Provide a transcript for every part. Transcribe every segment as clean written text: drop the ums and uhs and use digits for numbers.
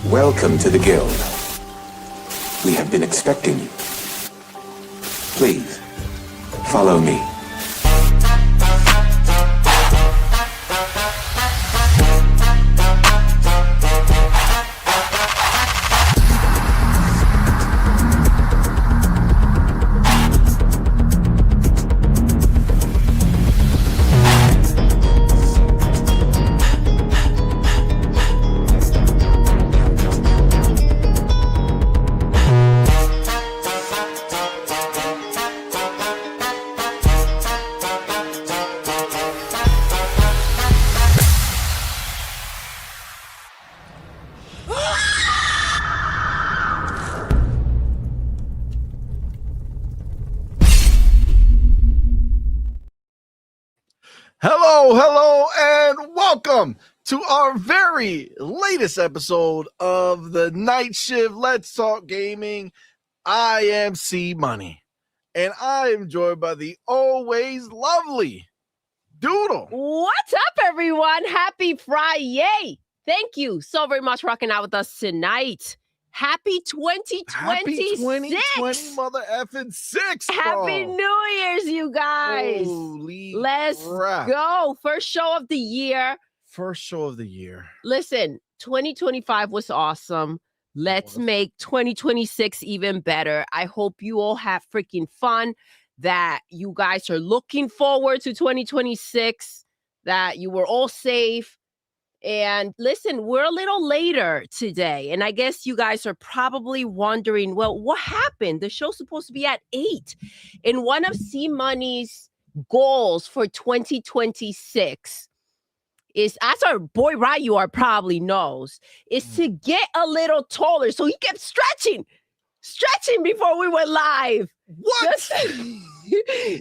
Welcome to the Guild. We have been expecting you. Please, follow me. Hello, and welcome to our very latest episode of the Night Shift Let's Talk Gaming. I am CMoney, and I am joined by the always lovely Doodle. What's up, everyone? Happy Friday. Thank you so very much for rocking out with us tonight. Happy 2026. Happy 2020 mother effing six. Happy New Year's, you guys. Holy Let's crap. go. First show of the year. First show of the year. Listen, 2025 was awesome. Let's make 2026 even better. I hope you all have freaking fun, that you guys are looking forward to 2026, that you were all safe. And listen, we're a little later today, and I guess you guys are probably wondering, well, what happened? The show's supposed to be at 8. And one of CMoney's goals for 2026 is, as our boy Ryu probably knows, is to get a little taller. So he kept stretching before we went live. What?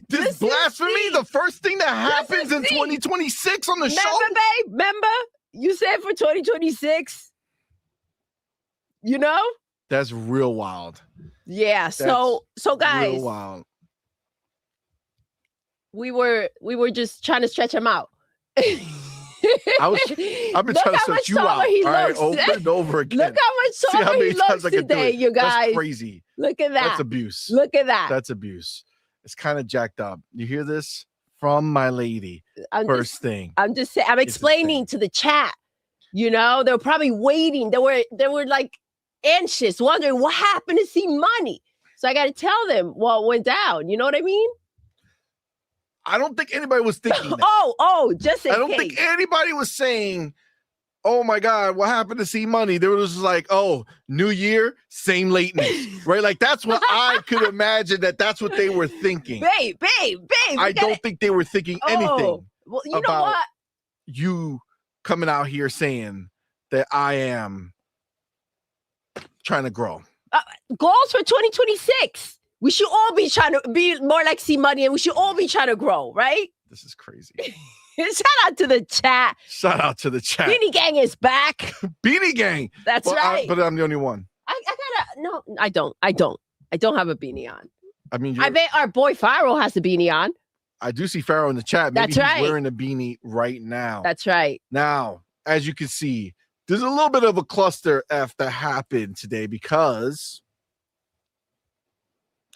This blasphemy, the first thing that happens in 2026 on the show? Remember? You said for 2026, you know? That's real wild. Yeah. So guys, real wild. we were just trying to stretch him out. I've been trying to stretch you out. All right, over and over again. Look how much taller he looks today, you guys. That's crazy. Look at that. That's abuse. Look at that. That's abuse. It's kind of jacked up. You hear this? From my lady. I'm just saying, I'm explaining to the chat. You know, they're probably waiting. They were like anxious, wondering what happened to CMoney. So I got to tell them what went down. You know what I mean? I don't think anybody was thinking that. Just in I don't case. think anybody was saying, oh my God, what happened to CMoney? They were just like, oh, new year, same lateness, right? Like, that's what I could imagine that's what they were thinking. Babe. I don't think they were thinking anything well, you about know what? You coming out here saying that I am trying to grow. Goals for 2026. We should all be trying to be more like CMoney, and we should all be trying to grow, right? This is crazy. Shout out to the chat. Beanie Gang is back. Beanie Gang. That's right. But I'm the only one. I don't have a beanie on. I mean, I bet our boy Pharaoh has a beanie on. I do see Pharaoh in the chat. Maybe That's right. He's wearing a beanie right now. That's right. Now, as you can see, there's a little bit of a cluster F that happened today because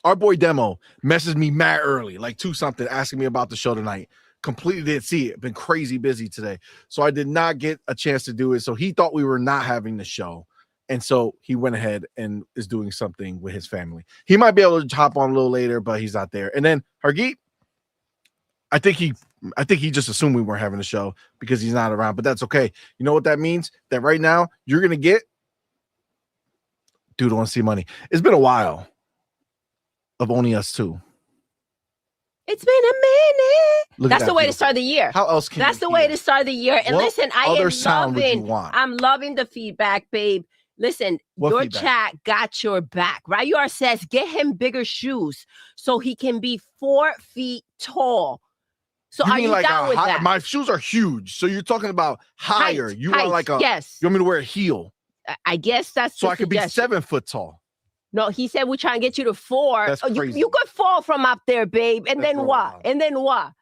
our boy Demo messaged me mad early, like 2 something, asking me about the show tonight. Completely didn't see it. Been crazy busy today. So I did not get a chance to do it. So he thought we were not having the show. And so he went ahead and is doing something with his family. He might be able to hop on a little later, but he's not there. And then Hargeet, I think he just assumed we weren't having a show because he's not around, but that's okay. You know what that means? That right now you're going to get Doodle and CMoney. It's been a while of only us two. It's been a minute. Look That's the way to start the year. How else can That's the way to start the year. And what listen, I'm loving the feedback, babe. Listen, your chat got your back. Rayur says, get him bigger shoes so he can be 4 feet tall. So are you down with that? My shoes are huge. So you're talking about higher. Height, you want like a, yes. You want me to wear a heel? I guess that's so I could be 7 foot tall. No, he said we're trying to get you to 4. That's crazy. You could fall from up there, babe. And then what? Wild. And then what?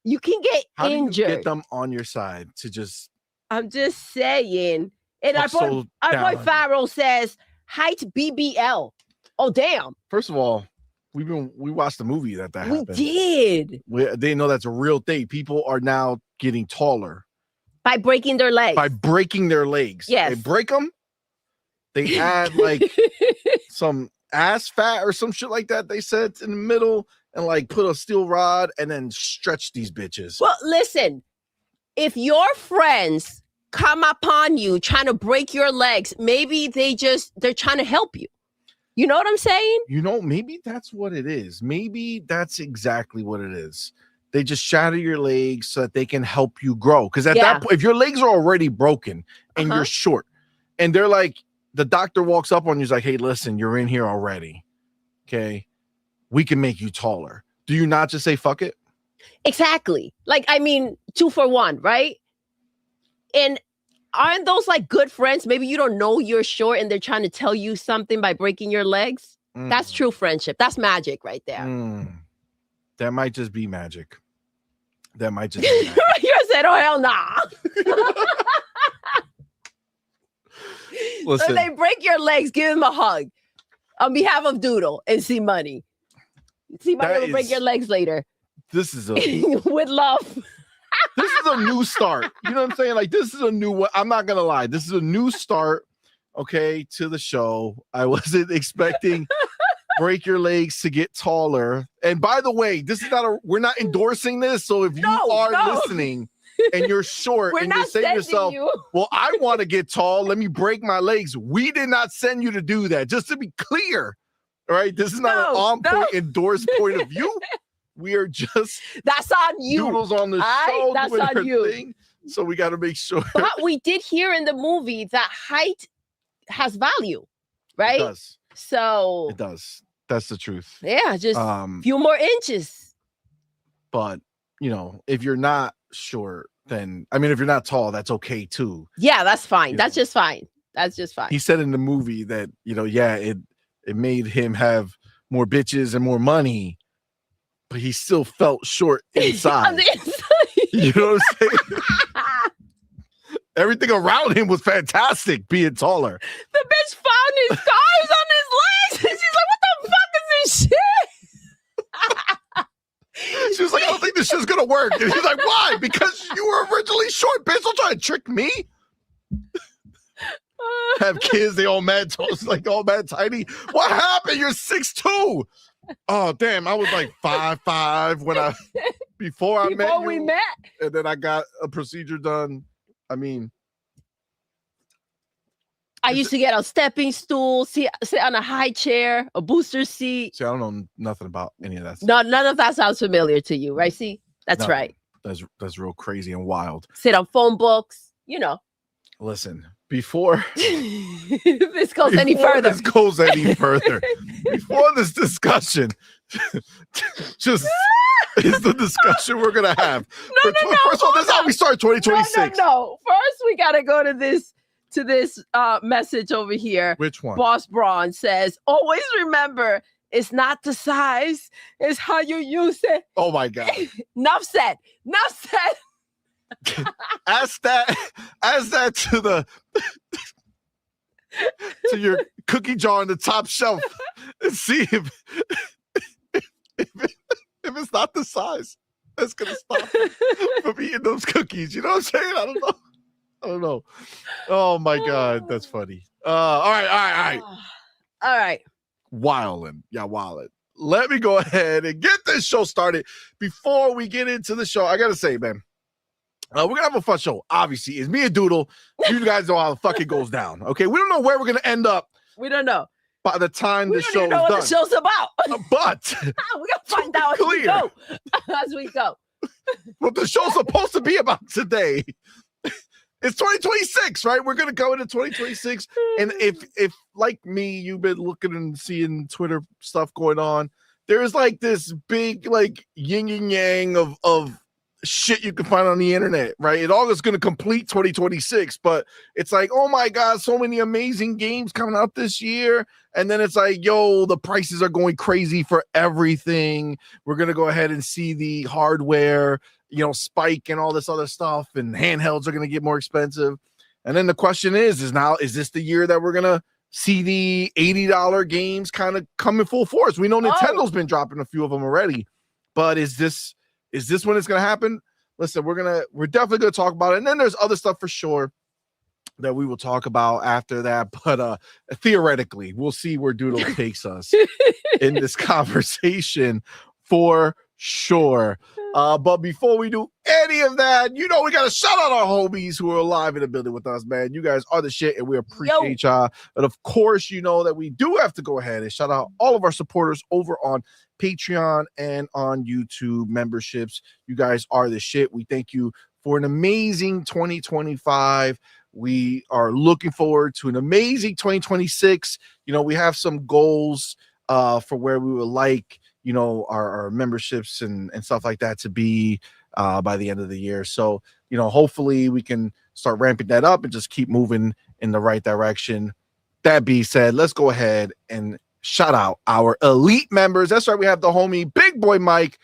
You can get How injured. Do you get them on your side to just... I'm just saying, And I'm our so boy down. Farrell says height BBL. Oh damn. First of all, we watched the movie that We happened. did. They know that's a real thing. People are now getting taller By breaking their legs. by breaking their legs. Yes. They break them. They add like some ass fat or some shit like that. They said in the middle and like put a steel rod and then stretch these bitches. Well, listen, if your friends come upon you trying to break your legs, maybe they're trying to help you. You know what I'm saying? You know, maybe that's what it is. Maybe that's exactly what it is. They just shatter your legs so that they can help you grow. Because at that point, if your legs are already broken and you're short, and they're like, the doctor walks up on you, is like, hey, listen, you're in here already. Okay. We can make you taller. Do you not just say fuck it? Exactly. Like, I mean, 2 for 1, right? And aren't those like good friends? Maybe you don't know you're short and they're trying to tell you something by breaking your legs. That's true friendship. That's magic right there. That might just be magic. That might just be magic. You said, oh, hell nah. Listen, so they break your legs, give them a hug on behalf of Doodle and CMoney. CMoney will break your legs later. This is with love. This is a new start. You know what I'm saying? Like, this is a new one. I'm not gonna lie. This is a new start, okay, to the show. I wasn't expecting break your legs to get taller. And by the way, this is we're not endorsing this. So if you are listening and you're short and you're saying to yourself, well, I want to get tall, let me break my legs. We did not send you to do that. Just to be clear. All right. This is not an on-point endorsed point of view. We are just that's on you. Doodles on the show. That's on you. Thing, so we got to make sure. But we did hear in the movie that height has value, right? It does. So it does. That's the truth. Yeah, just a few more inches. But you know, if you're not short, then I mean, if you're not tall, that's okay too. Yeah, that's fine. That's just fine. That's just fine. He said in the movie that, you know, yeah, it made him have more bitches and more money, but he still felt short inside. On the inside. You know what I'm saying? Everything around him was fantastic, being taller. The bitch found his scars on his legs. And she's like, what the fuck is this shit? She was like, I don't think this shit's gonna work. And he's like, why? Because you were originally short, bitch. Don't try to trick me. Have kids, they all mad, like all mad tiny. What happened? You're 6'2". Oh damn, I was like 5'5" when before we met. And then I got a procedure done. I mean, I used to get a stepping stool, sit on a high chair, a booster seat. See, I don't know nothing about any of that stuff. No, none of that sounds familiar to you, right? See, that's right. That's real crazy and wild. Sit on phone books, you know. Listen, before this goes any further, before this discussion, just is the discussion we're gonna have. No. First of all, this is how we start 2026. No. First, we gotta go to this message over here. Which one? Boss Braun says, always remember, it's not the size, it's how you use it. Oh my God. Enough said. Ask that to your cookie jar on the top shelf and see if it's not the size that's gonna stop from eating those cookies. You know what I'm saying? I don't know. Oh my God, that's funny. All right. Wildin'. Yeah, wildin'. Let me go ahead and get this show started. Before we get into the show, I gotta say, man, we're gonna have a fun show. Obviously, it's me and Doodle. You guys know how the fuck it goes down. Okay, we don't know where we're gonna end up. We don't know. By the time the show is done. What the show's about. But we gotta find out as we go. What the show's supposed to be about today. It's 2026, right? We're gonna go into 2026, and if like me, you've been looking and seeing Twitter stuff going on, there's like this big like yin and yang of shit you can find on the internet, right? It all is going to complete 2026, but it's like, oh my God, so many amazing games coming out this year. And then it's like, yo, the prices are going crazy for everything. We're going to go ahead and see the hardware, spike and all this other stuff. And handhelds are going to get more expensive. And then the question is this the year that we're gonna see the $80 games kind of come in full force? We know Nintendo's been dropping a few of them already, but is this when it's gonna happen? Listen, we're definitely gonna talk about it. And then there's other stuff for sure that we will talk about after that. But theoretically, we'll see where Doodle takes us in this conversation for sure. But before we do any of that, we got to shout out our homies who are alive in the building with us, man. You guys are the shit, and we appreciate y'all. But of course, you know that we do have to go ahead and shout out all of our supporters over on Patreon and on YouTube memberships. You guys are the shit. We thank you for an amazing 2025. We are looking forward to an amazing 2026. We have some goals for where we would like our memberships and stuff like that to be by the end of the year. So hopefully we can start ramping that up and just keep moving in the right direction. That being said, let's go ahead and shout out our elite members. That's right, we have the homie Big Boy Mike,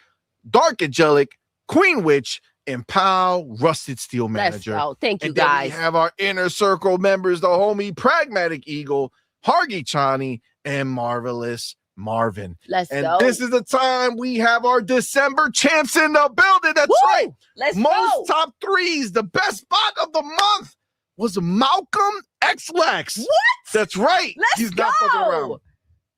Dark Angelic, Queen Witch, and Pal Rusted Steel Manager. Let's go. Thank you, and then guys. we have our inner circle members, the homie Pragmatic Eagle, Hargy Chani, and Marvelous Marvin. Let's and go. This is the time we have our December champs in the building. That's right. Let's Most go. top threes. The best spot of the month was Malcolm X Lex. What? That's right. Let's He's go. not fucking around.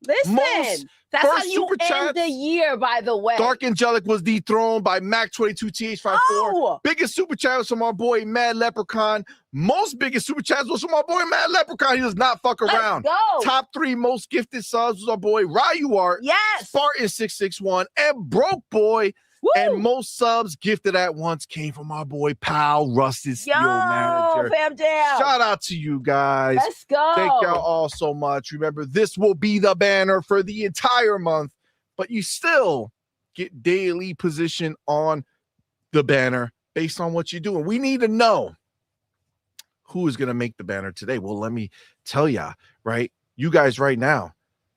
Listen, that's how you super end chats. the year, by the way. Dark Angelic was dethroned by Mac22TH54. Oh. Biggest super chat was from our boy Mad Leprechaun. Most biggest super chats was from our boy Mad Leprechaun. He does not fuck around. Let's go. Top 3 most gifted subs was our boy Ryu Art, Yes. Spartan661, and Broke Boy. Woo. And most subs gifted at once came from our boy Pal Rusted Steel Manager. Fam down. Shout out to you guys. Let's go. Thank y'all all so much. Remember, this will be the banner for the entire month, but you still get daily position on the banner based on what you do. And we need to know who is going to make the banner today. Well, let me tell ya, right? You guys right now,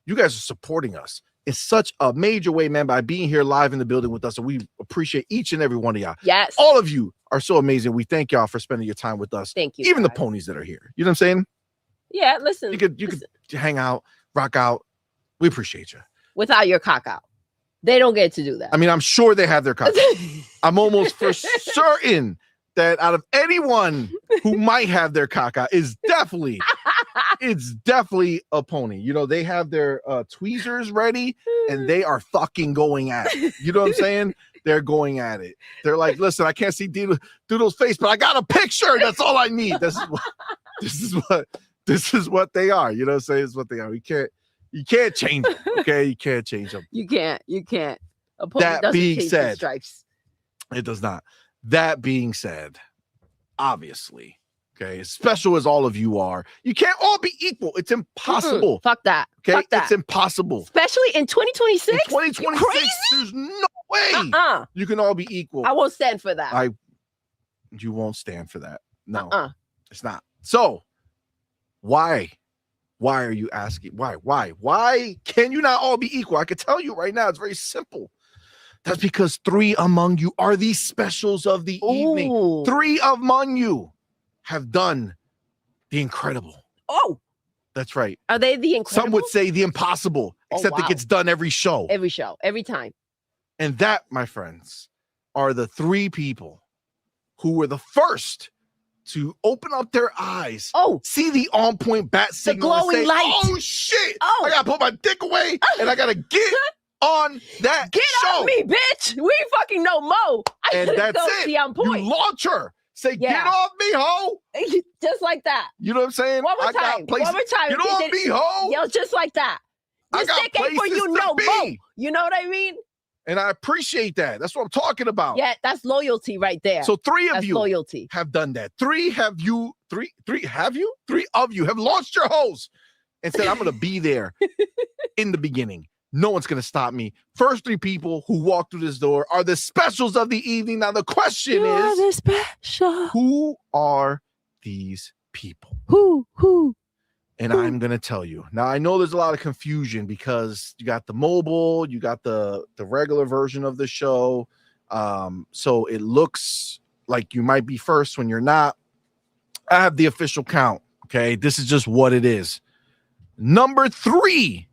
you guys are supporting us in such a major way, man, by being here live in the building with us. And we appreciate each and every one of y'all. Yes. All of you are so amazing. We thank y'all for spending your time with us. Thank you. Even the guys. ponies that are here. You know what I'm saying? Yeah, listen. You could hang out, rock out. We appreciate you. Without your cock out. They don't get to do that. I mean, I'm sure they have their cock. I'm almost for certain that out of anyone who might have their cock out is definitely a pony. They have their tweezers ready and they are fucking going at it. You know what I'm saying? They're going at it. They're like, listen, I can't see Doodle's face, but I got a picture. That's all I need. This is what they are. You know what I'm saying? It's what they are. You can't change them. Okay, you can't change them. You can't. A pony That doesn't being change said, the stripes. It does not. That being said, obviously, okay, as special as all of you are, you can't all be equal. It's impossible. Fuck that. Okay, Fuck that. it's impossible. Especially in 2026. In 2026, Crazy? there's no way you can all be equal. I won't stand for that. You won't stand for that. No, it's not. So, why? Why are you asking? Why can you not all be equal? I can tell you right now, it's very simple. That's because 3 among you are the specials of the evening. 3 among you have done the incredible. Oh, that's right. Are they the incredible? Some would say the impossible, except it gets done every show. Every show, every time. And that, my friends, are the 3 people who were the first to open up their eyes. See the on-point bat signal. The glowing and say, light. Oh shit! I gotta put my dick away and I gotta get on that Get show. on me, bitch. We ain't fucking no mo. And that's it. See on point. You launch her. Say, get off me, ho. Just like that. You know what I'm saying? One more time. One more time. Get off me, ho. Yo, just like that. I got stick ain't for places you to no be. mo. You know what I mean? And I appreciate that. That's what I'm talking about. Yeah, that's loyalty right there. So 3 of that's you loyalty. have done that. 3 of you have launched your hose and said, I'm going to be there in the beginning. No one's going to stop me. First 3 people who walk through this door are the specials of the evening. Now, the question is, who are these people? Who? And I'm going to tell you. Now, I know there's a lot of confusion because you got the mobile, you got the regular version of the show. So it looks like you might be first when you're not. I have the official count. Okay, this is just what it is. Number 3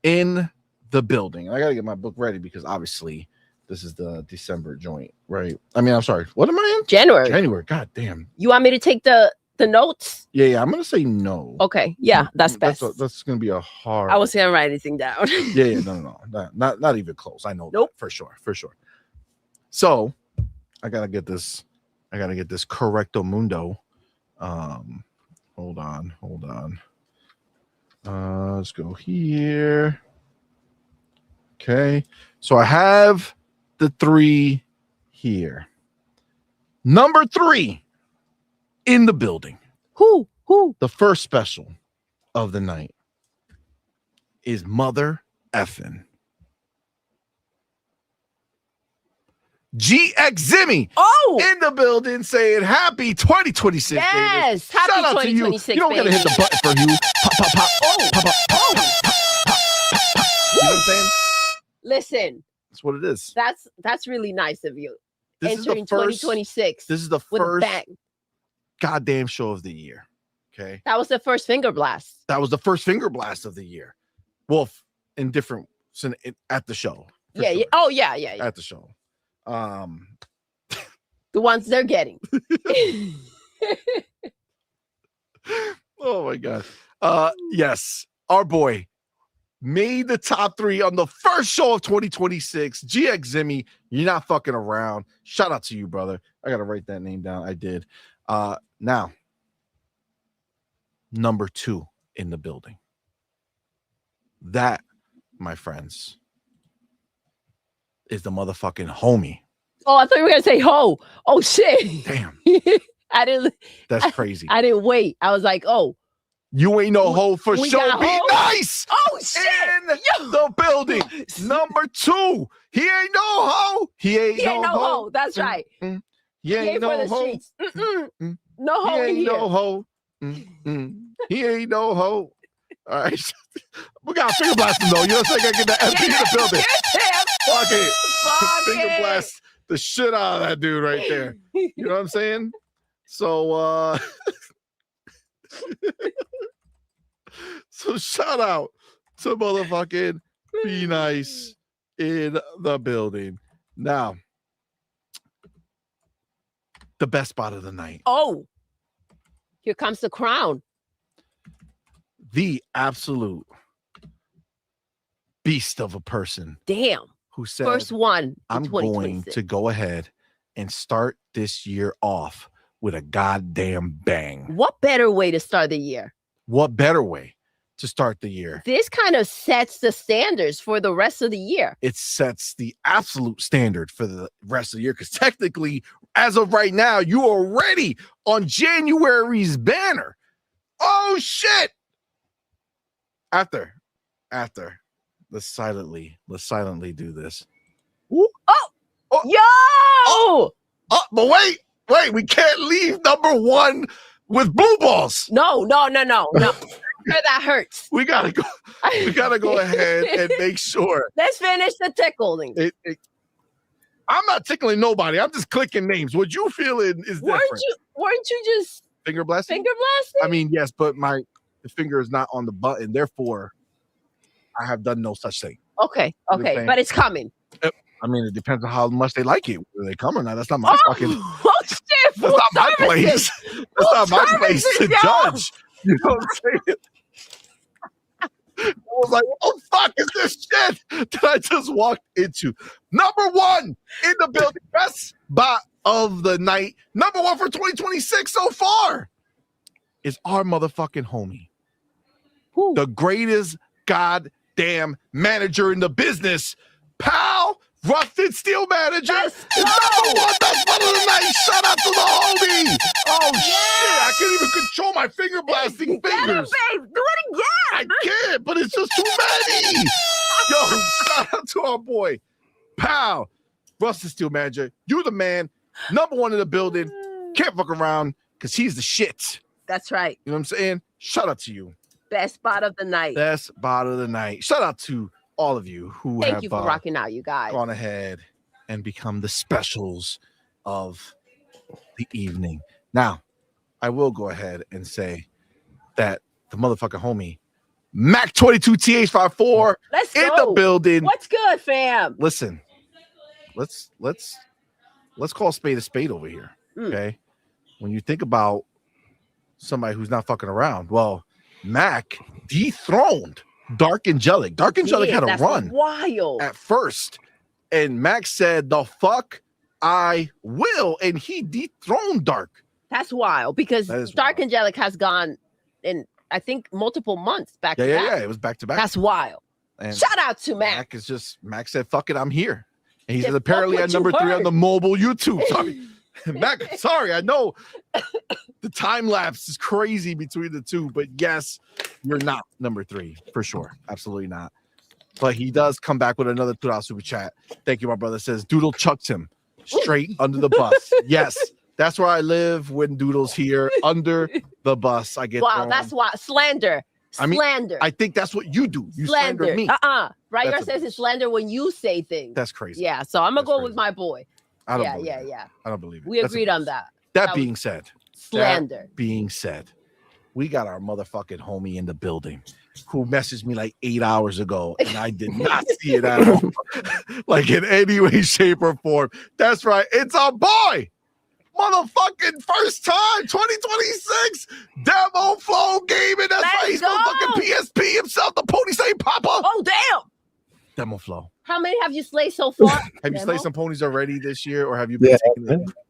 in the building. I gotta get my book ready because obviously this is the December joint, right? I mean, I'm sorry. What am I in? January. January. God damn. You want me to take the notes? Yeah. I'm gonna say no. Okay. Yeah, that's best. That's gonna be a hard. I was gonna write anything down. Yeah. No. Not even close. I know. Nope. That, for sure. So I gotta get this correcto mundo. Hold on. Let's go here. Okay. So I have the 3 here. Number 3 in the building. Who? The first special of the night is Mother Effin. GX Zimmy in the building saying happy 2026. Yes, David. happy Shout out 2026. To you. You don't gotta hit the button for you. Pop, pop, pop. Oh, pop, pop, pop, pop, pop, pop. You know what I'm saying? Listen, that's what it is. That's really nice of you. This Entering is the first, 2026. This is the first goddamn show of the year. Okay, that was the first finger blast. That was the first finger blast of the year. Well, in different at the show. Yeah, sure. yeah. Oh, yeah. At the show. The ones they're getting. Oh my god. Yes, our boy made the top 3 on the first show of 2026. GX Zimmy, you're not fucking around. Shout out to you, brother. I gotta write that name down. I did. Now, number 2 in the building. That, my friends, is the motherfucking homie. Oh, I thought you were gonna say ho. Oh shit. Damn. I didn't. That's crazy. I didn't wait. I was like, oh. You ain't no hoe for we sure. got Be ho. nice. Oh shit. In the building. Number 2. He ain't no hoe. He ain't no hoe. That's right. He ain't no hoe. No hoe in here. No hoe. He ain't no hoe. All right. We got finger blasting though. You know what I'm saying? I get that MP in the building. Fuck it. Finger blast the shit out of that dude right there. You know what I'm saying? So so shout out to motherfucking Be Nice in the building. Now, the best spot of the night. Oh, here comes the crown. The absolute beast of a person. Damn. Who said, first one. I'm going to go ahead and start this year off with a goddamn bang. What better way to start the year? What better way to start the year? This kind of sets the standards for the rest of the year. It sets the absolute standard for the rest of the year because technically, as of right now, you are already on January's banner. Oh, shit. After, let's silently do this. Oh, yo! But wait, we can't leave number 1 with blue balls. No. That hurts. We gotta go ahead and make sure. Let's finish the tickling. I'm not tickling nobody. I'm just clicking names. What you feeling is different. Weren't you just finger blasting? I mean, yes, but the finger is not on the button. Therefore, I have done no such thing. Okay, but it's coming. I mean, it depends on how much they like it. Whether they come or not. That's not my fucking. Oh shit! That's not my place. That's not my place to judge. You know what I'm saying? I was like, what the fuck is this shit that I just walked into? Number 1 in the building, best spot of the night. Number 1 for 2026 so far is our motherfucking homie. Who? The greatest goddamn manager in the business, pal. Rusted Steel Manager. It's number 1 best spot of the night. Shout out to the homie. Oh shit! I can't even control my finger blasting fingers. Babe, do it again. I can't, but it's just too many. Yo, shout out to our boy, pal, Rusted Steel Manager. You the man, number 1 in the building. Can't fuck around because he's the shit. That's right. You know what I'm saying? Shout out to you. Best spot of the night. Best spot of the night. Shout out to all of you who Thank you for rocking out, you guys. Gone ahead and become the specials of the evening. Now, I will go ahead and say that the motherfucking homie Mac 22TH54 Let's in go. the building. What's good, fam? Listen, let's call a spade over here. Okay. When you think about somebody who's not fucking around, well, Mac dethroned Dark Angelic. Dark Angelic had a run wild at first, and Mac said, "The fuck I will," and he dethroned Dark. That's wild because Dark Angelic has gone in, I think, multiple months back to back. Yeah. It was back to back. That's wild. And shout out to Mac. Mac said, "Fuck it, I'm here." And he's apparently at number 3 on the mobile YouTube. Sorry, Mac. Sorry, I know the time lapse is crazy between the two, but yes, you're not number 3 for sure. Absolutely not. But he does come back with another $2 super chat. Thank you, my brother. Says Doodle chucks him straight under the bus. Yes. That's where I live when Doodle's here, under the bus. I get that's why slander. Slander. I think that's what you do. You slander me. Rygar says it's slander when you say things. That's crazy. Yeah, so I'm gonna go with my boy. I don't believe it. I don't believe it. We agreed on that. That being said, slander. We got our motherfucking homie in the building who messaged me like 8 hours ago, and I did not see it at all, like in any way, shape, or form. That's right. It's our boy. Motherfucking first time 2026 Demo Flow Gaming. That's right. He's motherfucking PSP himself, the Pony Saint Papa. Oh, damn. Demo Flow. How many have you slayed so far? Have you slayed some ponies already this year, or have you been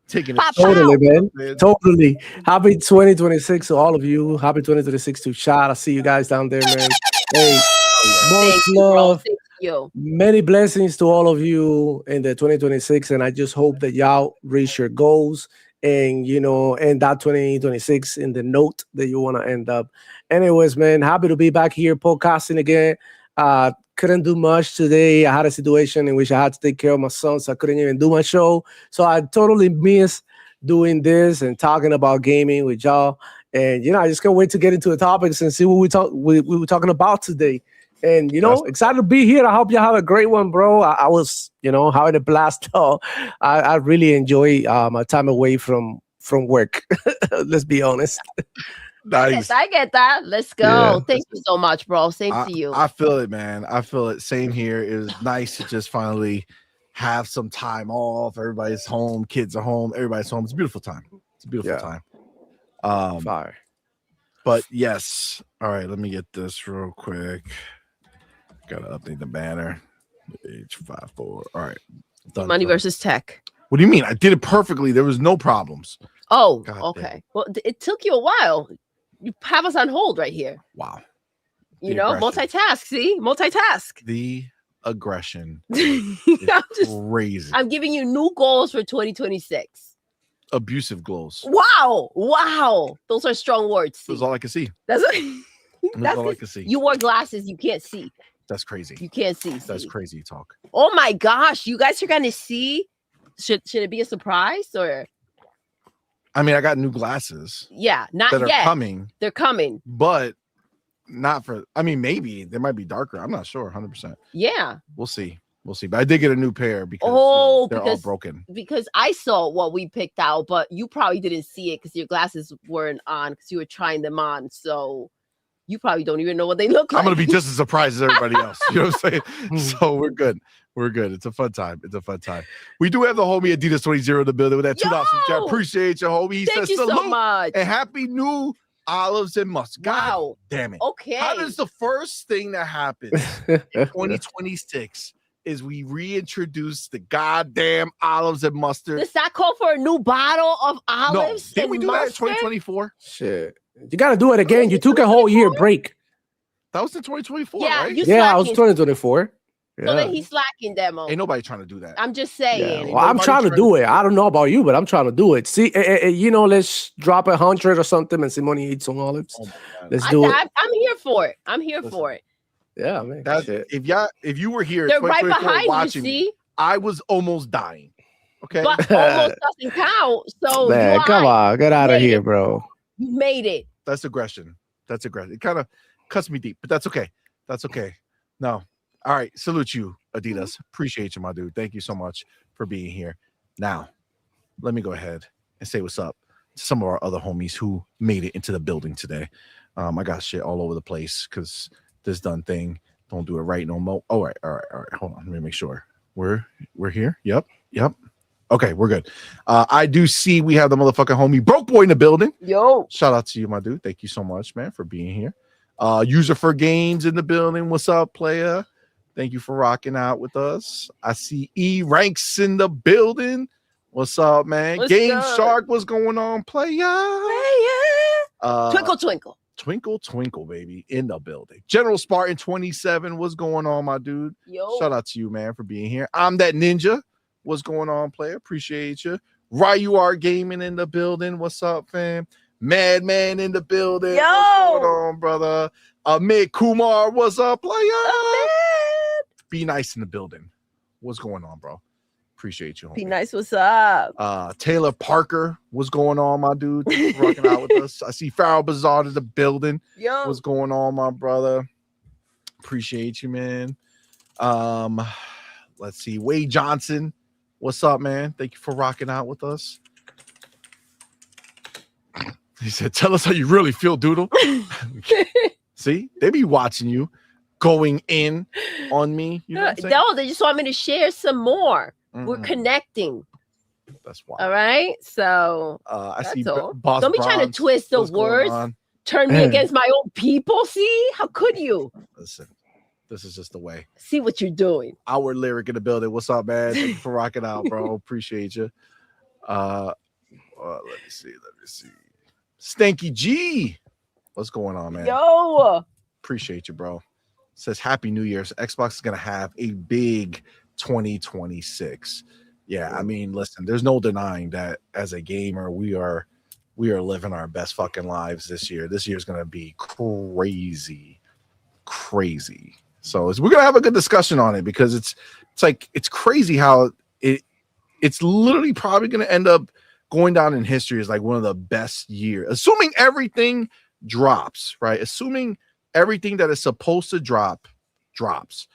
taking it? Totally, man. Totally. Happy 2026 to all of you. Happy 2026 to Shad. I see you guys down there, man. Hey, much love. Many blessings to all of you in the 2026, and I just hope that y'all reach your goals and end that 2026 in the note that you want to end up. Anyways, man, happy to be back here podcasting again. Couldn't do much today. I had a situation in which I had to take care of my son, so I couldn't even do my show. So I totally miss doing this and talking about gaming with y'all. And I just can't wait to get into the topics and see what we were talking about today. And excited to be here. I hope you have a great one, bro. I was, having a blast. I really enjoy my time away from work. Let's be honest. Nice. I get that. Let's go. Yeah. Thank you so much, bro. Same to you. I feel it, man. I feel it. Same here. It was nice to just finally have some time off. Everybody's home. Kids are home. Everybody's home. It's a beautiful time. It's a beautiful time. Fire. But yes. All right. Let me get this real quick. Gotta update the banner. H54. All right. Money versus tech. What do you mean? I did it perfectly. There was no problems. Oh, okay. Well, it took you a while. You have us on hold right here. Wow. Multitask. See? Multitask. The aggression. Crazy. I'm giving you new goals for 2026. Abusive goals. Wow. Those are strong words. That's all I can see. That's all I can see. You wore glasses. You can't see. That's crazy. You can't see. That's crazy talk. Oh my gosh. You guys are going to see. Should it be a surprise or? I mean, I got new glasses. Yeah, not that yet. Are coming. They're coming. But not for, I mean, maybe they might be darker. I'm not sure 100%. Yeah. We'll see. But I did get a new pair because they're all broken. Because I saw what we picked out, but you probably didn't see it because your glasses weren't on because you were trying them on. So you probably don't even know what they look like. I'm going to be just as surprised as everybody else. You know what I'm saying? So we're good. It's a fun time. We do have the homie Adidas 20 in the building with that $2. I appreciate you, homie. He says salute so much. And happy new olives and mustard. God damn it. Okay. How does the first thing that happens in 2026 is we reintroduce the goddamn olives and mustard? Does that call for a new bottle of olives? No. Didn't we do that in 2024? Shit. You got to do it again. You took a whole year break. That was in 2024, yeah, right? Yeah, I was 2024. So then he's slacking, Demo. Ain't nobody trying to do that. I'm just saying. Yeah. Well, I'm trying to do it. I don't know about you, but I'm trying to do it. See, let's drop 100 or something and CMoney eats some olives. Let's do it. I'm here for it. I'm here for it. Yeah, man. If you were here, they're right behind watching you. See, I was almost dying. Okay, but almost doesn't count. So man, come on, get out of here, bro. You made it. That's aggression. It kind of cuts me deep, but that's okay. No. All right. Salute you, Adidas. Appreciate you, my dude. Thank you so much for being here. Now, let me go ahead and say what's up some of our other homies who made it into the building today. I got shit all over the place because this done thing don't do it right no more. All right. Hold on, let me make sure we're here. Yep. Okay, we're good. I do see we have the motherfucking homie Broke Boy in the building. Yo, shout out to you, my dude. Thank you so much, man, for being here. User for Games in the building. What's up, player? Thank you for rocking out with us. I see E Ranks in the building. What's up, man? What's Game good? Shark, what's going on, player? Twinkle. Twinkle, baby, in the building. General Spartan 27, what's going on, my dude? Yo. Shout out to you, man, for being here. I'm that ninja. What's going on, player? Appreciate you. Ryuar Gaming in the building. What's up, fam? Madman in the building. Yo. What's going on, brother? Amit Kumar, what's up, player? Ahmed. Be Nice in the building. What's going on, bro? Appreciate you, homie. Be Nice, what's up? Taylor Parker, what's going on, my dude? Thanks for rocking out with us. I see Farrell Bazaar in the building. Yo. What's going on, my brother? Appreciate you, man. Let's see. Wade Johnson, what's up, man? Thank you for rocking out with us. He said, tell us how you really feel, Doodle. See, they be watching you going in on me. You know what I'm saying? No, they just want me to share some more. We're Mm-mm. connecting. That's why. All right. So I that's see all. Boss Don't be trying to Bronze. twist the What's going words, on? turn me against my own people. See? How could you? Listen, this is just the way. See what you're doing. Our lyric in the building. What's up, man? Thank you for rocking out, bro. Appreciate you. Let me see. Stanky G. What's going on, man? Yo. Appreciate you, bro. Says Happy New Year. So Xbox is gonna have a big 2026. Yeah, I mean, listen, there's no denying that as a gamer, we are living our best fucking lives this year. This year's gonna be crazy. So we're gonna have a good discussion on it because it's crazy how it's literally probably gonna end up going down in history as like one of the best years, assuming everything drops, right? Assuming everything that is supposed to drop drops.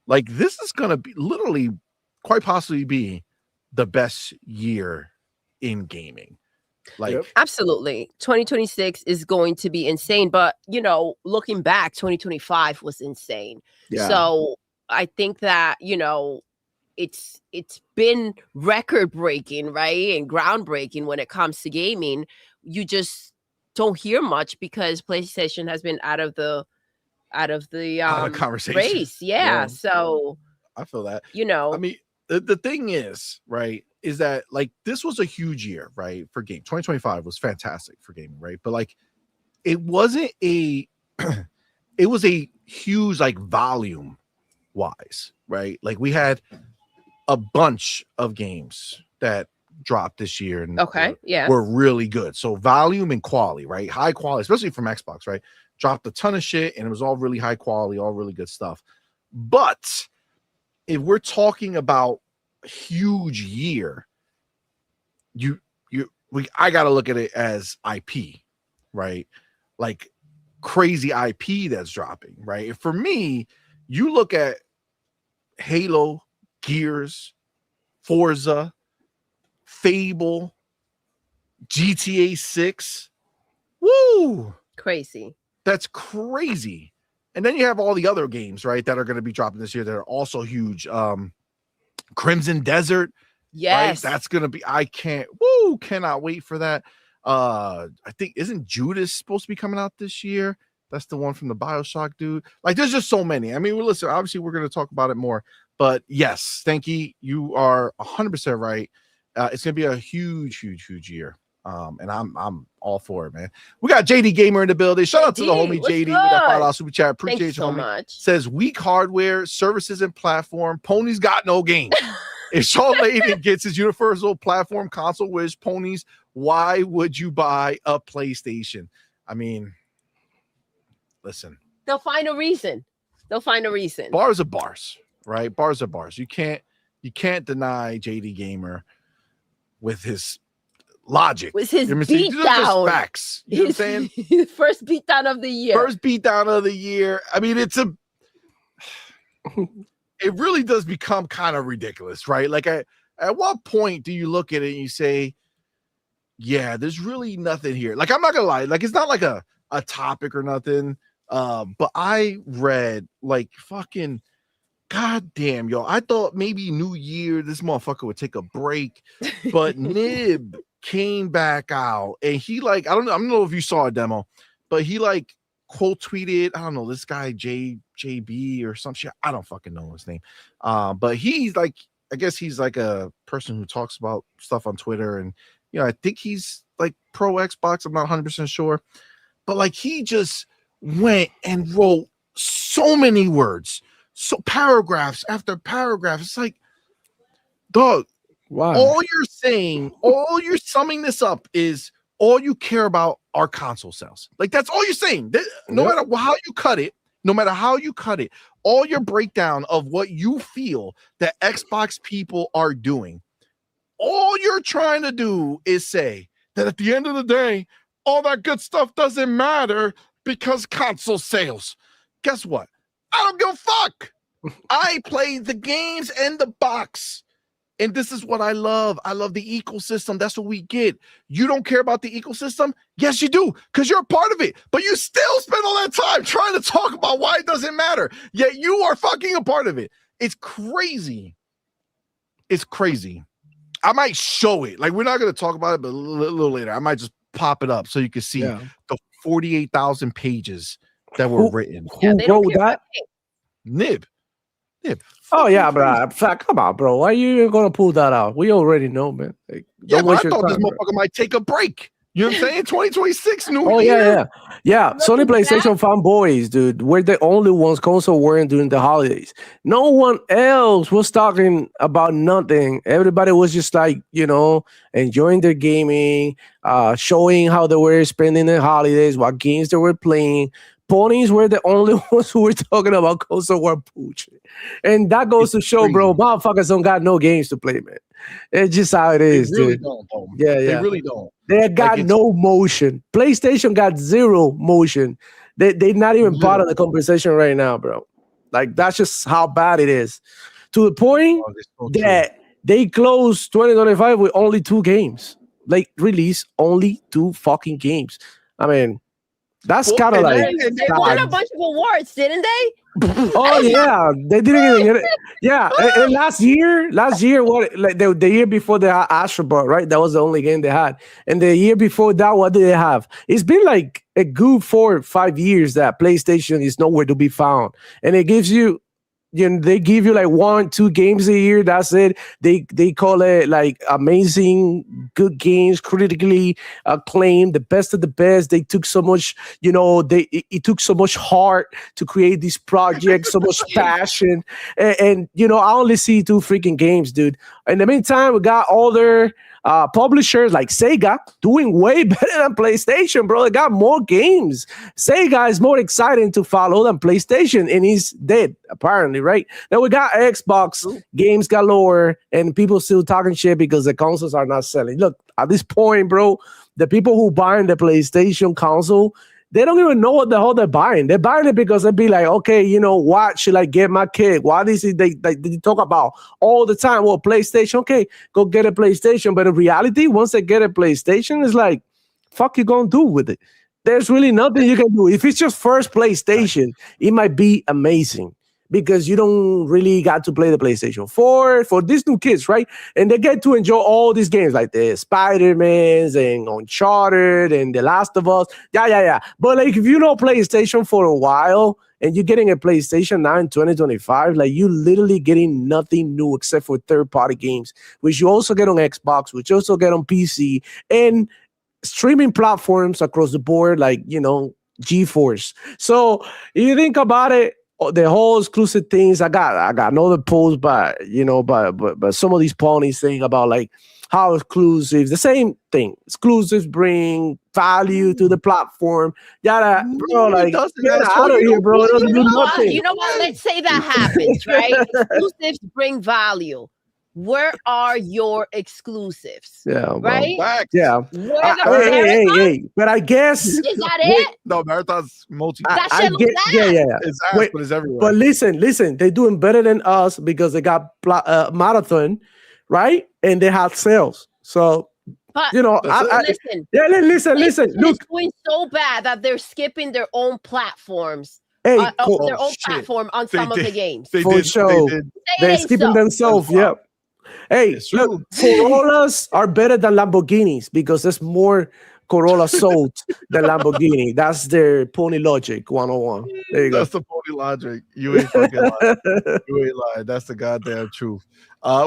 Like this is gonna be literally quite possibly be the best year in gaming. Like absolutely. 2026 is going to be insane. But looking back, 2025 was insane. Yeah. So I think that, it's been record breaking, right? And groundbreaking when it comes to gaming. You just don't hear much because PlayStation has been out of the conversation race. Yeah. So I feel that. I mean, the thing is, right, is that like this was a huge year, right, for game. 2025 was fantastic for gaming, right? But like it wasn't it was a huge like volume wise, right? Like we had a bunch of games that dropped this year and were really good. So volume and quality, right? High quality, especially from Xbox, right? Dropped a ton of shit and it was all really high quality, all really good stuff. But if we're talking about a huge year, I gotta look at it as IP, right? Like crazy IP that's dropping, right? For me, you look at Halo, Gears, Forza, Fable, GTA 6. Woo! crazy. That's crazy. And then you have all the other games, right, that are going to be dropping this year that are also huge. Crimson Desert. Yes. Right? That's going to be, cannot wait for that. I think, isn't Judas supposed to be coming out this year? That's the one from the BioShock dude. Like, there's just so many. I mean, listen, obviously we're going to talk about it more, but yes, Stanky, you are 100% right. It's going to be a huge year. And I'm all for it, man. We got JD Gamer in the building. Shout out to the homie JD with that $5 super chat. Appreciate you so homie. much. Says weak hardware, services, and platform. Ponies got no game. If Sean Layden gets his universal platform console wish, Ponies, why would you buy a PlayStation? I mean, listen. They'll find a reason. Bars are bars, right? Bars are bars. You can't deny JD Gamer with his logic. With his beatdown. Facts. You know what I'm saying? His first beatdown of the year. I mean, it really does become kind of ridiculous, right? Like at what point do you look at it and you say, yeah, there's really nothing here. Like, I'm not gonna lie, like it's not like a topic or nothing. But I read like fucking goddamn, yo. I thought maybe New Year this motherfucker would take a break, but Nib came back out and he like I don't know if you saw a demo, but he like quote tweeted, I don't know, this guy JB or some shit. I don't fucking know his name. But he's like, I guess he's like a person who talks about stuff on Twitter, and you know, I think he's like pro Xbox. I'm not 100% sure, but like he just went and wrote so many words, so paragraphs after paragraph. It's like, dog, Wow. all you're saying, all you're summing this up is all you care about are console sales. Like that's all you're saying. No matter how you cut it, all your breakdown of what you feel that Xbox people are doing, all you're trying to do is say that at the end of the day, all that good stuff doesn't matter because console sales. Guess what? I don't give a fuck. I play the games and the box. And this is what I love. I love the ecosystem. That's what we get. You don't care about the ecosystem? Yes, you do, because you're a part of it. But you still spend all that time trying to talk about why it doesn't matter. Yet you are fucking a part of it. It's crazy. It's crazy. I might show it. Like, we're not going to talk about it, but a little later. I might just pop it up so you can see the 48,000 pages that were written. Who wrote that? Nib. Oh yeah, bro. Come on, bro. Why are you even gonna pull that out? We already know, man. Like, yeah, but I thought this motherfucker might take a break. You know what I'm saying? 2026 new year. Yeah. Sony PlayStation fanboys, dude. We're the only ones console wearing during the holidays. No one else was talking about nothing. Everybody was just like, you know, enjoying their gaming, showing how they were spending the holidays, what games they were playing. Ponies were the only ones who were talking about console war pooch. And that goes to show, bro, motherfuckers don't got no games to play, man. It's just how it is, they really dude. Don't, They really don't. They got no motion. PlayStation got zero motion. They're not even part of the conversation right now, bro. Like, that's just how bad it is. To the point that they closed 2025 with only 2 games. Like, release only 2 fucking games. I mean, that's kind of like... They won a bunch of awards, didn't they? Oh yeah, they didn't even get it. Yeah, and last year, what, like the year before they had Astro Bot, right? That was the only game they had. And the year before that, what did they have? It's been like a good 4 or 5 years that PlayStation is nowhere to be found, and it gives you. You know, they give you like 1-2 games a year. That's it. They call it like amazing, good games, critically acclaimed, the best of the best. They took so much, you know, it took so much heart to create these projects, so much passion. And you know, I only see 2 freaking games, dude. In the meantime, we got other publishers like Sega doing way better than PlayStation, bro. They got more games. Sega is more exciting to follow than PlayStation, and he's dead, apparently, right? Then we got Xbox games galore, and people still talking shit because the consoles are not selling. Look, at this point, bro, the people who buying the PlayStation console, they don't even know what the hell they're buying. They're buying it because they be like, okay, you know, what should I get my kid? What is it they talk about all the time? Well, PlayStation, okay, go get a PlayStation. But in reality, once they get a PlayStation, it's like, fuck you gonna do with it? There's really nothing you can do. If it's your first PlayStation, it might be amazing, because you don't really got to play the PlayStation 4 for these new kids, right? And they get to enjoy all these games like the Spider-Mans and Uncharted and The Last of Us. Yeah. But like, if you know PlayStation for a while and you're getting a PlayStation now in 2025, like, you literally getting nothing new except for third-party games, which you also get on Xbox, which you also get on PC, and streaming platforms across the board, like, you know, GeForce. So if you think about it, the whole exclusive things, I got another post, but you know, but some of these ponies saying about like how exclusives, the same thing, exclusives bring value to the platform. Bro, like, get out of here, bro. You know what? Let's say that happens, right? Exclusives bring value. Where are your exclusives? Yeah, right? Yeah. Hey. But I guess is that it? No, Marathon's multi. That shit looks bad. Yeah. It's ass, but it's everywhere. But listen, they're doing better than us because they got Marathon, right? And they have sales. So But listen. Yeah, listen. Look, it's doing so bad that they're skipping their own platforms. Hey, their own platform on some of the games. For sure. They're skipping themselves. Yep. Hey, look, Corollas are better than Lamborghinis because there's more Corolla sold than Lamborghini. That's their pony logic 101. There you go. That's the pony logic. You ain't fucking lying. You ain't lying. That's the goddamn truth.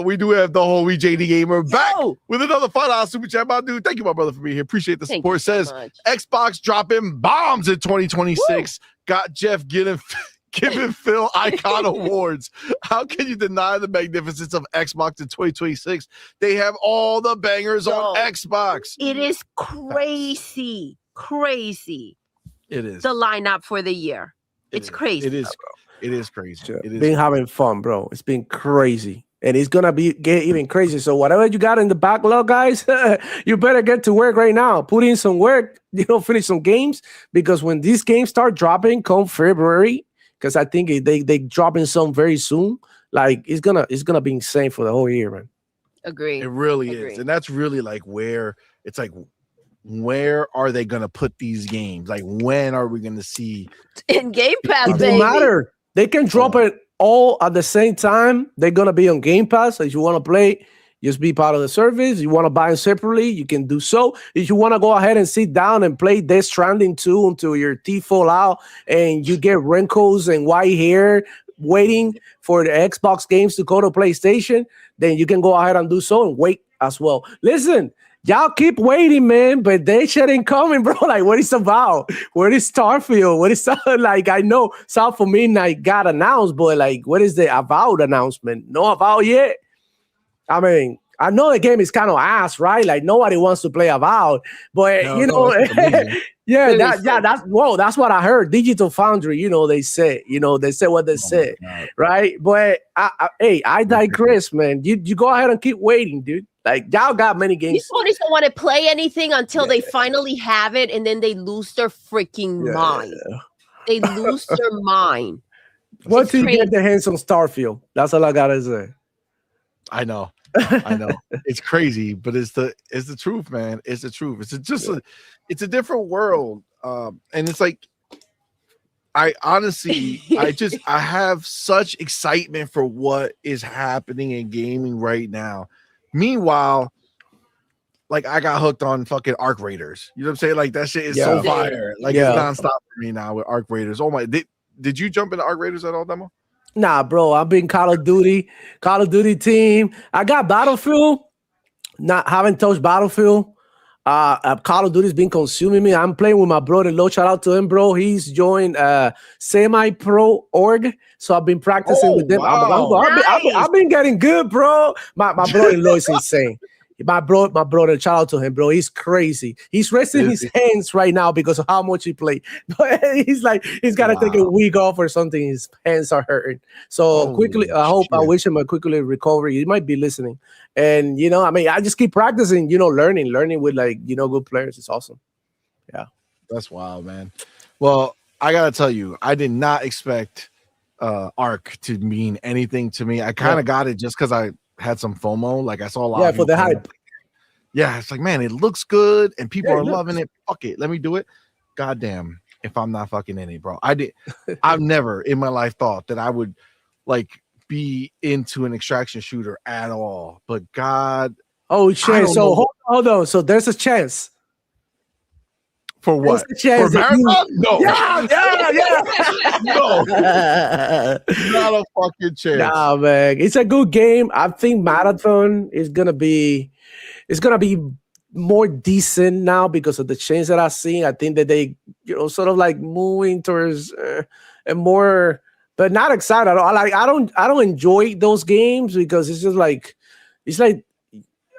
We do have the whole JD Gamer back with another $5 super chat. My dude, thank you, my brother, for being here. Appreciate the support. Says Xbox dropping bombs in 2026. Woo! Got Jeff giving Phil Icon Awards. How can you deny the magnificence of Xbox in 2026? They have all the bangers on Xbox. It is crazy. It is the lineup for the year. It's crazy. It is. It is crazy. It's been having fun, bro. It's been crazy. And it's gonna get even crazy. So whatever you got in the backlog, guys, you better get to work right now. Put in some work, finish some games, because when these games start dropping come February, because I think they dropping some very soon, like it's gonna be insane for the whole year, man. Agree. It really is. And that's really like where it's like, where are they gonna put these games? Like, when are we gonna see in Game Pass? It doesn't matter. They can drop it all at the same time. They're gonna be on Game Pass. So if you want to play, just be part of the service. You want to buy them separately, you can do so. If you want to go ahead and sit down and play Death Stranding 2 until your teeth fall out and you get wrinkles and white hair waiting for the Xbox games to go to PlayStation, then you can go ahead and do so and wait as well. Listen, y'all keep waiting, man, but they shit ain't coming, bro. Like, what is about? Where is Starfield? What is like? I know South for Midnight got announced, but like, what is the Avowed announcement? No Avowed yet. I mean, I know the game is kind of ass, right? Like, nobody wants to play Avowed, but that's what I heard. Digital Foundry, they said what they said, right? But I digress, man. You go ahead and keep waiting, dude. Like, y'all got many games. These ponies don't want to play anything until they finally have it, and then they lose their freaking mind. They lose their mind. Once you get the hands on Starfield, that's all I gotta say. I know. It's crazy, but it's the truth, man. It's the truth. It's a different world. And it's like, I honestly, I have such excitement for what is happening in gaming right now. Meanwhile, like, I got hooked on fucking Arc Raiders. You know what I'm saying? Like, that shit is so fire. Like, it's nonstop for me now with Arc Raiders. Oh my! Did you jump into Arc Raiders at all, Demo? Nah, bro. I've been Call of Duty team. I got Battlefield. Haven't touched Battlefield. Call of Duty's been consuming me. I'm playing with my brother-in-law. Shout out to him, bro. He's joined semi-pro org. So I've been practicing with them. Wow. I've been getting good, bro. My brother-in-law is insane. My brother, shout out to him, bro. He's crazy. He's resting his hands right now because of how much he played. But he's got to take a week off or something. His hands are hurting. So I wish him a quickly recovery. He might be listening. And, I just keep practicing, learning with good players. It's awesome. Yeah. That's wild, man. Well, I got to tell you, I did not expect Arc to mean anything to me. I kind of got it just because I had some FOMO. Like, I saw a lot of for the hype. Yeah, it's like, man, it looks good and people are loving it. Fuck it, let me do it. Goddamn, if I'm not fucking in it, bro. I've never in my life thought that I would like be into an extraction shooter at all. But God, shit. So hold on. So there's a chance. For what? For marathon? No. Yeah. No. Not a fucking chance. Nah, man. It's a good game. I think marathon is gonna be more decent now because of the change that I've seen. I think that they, sort of like moving towards a more, but not excited. I don't enjoy those games because it's just like,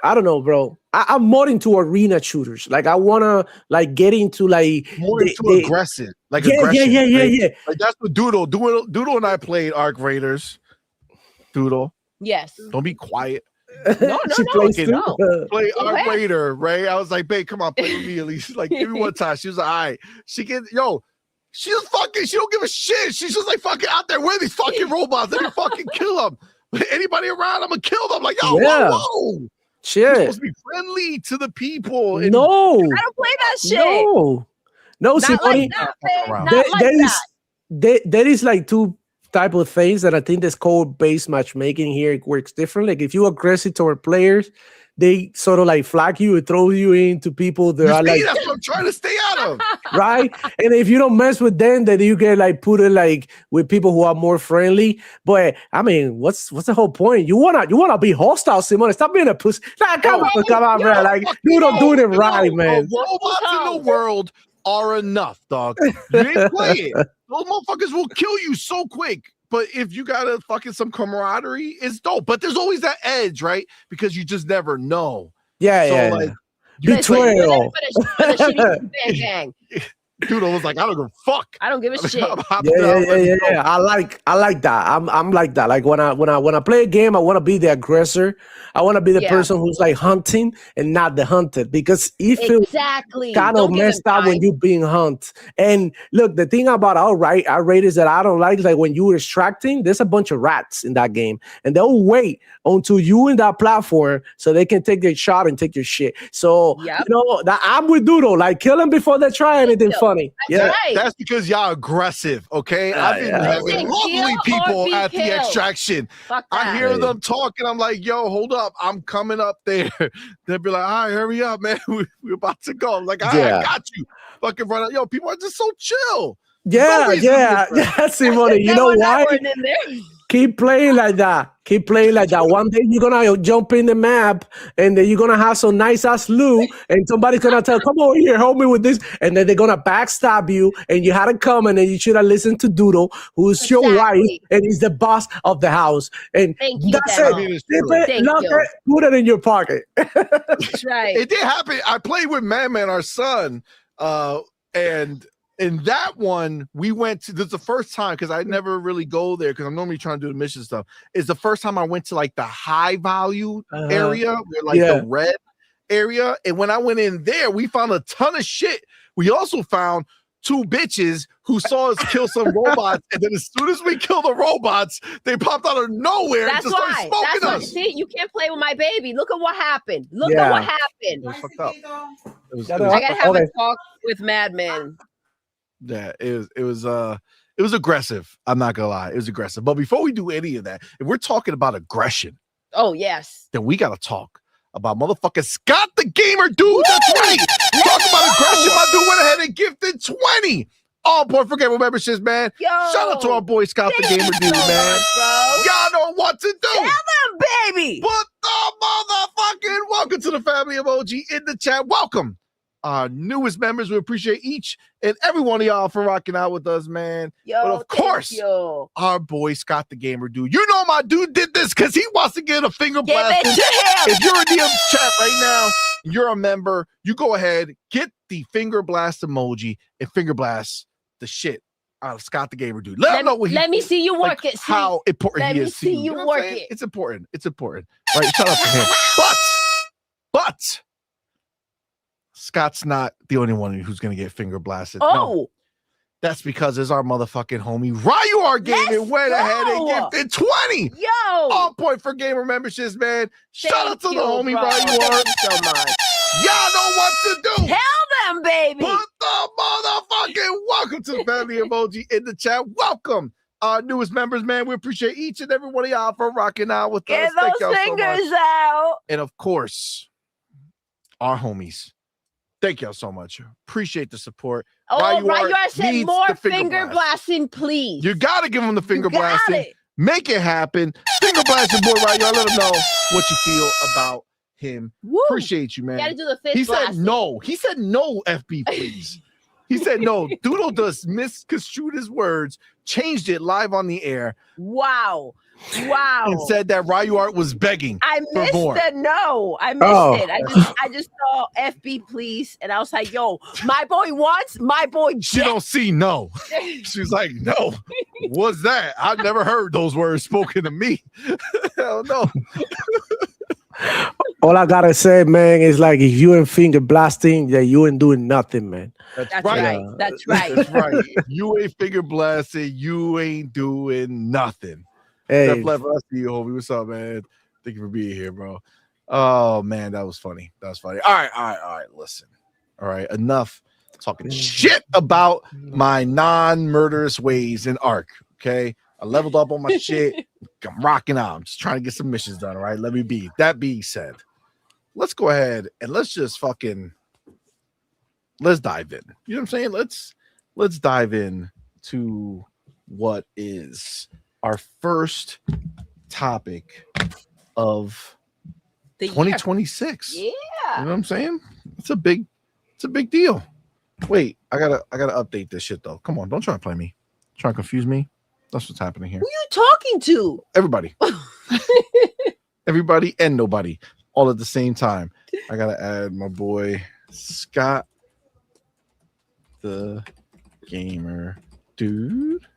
I don't know, bro. I'm more into arena shooters. Like, I wanna get into more into aggressive, aggression. Yeah. Like, that's what Doodle and I played Arc Raiders. Doodle. Yes. Don't be quiet. No. Play Arc Raider, right? I was like, babe, come on, play with me at least. Like, give me one time. She was like, all right. She don't give a shit. She's just like, fucking out there with these fucking robots. Let me fucking kill them. Anybody around, I'm gonna kill them. Like, whoa. You're Shit. supposed to be friendly to the people. And No. I don't play that shit. No. No, Not like CMoney. that, man. around. Not like that. There is like two type of things that I think this code-based matchmaking here works different. Like if you aggressive toward players, they sort of like flag you and throw you into people that are like that's what I'm trying to stay out of. right. And if you don't mess with them, then you get like put it like with people who are more friendly. But I mean, what's the whole point? You wanna be hostile, Simone. Stop being a pussy. Like, come on, man. Like you don't do it right, man. Robots in the world are enough, dog. You ain't play it. Those motherfuckers will kill you so quick. But if you got a fucking some camaraderie, it's dope. But there's always that edge, right? Because you just never know. Yeah, like, betrayal. Doodle was like, I don't give a fuck. I don't give a shit. Yeah. I like that. I'm like that. Like when I play a game, I want to be the aggressor. I want to be the person who's like hunting and not the hunted, because it feels kind of messed up when you're being hunted. And look, the thing about our rate is that I don't like when you're extracting, there's a bunch of rats in that game and they'll wait until you in that platform so they can take their shot and take your shit. So, I'm with Doodle, like kill them before they try anything funny. That's because y'all aggressive, okay? I've been having lovely people at the extraction. I hear them talking. I'm like, yo, hold up. I'm coming up there. They'll be like, all right, hurry up, man. We're about to go. I'm like, all right, I got you. Fucking run out. Yo, people are just so chill. Yeah, Simone. You know why? Keep playing like that. Keep playing like that. One day you're gonna jump in the map, and then you're gonna have some nice ass loot, and somebody's gonna tell, "Come over here, help me with this," and then they're gonna backstab you, and you had to come, and then you should have listened to Doodle, who's your wife, and he's the boss of the house, and that's it. Put it in your pocket. That's right. It did happen. I played with Madman, our son, and. In that one, we went to, this is the first time, because I never really go there because I'm normally trying to do the mission stuff. It's the first time I went to like the high value area, where like the red area. And when I went in there, we found a ton of shit. We also found two bitches who saw us kill some robots. And then as soon as we killed the robots, they popped out of nowhere and just started smoking us. See, you can't play with my baby. Look at what happened. Look at what happened. It was fucked up. I gotta have a talk with Madman. Yeah, it was aggressive. I'm not gonna lie, it was aggressive. But before we do any of that, if we're talking about aggression, then we gotta talk about motherfucking Scott the Gamer, dude. That's right. Talk about aggression. My dude went ahead and gifted 20 all-point for gamer memberships, man. Shout out to our boy Scott the Gamer, dude, man. Y'all know what to do. Tell them, baby. Put the motherfucking welcome to the family emoji in the chat. Welcome. Our newest members, we appreciate each and every one of y'all for rocking out with us, man. But of course, our boy Scott the Gamer, dude. You know my dude did this because he wants to get a finger blast. If you're in the chat right now, you're a member, you go ahead, get the finger blast emoji and finger blast the shit out of Scott the Gamer, dude. Let him know what let me see you work it. How important he is. Let me see you work it. It's important. It's important. Right? Shut up for him. But Scott's not the only one who's going to get finger blasted. No. That's because there's our motherfucking homie Ryu our Gaming went ahead and gifted 20 all-point for gamer memberships, man. Shout out to the homie Ryu Art. So much. Y'all know what to do. Tell them, baby. Put the motherfucking welcome to the family emoji in the chat. Welcome our newest members, man. We appreciate each and every one of y'all for rocking out with us. Get those fingers out. And of course, our homies. Thank y'all so much. Appreciate the support. Ryu said more finger blasting, please. You got to give him the finger blasting. Make it happen. Finger blast your boy Ryu. Let him know what you feel about him. Woo. Appreciate you, man. You got to do the fist He blasting. said no. He said no, FB, please. He said no. Doodle does misconstrued his words, changed it live on the air. Wow. And said that Ryu Art was begging. I missed it. No, I missed it. I just saw FB, please. And I was like, yo, my boy wants, my boy gets. She don't see no. She's like, no. What's that? I've never heard those words spoken to me. Hell no. All I gotta say, man, is like if you ain't finger blasting, yeah, you ain't doing nothing, man. That's right. That's right. That's right. You ain't finger blasting, you ain't doing nothing. Hey, Steph Lever, I see you, homie. What's up, man? Thank you for being here, bro. Oh man, that was funny. That was funny. All right. Listen. All right, enough talking shit about my non-murderous ways in Ark. Okay, I leveled up on my shit. I'm rocking out. I'm just trying to get some missions done. All right, let me be. That being said, let's go ahead and let's dive in. You know what I'm saying? Let's dive in to what is our first topic of 2026. Yeah. You know what I'm saying? It's a big deal. Wait, I gotta update this shit though. Come on, don't try to play me. Try to confuse me. That's what's happening here. Who you talking to? Everybody. Everybody and nobody all at the same time. I gotta add my boy Scott the gamer dude.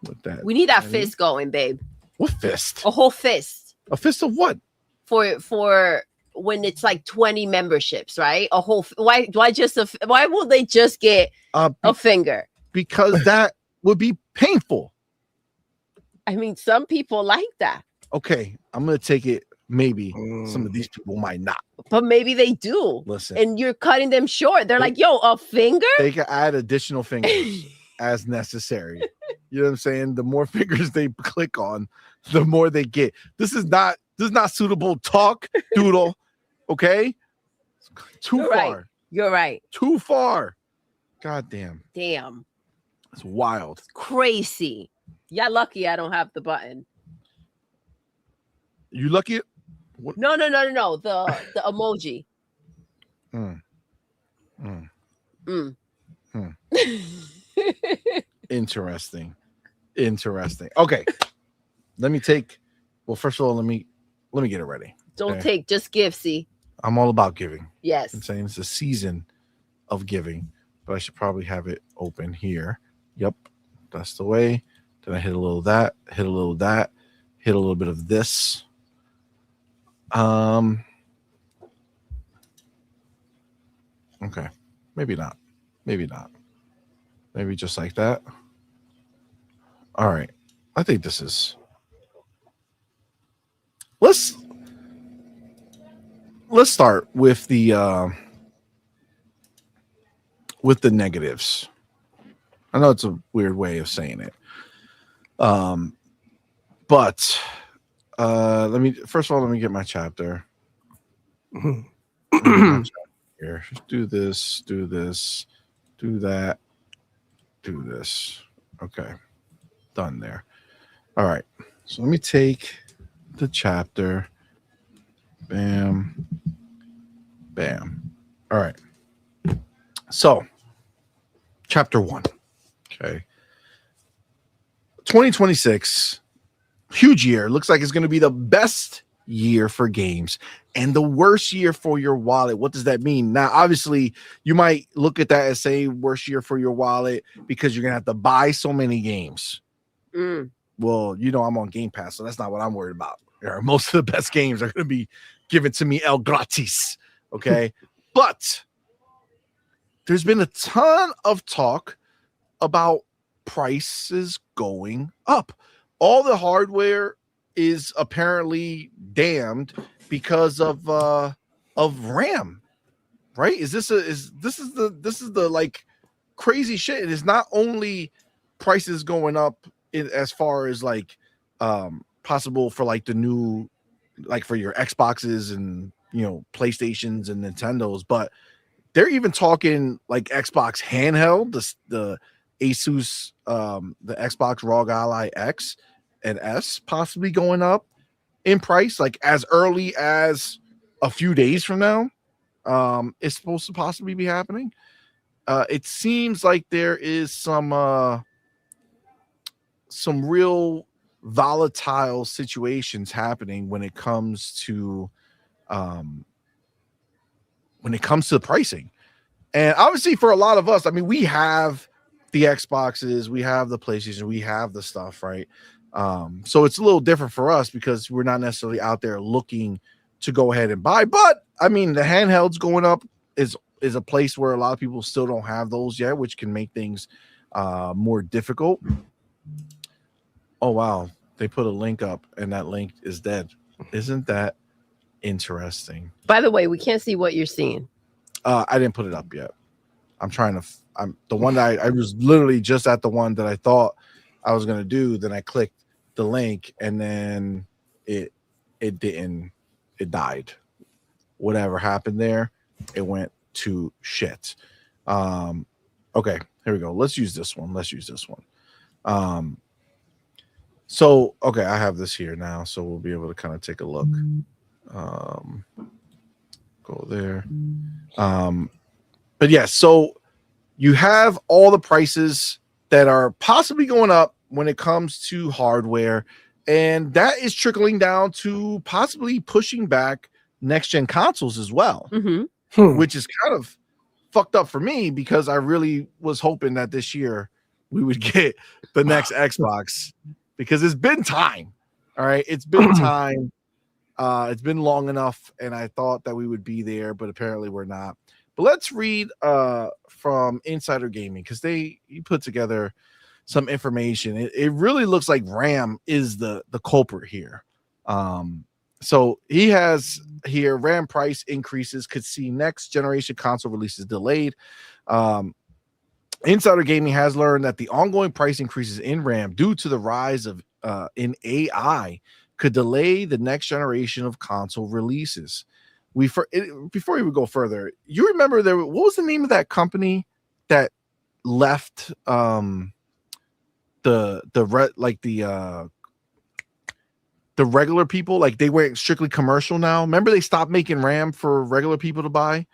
With that. We need that fist going, babe. What fist? A whole fist. A fist of what? For when it's like 20 memberships, right? A whole why will they just get a finger? Because that would be painful. I mean, some people like that. Okay, I'm gonna take it. Maybe some of these people might not, but maybe they do. Listen, and you're cutting them short. They're like, "Yo, a finger?" They can add additional fingers as necessary. You know what I'm saying? The more fingers they click on, the more they get. This is not suitable talk, Doodle. Okay, You're far. Right. You're right. Too far. God damn. Damn. It's wild. It's crazy. Yeah, lucky I don't have the button. You lucky? What? No. The emoji. Interesting. Okay. Let me take. Well, first of all, let me get it ready. Don't take, just give. See. I'm all about giving. Yes. I'm saying it's a season of giving, but I should probably have it open here. Yep, that's the way. Then I hit a little of that, hit a little of that, hit a little bit of this. Okay, maybe not. Maybe just like that. All right, I think this is. Let's start with the negatives. I know it's a weird way of saying it. But let me get my chapter. Here, do this, do that, do this. Okay, done there. All right, so let me take the chapter. Bam, bam. All right, so chapter 1. Okay, 2026, huge year. Looks like it's going to be the best year for games and the worst year for your wallet. What does that mean? Now, obviously, you might look at that as saying worst year for your wallet because you're going to have to buy so many games. Well, you know, I'm on Game Pass, so that's not what I'm worried about. Most of the best games are going to be given to me el gratis. Okay. But there's been a ton of talk about prices going up. All the hardware is apparently damned because of RAM, right? This is the like crazy shit. It is not only prices going up as far as like possible for like the new, like for your Xboxes and, you know, PlayStations and Nintendos, but they're even talking like Xbox handheld, the Asus, the Xbox ROG Ally X and S possibly going up in price, like as early as a few days from now. It's supposed to possibly be happening. It seems like there is some real volatile situations happening when it comes to the pricing. And obviously for a lot of us, I mean, we have the Xboxes, we have the PlayStation, we have the stuff, right? So it's a little different for us because we're not necessarily out there looking to go ahead and buy. But I mean, the handhelds going up is a place where a lot of people still don't have those yet, which can make things more difficult. Oh wow, they put a link up and that link is dead. Isn't that interesting. By the way, we can't see what you're seeing. I didn't put it up yet. I'm trying to. I'm the one that I was literally just at the one that I thought I was gonna do. Then I clicked the link, and then it didn't. It died. Whatever happened there, it went to shit. Okay, here we go. Let's use this one. So okay, I have this here now, so we'll be able to kind of take a look. Go there. But yeah, so you have all the prices that are possibly going up when it comes to hardware, and that is trickling down to possibly pushing back next gen consoles as well, which is kind of fucked up for me because I really was hoping that this year we would get the next Xbox because it's been time. All right, it's been time. It's been long enough, and I thought that we would be there, but apparently we're not. But let's read from Insider Gaming because he put together some information. It really looks like RAM is the culprit here. So he has here RAM price increases could see next generation console releases delayed. Insider Gaming has learned that the ongoing price increases in RAM due to the rise of in AI could delay the next generation of console releases. Before we would go further, you remember what was the name of that company that left the regular people, like they went strictly commercial now? Remember they stopped making RAM for regular people to buy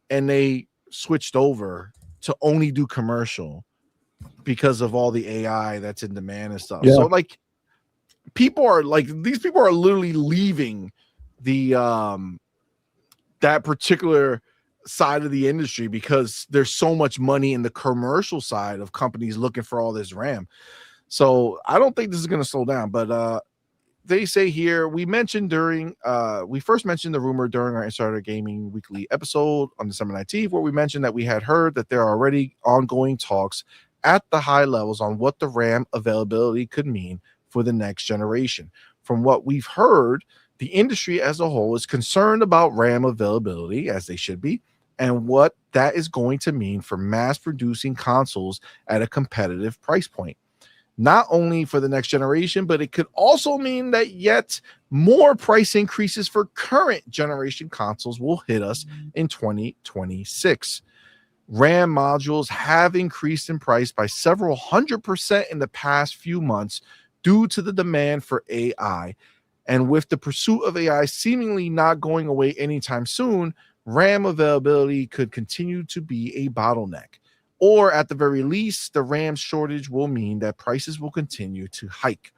and they switched over to only do commercial because of all the AI that's in demand and stuff. Yeah. So like these people are literally leaving the that particular side of the industry because there's so much money in the commercial side of companies looking for all this RAM. So I don't think this is going to slow down, but they say here we first mentioned the rumor during our Insider Gaming weekly episode on December 19th, where we mentioned that we had heard that there are already ongoing talks at the high levels on what the RAM availability could mean for the next generation. From what we've heard, the industry as a whole is concerned about RAM availability, as they should be, and what that is going to mean for mass producing consoles at a competitive price point. Not only for the next generation, but it could also mean that yet more price increases for current generation consoles will hit us in 2026. RAM modules have increased in price by several 100% in the past few months due to the demand for AI. And with the pursuit of AI seemingly not going away anytime soon, RAM availability could continue to be a bottleneck. Or at the very least, the RAM shortage will mean that prices will continue to hike.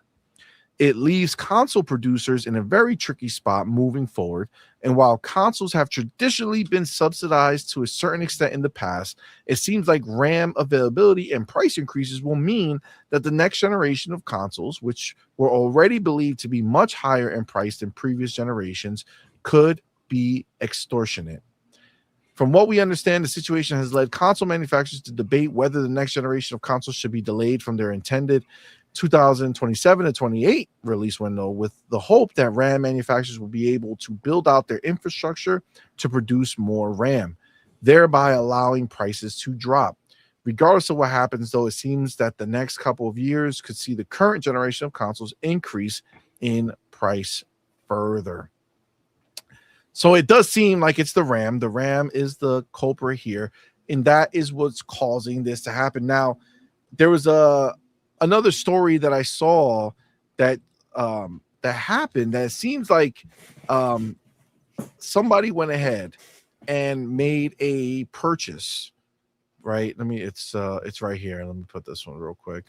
It leaves console producers in a very tricky spot moving forward. And while consoles have traditionally been subsidized to a certain extent in the past, it seems like RAM availability and price increases will mean that the next generation of consoles, which were already believed to be much higher in price than previous generations, could be extortionate. From what we understand, the situation has led console manufacturers to debate whether the next generation of consoles should be delayed from their intended 2027 to 28 release window, with the hope that RAM manufacturers will be able to build out their infrastructure to produce more RAM, thereby allowing prices to drop. Regardless of what happens, though, it seems that the next couple of years could see the current generation of consoles increase in price further. So it does seem like it's the RAM. The RAM is the culprit here, and that is what's causing this to happen. Now, there was another story that I saw that that happened that seems like somebody went ahead and made a purchase. Right? It's right here. Let me put this one real quick.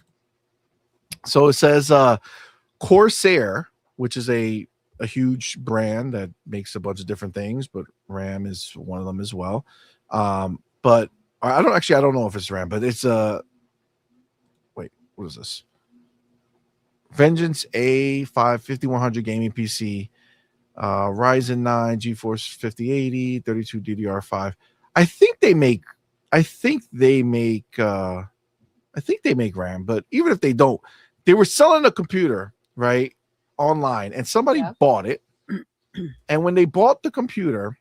So it says Corsair, which is a huge brand that makes a bunch of different things, but RAM is one of them as well. But I don't know if it's RAM, but it's wait, what is this? Vengeance A5 5100 gaming PC, Ryzen 9, GeForce 5080, 32 DDR5. I think they make RAM, but even if they don't, they were selling a computer, right, online, and somebody bought it And when they bought the computer,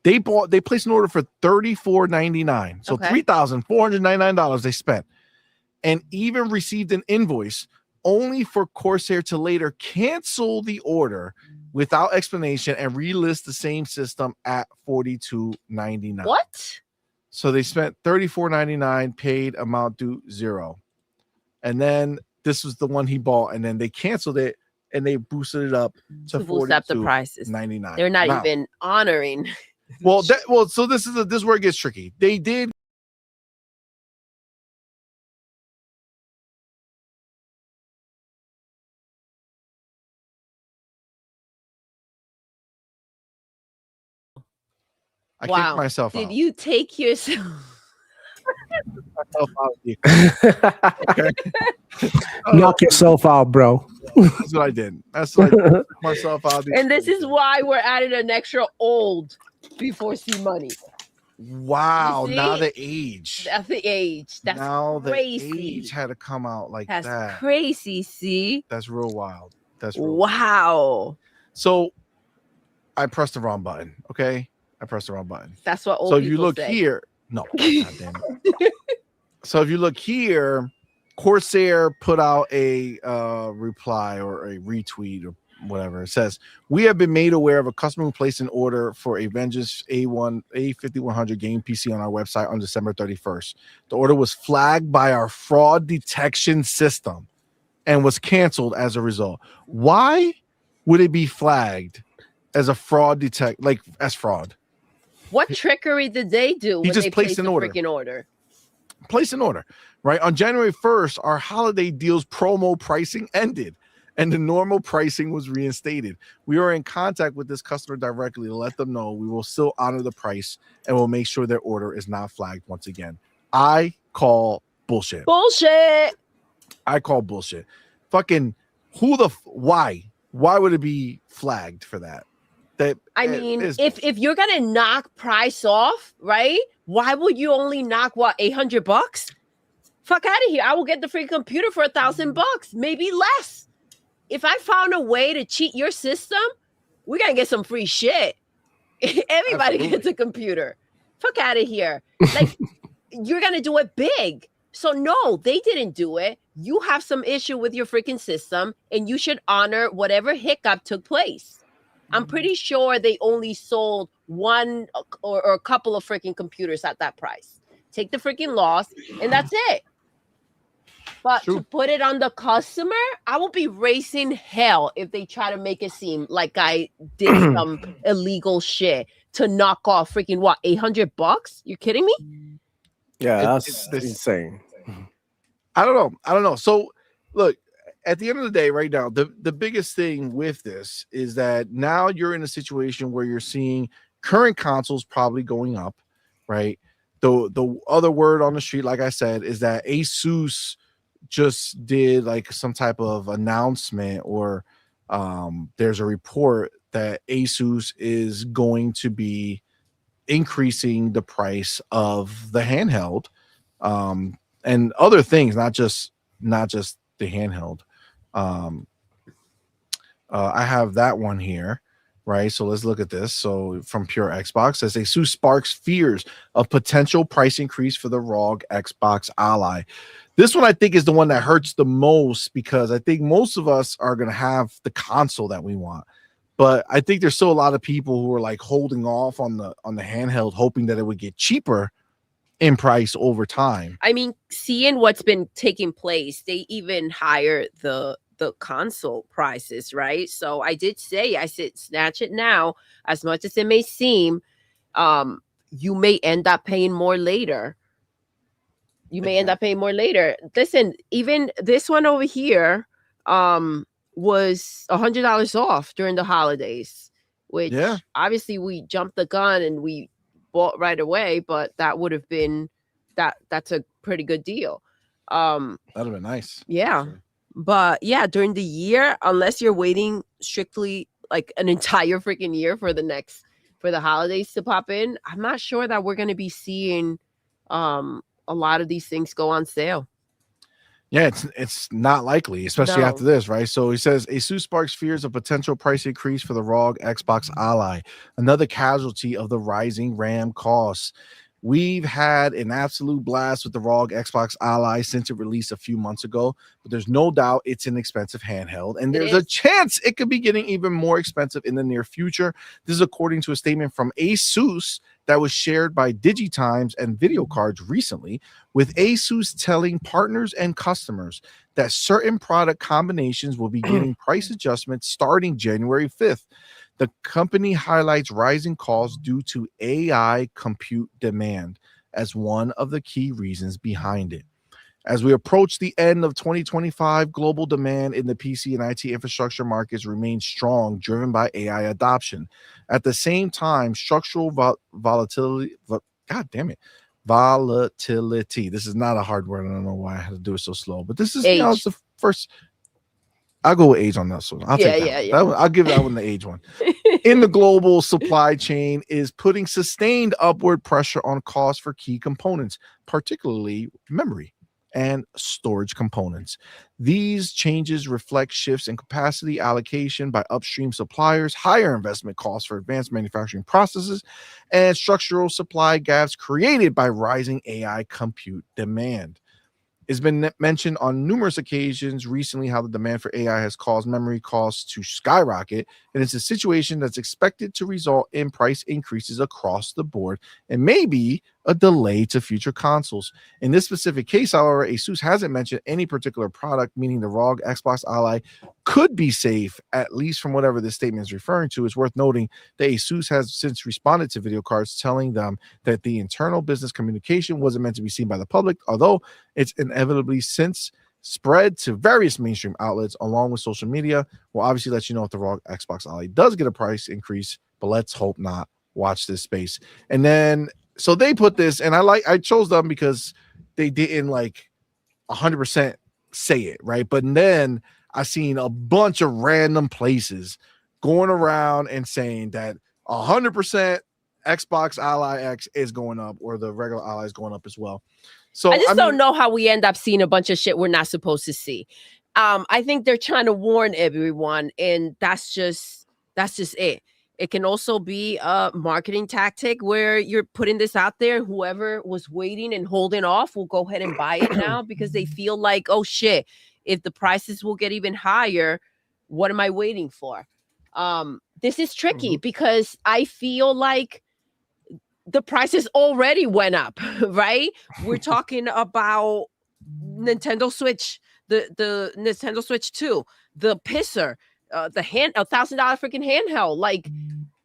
they placed an order for $34.99. So $3,499 they spent, and even received an invoice, only for Corsair to later cancel the order without explanation and relist the same system at $42.99. What? So they spent $34.99, paid amount due $0. And then this was the one he bought, and then they canceled it and they boosted it up to boost up the prices. $42.99. They're not even honoring. So this is where it gets tricky. They did. I kicked myself out. Did you take yourself? Knock yourself out, bro. That's what I did. That's what I did. Myself out. And this is why we're adding an extra old before CMoney. Wow. Now the age. That's the age. That's now crazy. The age had to come out like that. That's crazy. See? That's real wild. That's real wow. Wild. So I pressed the wrong button. Okay. I pressed the wrong button. That's what old So if you look say. here, no. God damn it. So if you look here, Corsair put out a reply or a retweet or whatever. It says, "We have been made aware of a customer who placed an order for a Vengeance A5100 game PC on our website on December 31st. The order was flagged by our fraud detection system and was canceled as a result." Why would it be flagged as a fraud as fraud? What trickery did they do when just they placed an order? Freaking order? Place an order, right? On January 1st, our holiday deals promo pricing ended and the normal pricing was reinstated. We are in contact with this customer directly to let them know we will still honor the price and we'll make sure their order is not flagged once again. I call bullshit. Bullshit. I call bullshit. Fucking why? Why would it be flagged for that? I mean, if you're gonna knock price off, right? Why would you only knock $800? Fuck out of here! I will get the free computer for $1,000, maybe less. If I found a way to cheat your system, we're gonna get some free shit. Everybody gets a computer. Fuck out of here! Like you're gonna do it big. So no, they didn't do it. You have some issue with your freaking system, and you should honor whatever hiccup took place. I'm pretty sure they only sold one or a couple of freaking computers at that price. Take the freaking loss, and that's it. But to put it on the customer, I will be raising hell if they try to make it seem like I did some illegal shit to knock off freaking $800? You kidding me? Yeah, that's insane. I don't know. So look, at the end of the day, right now, the biggest thing with this is that now you're in a situation where you're seeing current consoles probably going up, right? The other word on the street, like I said, is that Asus just did like some type of announcement, or there's a report that Asus is going to be increasing the price of the handheld, and other things, not just the handheld. I have that one here, right? So let's look at this. So from Pure Xbox, says Asus sparks fears of potential price increase for the ROG Xbox Ally. This one I think is the one that hurts the most, because I think most of us are going to have the console that we want. But I think there's still a lot of people who are like holding off on the handheld, hoping that it would get cheaper in price over time. I mean, seeing what's been taking place, they even higher the console prices, right? So I did say, I said, snatch it now. As much as it may seem, you may end up paying more later. Listen, even this one over here was $100 off during the holidays, which obviously we jumped the gun and we bought right away, but that would have been that's a pretty good deal. That'd have been nice. Yeah. Sure. But yeah, during the year, unless you're waiting strictly like an entire freaking year for the holidays to pop in, I'm not sure that we're going to be seeing a lot of these things go on sale. Yeah, it's not likely, especially No. after this, right? So he says ASUS sparks fears of potential price increase for the ROG Xbox Ally, another casualty of the rising RAM costs. We've had an absolute blast with the ROG Xbox Ally since it released a few months ago, but there's no doubt it's an expensive handheld, and there's a chance it could be getting even more expensive in the near future. This is according to a statement from ASUS that was shared by DigiTimes and Video Cards recently, with ASUS telling partners and customers that certain product combinations will be getting price adjustments starting January 5th. The company highlights rising costs due to AI compute demand as one of the key reasons behind it. As we approach the end of 2025, global demand in the PC and IT infrastructure markets remains strong, driven by AI adoption. At the same time, structural volatility, volatility. This is not a hard word. I don't know why I had to do it so slow, but this is, it's the first. I'll go with age on this one. I'll take that. That one, I'll give that one the age one. In the global supply chain is putting sustained upward pressure on costs for key components, particularly memory and storage components. These changes reflect shifts in capacity allocation by upstream suppliers, higher investment costs for advanced manufacturing processes, and structural supply gaps created by rising AI compute demand. It's been mentioned on numerous occasions recently how the demand for AI has caused memory costs to skyrocket, and it's a situation that's expected to result in price increases across the board and maybe a delay to future consoles. In this specific case, however, ASUS hasn't mentioned any particular product, meaning the ROG Xbox Ally could be safe, at least from whatever this statement is referring to. It's worth noting that ASUS has since responded to Video Cards, telling them that the internal business communication wasn't meant to be seen by the public, although it's inevitably since spread to various mainstream outlets along with social media. We'll obviously let you know if the ROG Xbox Ally does get a price increase, but let's hope not. Watch this space. And then so they put this, and I chose them because they didn't 100% say it, right? But then I seen a bunch of random places going around and saying that 100% Xbox Ally X is going up, or the regular Ally is going up as well. So I just don't know how we end up seeing a bunch of shit we're not supposed to see. I think they're trying to warn everyone, and that's just it. It can also be a marketing tactic where you're putting this out there. Whoever was waiting and holding off will go ahead and buy it now because they feel like, oh shit, if the prices will get even higher, what am I waiting for? This is tricky because I feel like the prices already went up, right? We're talking about Nintendo Switch, the Nintendo Switch 2, the pisser, the $1,000 freaking handheld. Like,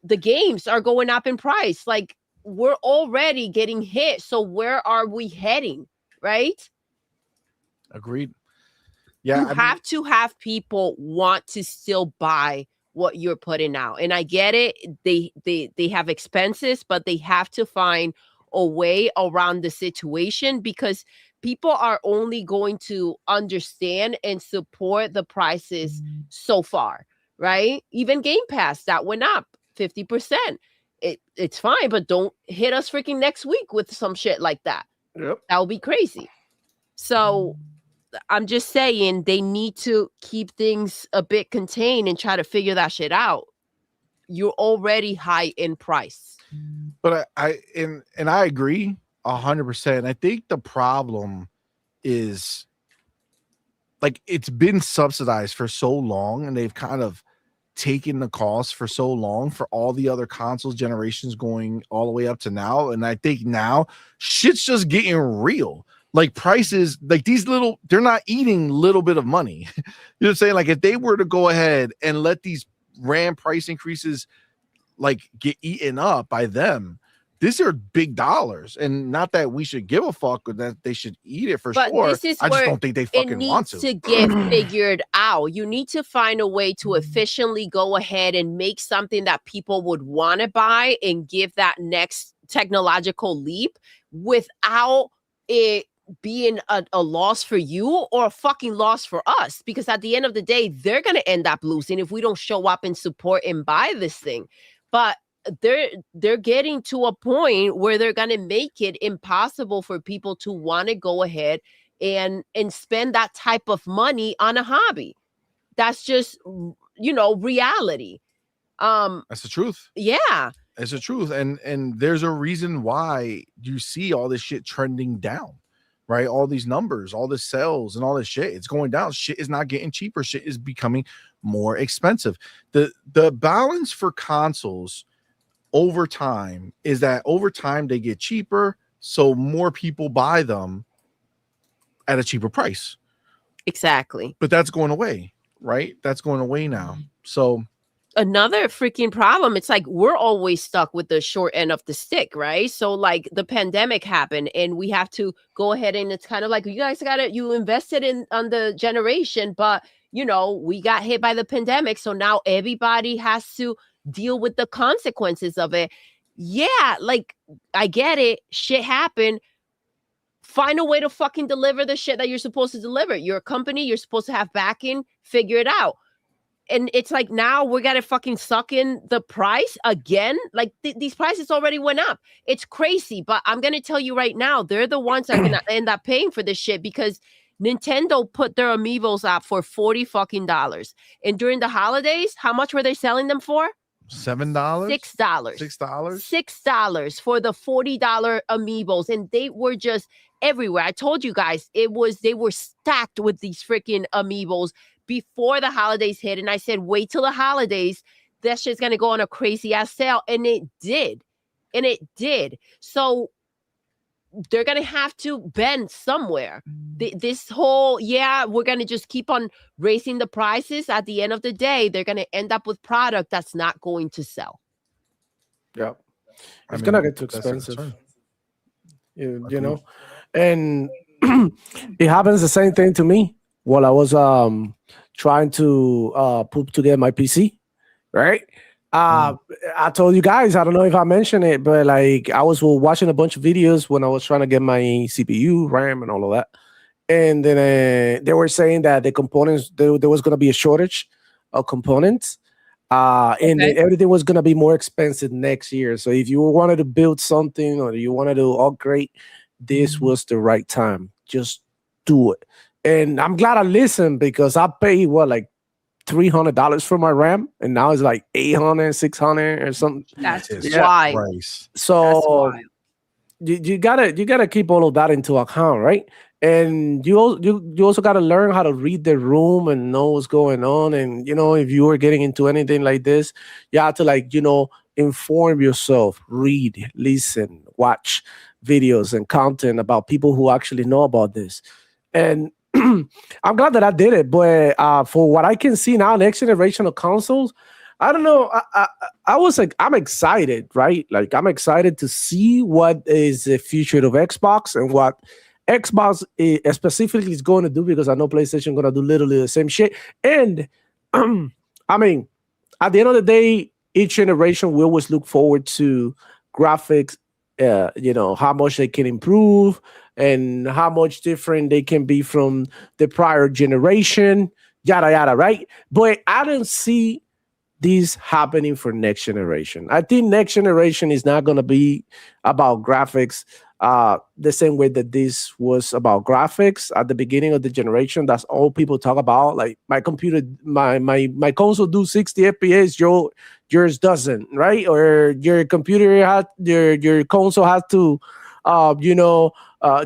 the games are going up in price. Like, we're already getting hit. So where are we heading, right? Agreed. Yeah, you have to have people want to still buy what you're putting out. And I get it. They have expenses, but they have to find a way around the situation, because people are only going to understand and support the prices so far, right? Even Game Pass, that went up 50%. It's fine, but don't hit us freaking next week with some shit like that. Yep. That would be crazy. So I'm just saying they need to keep things a bit contained and try to figure that shit out. You're already high in price. But I agree 100%. I think the problem is, like, it's been subsidized for so long, and they've kind of taken the cost for so long for all the other consoles generations going all the way up to now. And I think now shit's just getting real. Like, prices, like, these they're not eating little bit of money. You know what I'm saying? Like, if they were to go ahead and let these RAM price increases get eaten up by them, these are big dollars. And not that we should give a fuck, or that they should eat it for sure. I just don't think they fucking want to. It needs to get figured out. You need to find a way to efficiently go ahead and make something that people would want to buy and give that next technological leap without it being a loss for you or a fucking loss for us, because at the end of the day, they're going to end up losing if we don't show up and support and buy this thing. But they're getting to a point where they're going to make it impossible for people to want to go ahead and spend that type of money on a hobby. That's just, reality. That's the truth. Yeah. It's the truth. And there's a reason why you see all this shit trending down, right? All these numbers, all the sales and all this shit, it's going down. Shit is not getting cheaper. Shit is becoming more expensive. The balance for consoles over time is that over time they get cheaper, so more people buy them at a cheaper price. Exactly. But that's going away, right? That's going away now. So another freaking problem, it's like we're always stuck with the short end of the stick, right? So like the pandemic happened and we have to go ahead, and it's kind of like, you guys you invested on the generation, but we got hit by the pandemic, so now everybody has to deal with the consequences of it. Yeah, like I get it, shit happened. Find a way to fucking deliver the shit that you're supposed to deliver. You're a company, you're supposed to have backing, figure it out. And it's like, now we got to fucking suck in the price again. Like these prices already went up. It's crazy. But I'm going to tell you right now, they're the ones that are going to end up paying for this shit, because Nintendo put their amiibos out for $40 fucking dollars. And during the holidays, how much were they selling them for? $7? $6. $6 for the $40 amiibos. And they were just everywhere. I told you guys, they were stacked with these freaking amiibos before the holidays hit. And I said, wait till the holidays, that shit's gonna go on a crazy ass sale. And it did. So they're gonna have to bend somewhere. This whole, we're gonna just keep on raising the prices. At the end of the day, they're gonna end up with product that's not going to sell. Yeah, it's gonna get too expensive. You know, and it happens the same thing to me while I was trying to put together my PC, right? I told you guys, I don't know if I mentioned it, but like I was watching a bunch of videos when I was trying to get my CPU, RAM, and all of that. And then they were saying that the components, there was going to be a shortage of components. And everything was going to be more expensive next year. So if you wanted to build something or you wanted to upgrade, this was the right time. Just do it. And I'm glad I listened, because I paid like $300 for my RAM, and now it's like $800, $600 or something. That's why. So you gotta keep all of that into account, right? And you also gotta learn how to read the room and know what's going on. And if you are getting into anything like this, you have to inform yourself, read, listen, watch videos and content about people who actually know about this. And I'm glad that I did it, but for what I can see now, next generation of consoles, I don't know. I'm excited, right? Like I'm excited to see what is the future of Xbox and what Xbox specifically is going to do, because I know PlayStation going to do literally the same shit. And I mean, at the end of the day, each generation will always look forward to graphics, how much they can improve and how much different they can be from the prior generation, yada, yada, right? But I don't see this happening for next generation. I think next generation is not going to be about graphics the same way that this was about graphics at the beginning of the generation. That's all people talk about. Like my computer, my console do 60 FPS, yours doesn't, right? Or your computer your console has to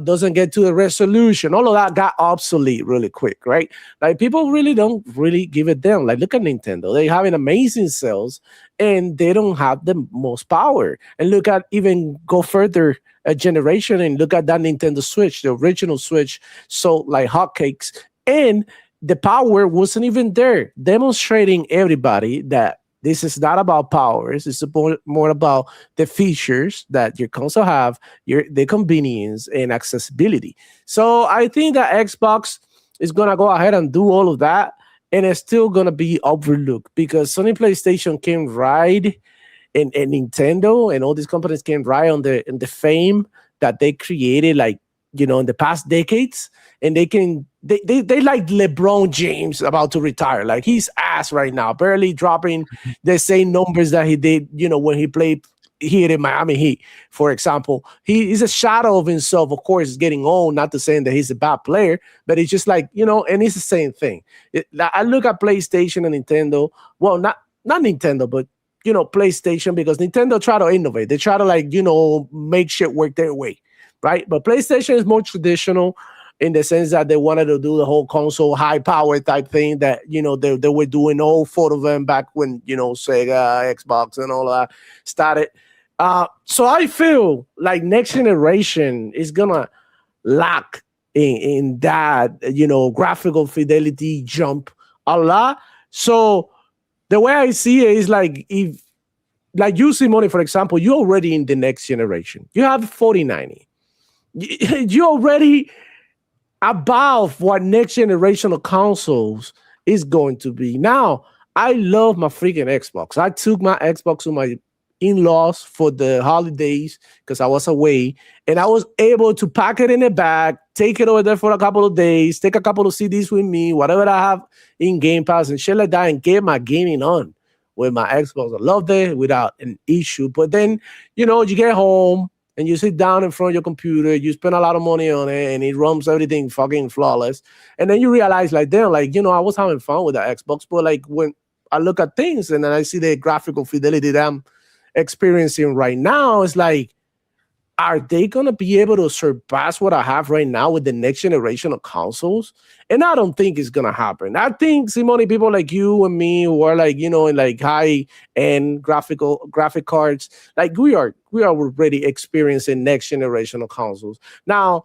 doesn't get to the resolution. All of that got obsolete really quick, right? Like people really don't really give it down. Like look at Nintendo. They having amazing sales and they don't have the most power. And look at, even go further a generation and look at that Nintendo Switch, the original Switch, so like hotcakes, and the power wasn't even there, demonstrating everybody that this is not about powers. It's more about the features that your console have, the convenience and accessibility. So I think that Xbox is going to go ahead and do all of that, and it's still going to be overlooked because Sony PlayStation can ride and Nintendo and all these companies can ride on the fame that they created, like, in the past decades. And they like LeBron James about to retire. Like he's ass right now, barely dropping the same numbers that he did, when he played here in Miami Heat, for example. He's a shadow of himself, of course, getting old, not to saying that he's a bad player, but it's just like, and it's the same thing. I look at PlayStation and Nintendo. Well, not Nintendo, but PlayStation, because Nintendo try to innovate. They try to make shit work their way, right? But PlayStation is more traditional in the sense that they wanted to do the whole console high power type thing that they were doing all four of them back when Sega, Xbox, and all that started. So I feel like next generation is gonna lack in that graphical fidelity jump a lot. So the way I see it is like, if like you, CMoney, for example, you're already in the next generation. You have 4090. You already above what next generation of consoles is going to be. Now, I love my freaking Xbox. I took my Xbox to my in-laws for the holidays because I was away, and I was able to pack it in a bag, take it over there for a couple of days, take a couple of CDs with me, whatever I have in Game Pass and shit like that, and get my gaming on with my Xbox. I loved it without an issue. But then, you get home, and you sit down in front of your computer, you spend a lot of money on it, and it runs everything fucking flawless. And then you realize, like, damn, I was having fun with the Xbox, but like when I look at things and then I see the graphical fidelity that I'm experiencing right now, it's like, are they going to be able to surpass what I have right now with the next generation of consoles? And I don't think it's going to happen. I think, CMoney, people like you and me who are like, in like high-end graphic cards, like we are already experiencing next generation of consoles. Now,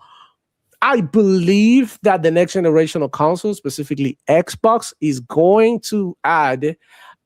I believe that the next generation of consoles, specifically Xbox, is going to add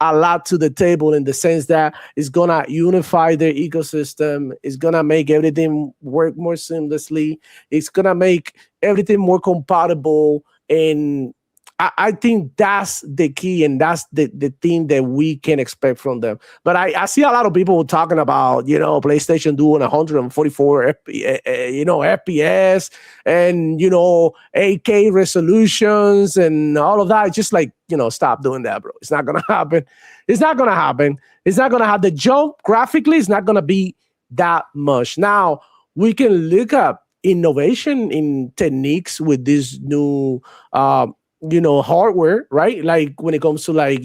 a lot to the table in the sense that it's gonna unify their ecosystem. It's gonna make everything work more seamlessly. It's gonna make everything more compatible. And I think that's the key, and that's the thing that we can expect from them. But I see a lot of people talking about, PlayStation doing 144 FPS and, 8K resolutions and all of that. It's just like, stop doing that, bro. It's not going to happen. It's not going to happen. It's not going to have the jump graphically. It's not going to be that much. Now, we can look up innovation in techniques with this new hardware, right? Like when it comes to like,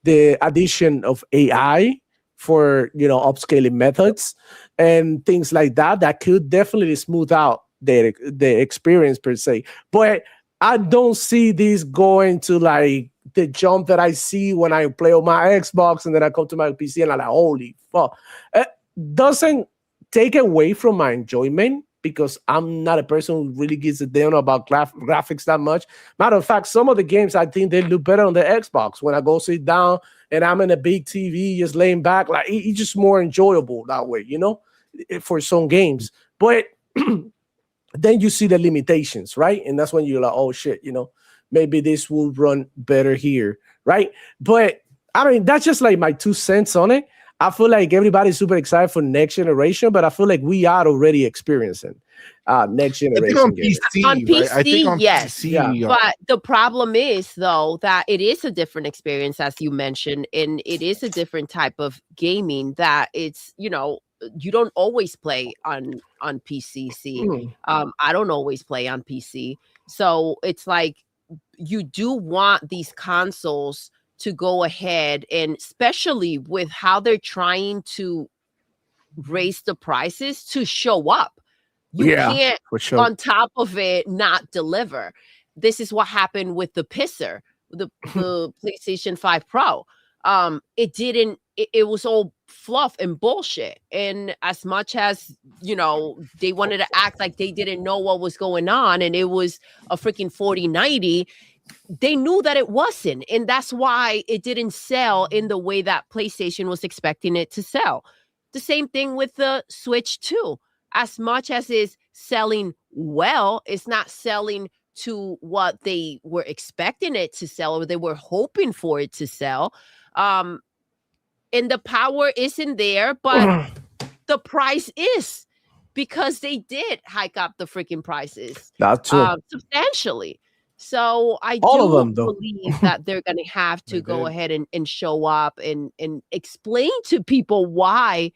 the addition of AI for, upscaling methods and things like that could definitely smooth out the experience per se. But I don't see this going to like the jump that I see when I play on my Xbox and then I come to my PC and I'm like, holy fuck. It doesn't take away from my enjoyment, because I'm not a person who really gives a damn about graphics that much. Matter of fact, some of the games, I think they look better on the Xbox. When I go sit down and I'm in a big TV just laying back, like it's just more enjoyable that way, for some games. But then you see the limitations, right? And that's when you're like, oh shit, maybe this will run better here, right? But I mean, that's just like my 2 cents on it. I feel like everybody's super excited for next generation, but I feel like we are already experiencing next generation. I think on PC, I think on yes. PC, but the problem is, though, that it is a different experience, as you mentioned, and it is a different type of gaming that it's, you don't always play on PC. I don't always play on PC. So it's like you do want these consoles to go ahead, and especially with how they're trying to raise the prices to show up. You can't, for sure, on top of it, not deliver. This is what happened with the pisser, the PlayStation 5 Pro. It was all fluff and bullshit. And as much as, they wanted to act like they didn't know what was going on and it was a freaking 4090, they knew that it wasn't. And that's why it didn't sell in the way that PlayStation was expecting it to sell. The same thing with the Switch 2. As much as it's selling well, it's not selling to what they were expecting it to sell or they were hoping for it to sell. And the power isn't there, but the price is, because they did hike up the freaking prices. That's true. Substantially. So I All of do them, though. believe that they're going to have to They go did. ahead and show up and explain to people why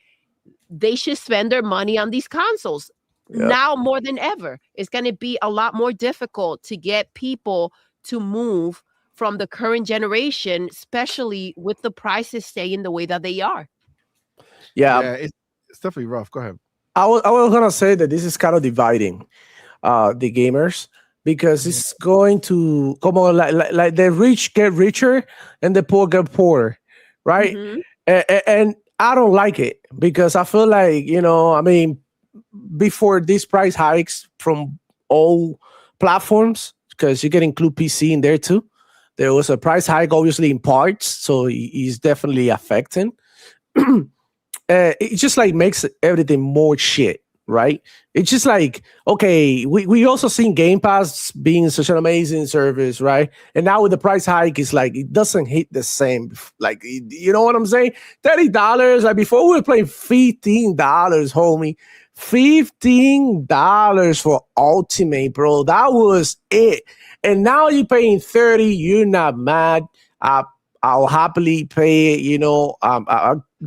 they should spend their money on these consoles. Yeah. Now more than ever, it's going to be a lot more difficult to get people to move from the current generation, especially with the prices staying the way that they are. Yeah, it's definitely rough. Go ahead. I was gonna say that this is kind of dividing the gamers because it's going to come on like the rich get richer and the poor get poorer, right? Mhm. And I don't like it because I feel like, I mean, before these price hikes from all platforms, because you can include PC in there too. There was a price hike, obviously in parts, so it's definitely affecting. It just like makes everything more shit, right? It's just like, okay, we also seen Game Pass being such an amazing service, right? And now with the price hike, it's like it doesn't hit the same. Like, you know what I'm saying? $30. Like before, we were playing $15, homie. $15 for Ultimate, bro. That was it. And now you're paying 30. You're not mad. I'll happily pay it,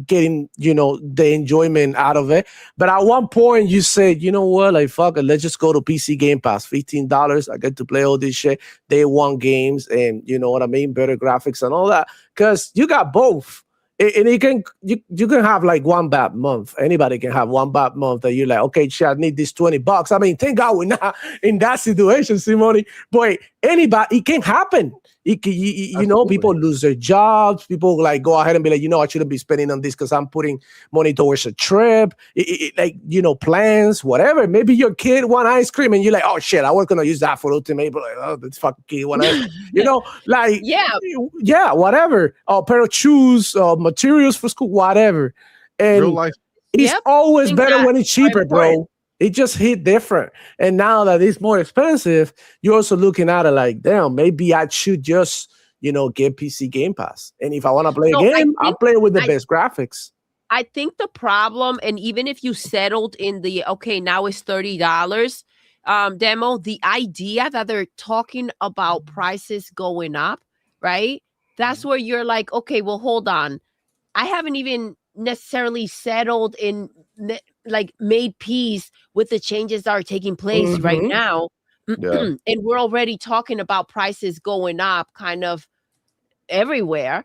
getting, the enjoyment out of it. But at one point you said, you know what, like, fuck it, let's just go to PC Game Pass. $15. I get to play all this shit. Day one games and, you know what I mean? Better graphics and all that. Because you got both. And you can have like one bad month. Anybody can have one bad month that you're like, okay, shit, I need this $20. I mean, thank God we're not in that situation, CMoney. But anybody, it can happen. People lose their jobs. People like go ahead and be like, I shouldn't be spending on this because I'm putting money towards a trip. Plans, whatever. Maybe your kid want ice cream and you're like, oh shit, I was gonna use that for Ultimate, but like, oh, this fucking kid want ice cream. Yeah, whatever. A pair of shoes, materials for school, whatever. And real life. It's always better when it's cheaper, important. bro. It just hit different. And now that it's more expensive, you're also looking at it like, damn, maybe I should just, get PC Game Pass. And if I want to play a game, I'll play it with the best graphics. I think the problem, and even if you settled in the, okay, now it's $30 demo, the idea that they're talking about prices going up, right? That's where you're like, okay, well, hold on. I haven't even necessarily settled in, like, made peace with the changes that are taking place right now. Yeah. And we're already talking about prices going up kind of everywhere.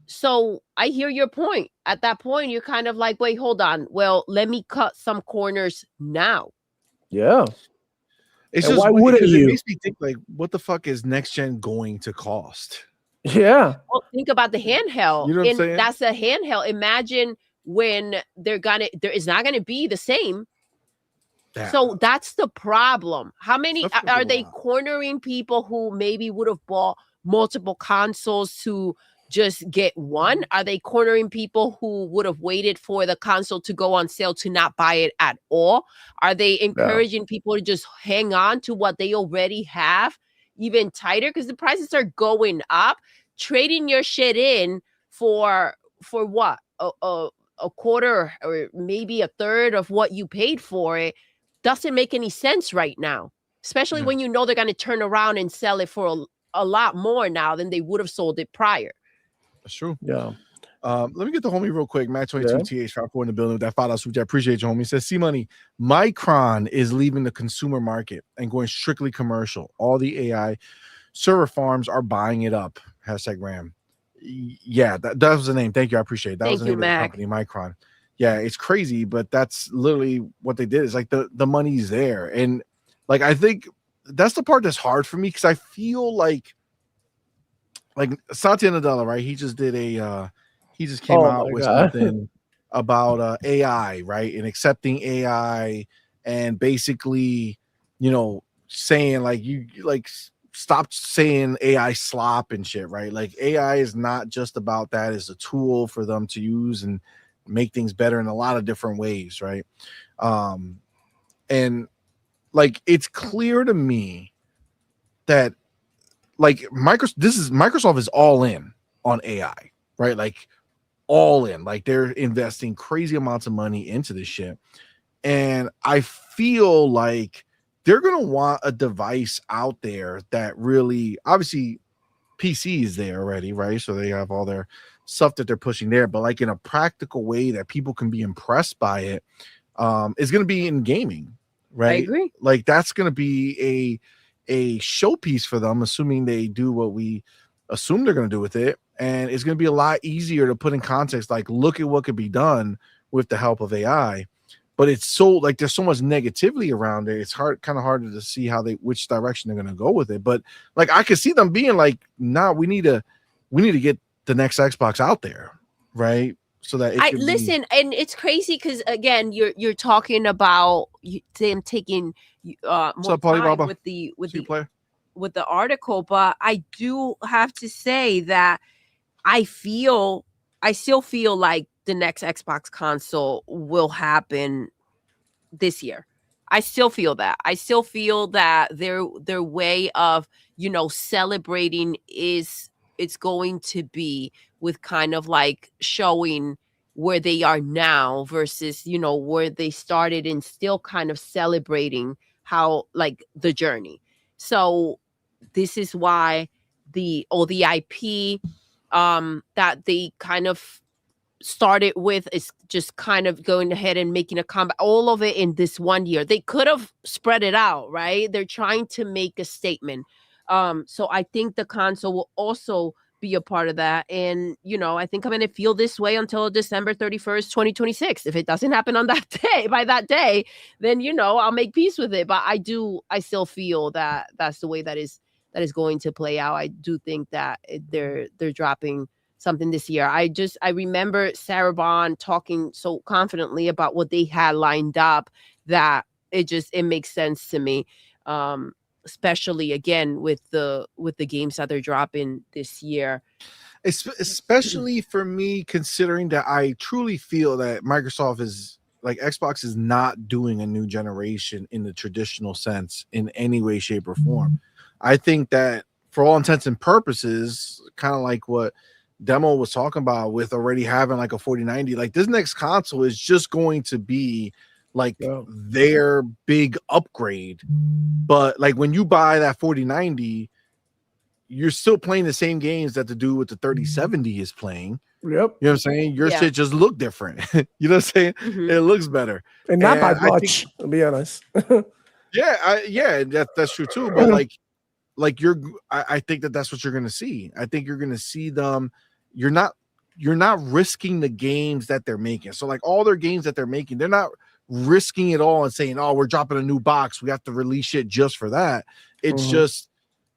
So I hear your point. At that point, you're kind of like, wait, hold on. Well, let me cut some corners now. Yeah. It's And just why wouldn't because you? it makes me think, like, what the fuck is next gen going to cost? Yeah. Well, think about the handheld. You know what I'm saying? That's a handheld. Imagine when there is not gonna be the same. Yeah. So that's the problem. How many That's gonna are be they wild. cornering people who maybe would have bought multiple consoles to just get one? Are they cornering people who would have waited for the console to go on sale to not buy it at all? Are they encouraging people to just hang on to what they already have even tighter? Because the prices are going up. Trading your shit in for what? A quarter or maybe a third of what you paid for it doesn't make any sense right now, especially when you know they're going to turn around and sell it for a lot more now than they would have sold it prior. That's true. Yeah. Let me get the homie real quick. Matt 22 TH4 in the building with that $5 super chat. I appreciate you, homie. He says, CMoney, Micron is leaving the consumer market and going strictly commercial. All the AI server farms are buying it up. Hashtag Ram. Yeah, that was the name. Thank you. I appreciate it. That was the name of the company, Micron. Yeah, it's crazy, but that's literally what they did. It's like the money's there. And like, I think that's the part that's hard for me because I feel like Satya Nadella, right? He just did he just came out with something about AI, right? And accepting AI and basically, saying like you like stop saying AI slop and shit, right? Like AI is not just about that. It's a tool for them to use and make things better in a lot of different ways, right? And like it's clear to me that like Microsoft is all in on AI, right? Like all in, like they're investing crazy amounts of money into this shit. And I feel like they're going to want a device out there that really, obviously, PC is there already, right? So they have all their stuff that they're pushing there, but like in a practical way that people can be impressed by it, is going to be in gaming, right? I agree. Like that's going to be a showpiece for them, assuming they do what we assume they're going to do with it. And it's going to be a lot easier to put in context, like look at what could be done with the help of AI. But it's so like there's so much negativity around it. It's kind of harder to see which direction they're going to go with it. But like I could see them being like, nah, we need to get the next Xbox out there, right? So that listen, and it's crazy because again, you're talking about them taking more time with the article, but I do have to say that I still feel like the next Xbox console will happen this year. I still feel that. I still feel that their way of, celebrating it's going to be with kind of like showing where they are now versus, where they started and still kind of celebrating how like the journey. So this is why the IP that they kind of started with is just kind of going ahead and making a comeback, all of it in this 1 year. They could have spread it out, right? They're trying to make a statement. So I think the console will also be a part of that. And, I think I'm going to feel this way until December 31st, 2026. If it doesn't happen on that day, by that day, then, I'll make peace with it. But I still feel that that's the way that is going to play out. I do think that they're dropping something this year. I remember Sarah Bond talking so confidently about what they had lined up that it makes sense to me. Especially again with the games that they're dropping this year. Especially for me, considering that I truly feel that Microsoft is like Xbox is not doing a new generation in the traditional sense in any way, shape, or form. I think that for all intents and purposes, kind of like what Demo was talking about with already having like a 4090, like this next console is just going to be like their big upgrade. But like when you buy that 4090, you're still playing the same games that the dude with the 3070 is playing. Yep. You know what I'm saying? Your shit just look different. You know what I'm saying? Mm-hmm. It looks better. And not by much, to be honest. That's true too. But I think that's what you're gonna see. I think you're gonna see them. You're not risking the games that they're making. So like all their games that they're making, they're not risking it all and saying, oh, we're dropping a new box, we have to release shit just for that. It's just,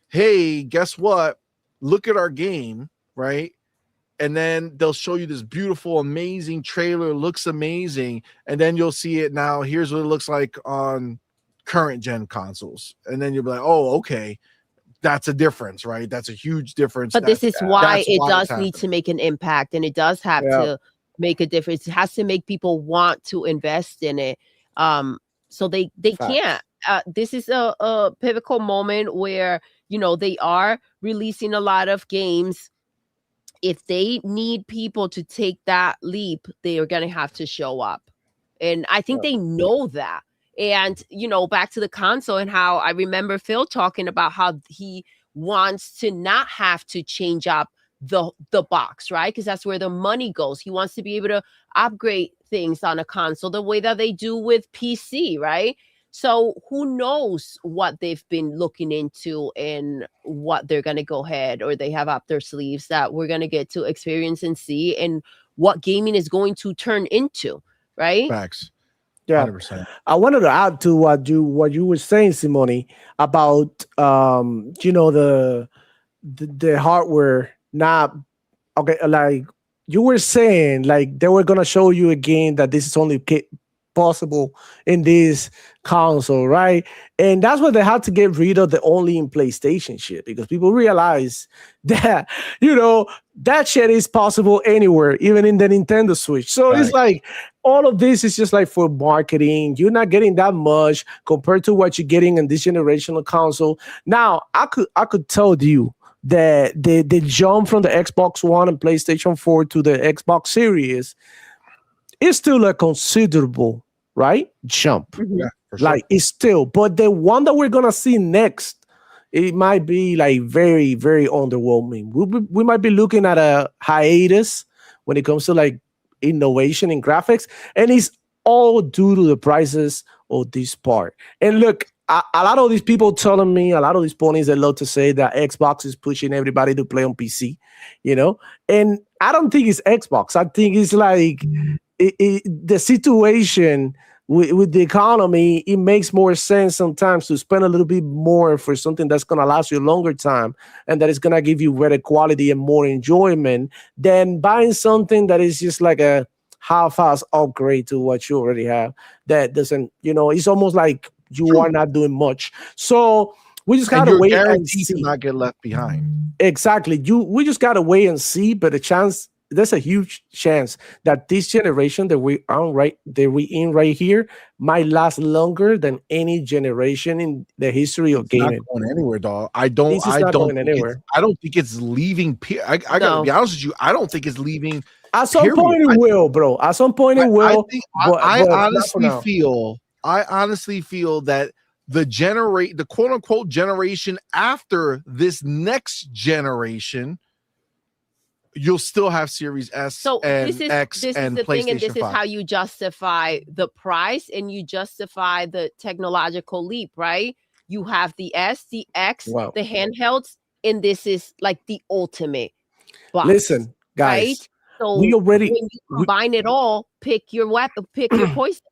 hey, guess what? Look at our game, right? And then they'll show you this beautiful, amazing trailer, looks amazing, and then you'll see it now. Here's what it looks like on current gen consoles. And then you'll be like, oh, okay. That's a difference, right? That's a huge difference. But this is why it does need to make an impact, and it does have to make a difference. It has to make people want to invest in it. So they can't. This is a pivotal moment where, they are releasing a lot of games. If they need people to take that leap, they are going to have to show up. And I think they know that. And, back to the console and how I remember Phil talking about how he wants to not have to change up the box, right? Because that's where the money goes. He wants to be able to upgrade things on a console the way that they do with PC, right? So who knows what they've been looking into and what they're going to go ahead or they have up their sleeves that we're going to get to experience and see, and what gaming is going to turn into, right? Facts. Yeah, 100%. I wanted to add to what you were saying, CMoney, about the hardware not okay. Like you were saying, like they were gonna show you again that this is only possible in this console, right? And that's why they had to get rid of the only in PlayStation shit, because people realize that that shit is possible anywhere, even in the Nintendo Switch. So It's like all of this is just like for marketing. You're not getting that much compared to what you're getting in this generational console. Now, I could tell you that the jump from the Xbox One and PlayStation 4 to the Xbox Series is still a considerable, right? Jump. Mhm. Yeah, for sure. Like it's still, but the one that we're gonna see next, it might be like very, very underwhelming. We might be looking at a hiatus when it comes to like innovation in graphics, and it's all due to the prices of this part. And look, a lot of these people telling me, a lot of these ponies that love to say that Xbox is pushing everybody to play on PC, and I don't think it's Xbox. I think it's like the situation with the economy, it makes more sense sometimes to spend a little bit more for something that's going to last you a longer time and that is going to give you better quality and more enjoyment than buying something that is just like a half-ass upgrade to what you already have. That doesn't, it's almost like you are not doing much. So we just got to wait and see. To not get left behind. Exactly. We just got to wait and see, but there's a huge chance that this generation that we in right here might last longer than any generation in the history of gaming. Not going anywhere, dog. I don't think it's leaving. I gotta be honest with you. I don't think it's leaving. At some point it will, bro. At some point it will. I honestly feel that the quote unquote generation after this next generation, you'll still have Series S and X and PlayStation 5. And this is how you justify the price and you justify the technological leap, right? You have the S, the X, the handhelds, and this is like the ultimate box. Listen, guys, right? So when you combine it all, pick your weapon, pick your poison.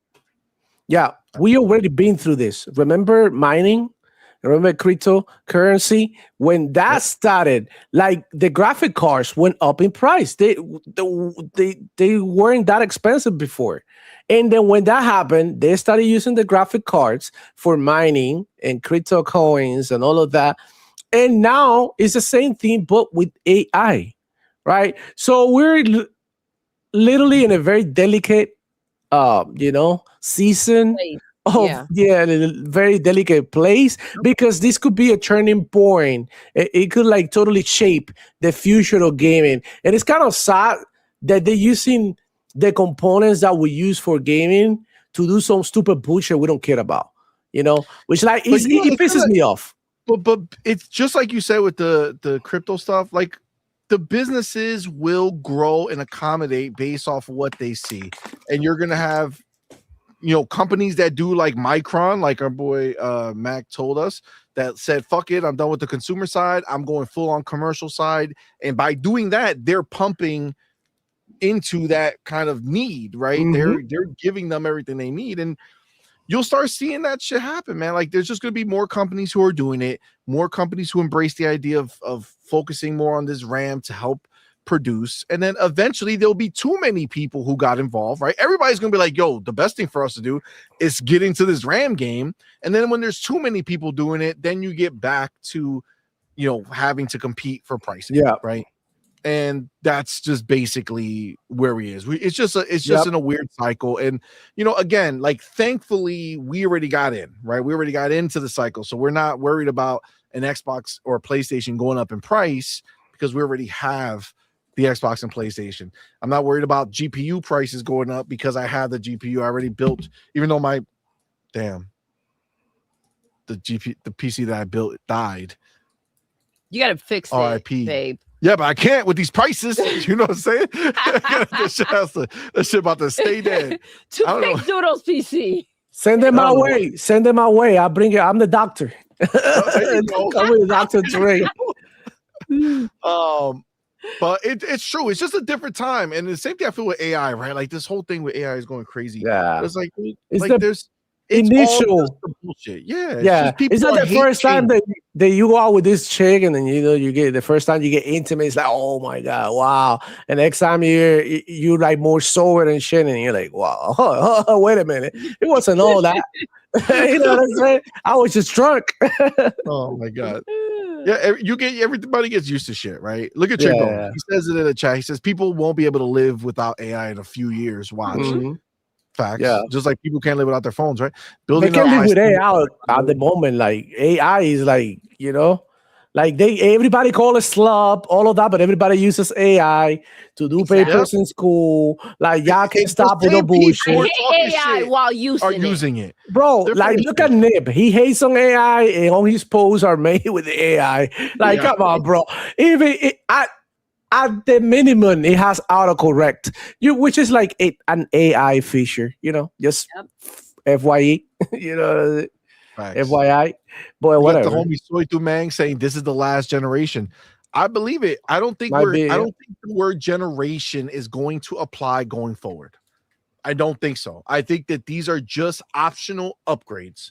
Yeah, we already been through this. Remember mining? Remember cryptocurrency? When that started, like the graphic cards went up in price. They weren't that expensive before. And then when that happened, they started using the graphic cards for mining and crypto coins and all of that. And now it's the same thing, but with AI, right? So we're literally in a very delicate, season. Very delicate place, because this could be a turning point. It could like totally shape the future of gaming. And it's kind of sad that they're using the components that we use for gaming to do some stupid bullshit we don't care about, which like it pisses me off. But it's just like you said with the crypto stuff, like the businesses will grow and accommodate based off of what they see. And you're going to have companies that do like Micron, like our boy Mac told us, that said, fuck it, I'm done with the consumer side, I'm going full on commercial side. And by doing that, they're pumping into that kind of need, right? Mm-hmm. They're giving them everything they need. And you'll start seeing that shit happen, man. Like there's just going to be more companies who are doing it, more companies who embrace the idea of focusing more on this RAM to help produce, and then eventually there'll be too many people who got involved, right? Everybody's gonna be like, yo, the best thing for us to do is get into this RAM game. And then when there's too many people doing it, then you get back to having to compete for pricing, right? And that's just basically where we is. It's just in a weird cycle. And again, like thankfully we already got in, right? We already got into the cycle, so we're not worried about an Xbox or a PlayStation going up in price because we already have the Xbox and PlayStation. I'm not worried about GPU prices going up because I have the GPU I already built, even though the PC that I built died. You gotta fix it, babe. Yeah, but I can't with these prices. You know what I'm saying? That shit about to stay dead. To fix Doodle's PC. Send them my way. Send them my way. I'll bring it. I'm the doctor. I'm with Dr. Dre. But it's true. It's just a different time, and the same thing I feel with AI, right? Like this whole thing with AI is going crazy. Yeah, it's like there's initial bullshit. Yeah, it's not the first time that you go out with this chick, and then you get the first time you get intimate. It's like, oh my god, wow. And next time you like more sober and shit, and you're like, wow, wait a minute, it wasn't all that. You know what I'm saying? I was just drunk. Oh my god. Yeah, everybody gets used to shit, right? Look at Chico. Yeah. He says it in the chat. He says people won't be able to live without AI in a few years. Watch. Mm-hmm. Facts. Yeah. Just like people can't live without their phones, right? They can't live with AI at the moment. Like AI is like, Like everybody call it slop, all of that, but everybody uses AI to do papers in school. Like y'all can't stop with no bullshit. I hate AI while using it. Bro, like look at Nib. He hates on AI and all his posts are made with the AI. Like, come on, bro. Even at the minimum, it has autocorrect, which is like an AI feature, just FYE, FYI. Boy, whatever. The homie Soitu Mang saying this is the last generation. I believe it. I don't think the word generation is going to apply going forward. I don't think so. I think that these are just optional upgrades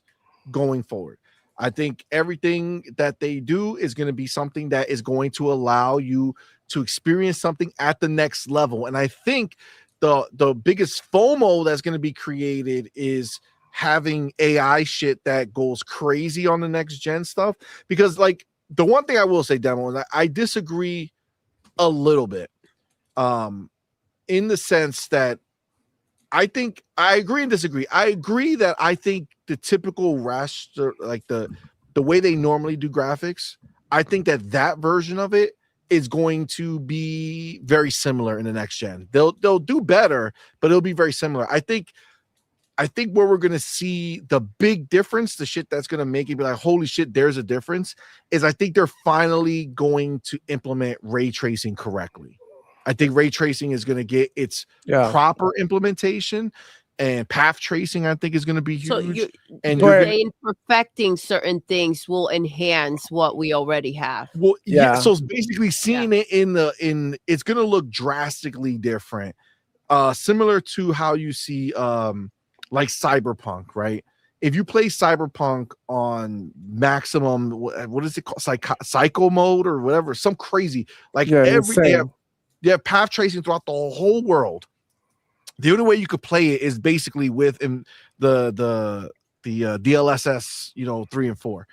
going forward. I think everything that they do is going to be something that is going to allow you to experience something at the next level. And I think the biggest FOMO that's going to be created is having AI shit that goes crazy on the next gen stuff. Because like the one thing I will say, Demo, is I disagree a little bit in the sense that I think I agree and disagree. I agree that I think the typical raster, like the way they normally do graphics, I think that version of it is going to be very similar in the next gen. They'll do better, but it'll be very similar. I think where we're going to see the big difference, the shit that's going to make it be like, holy shit, there's a difference, is I think they're finally going to implement ray tracing correctly. I think ray tracing is going to get its proper implementation, and path tracing I think is going to be huge. So you're saying perfecting certain things will enhance what we already have. Well, yeah. So it's basically seeing it in it's going to look drastically different, similar to how you see like Cyberpunk, right? If you play Cyberpunk on maximum, what is it called, psycho mode or whatever, some crazy like every day. You have path tracing throughout the whole world. The only way you could play it is basically with the DLSS, 3 and 4,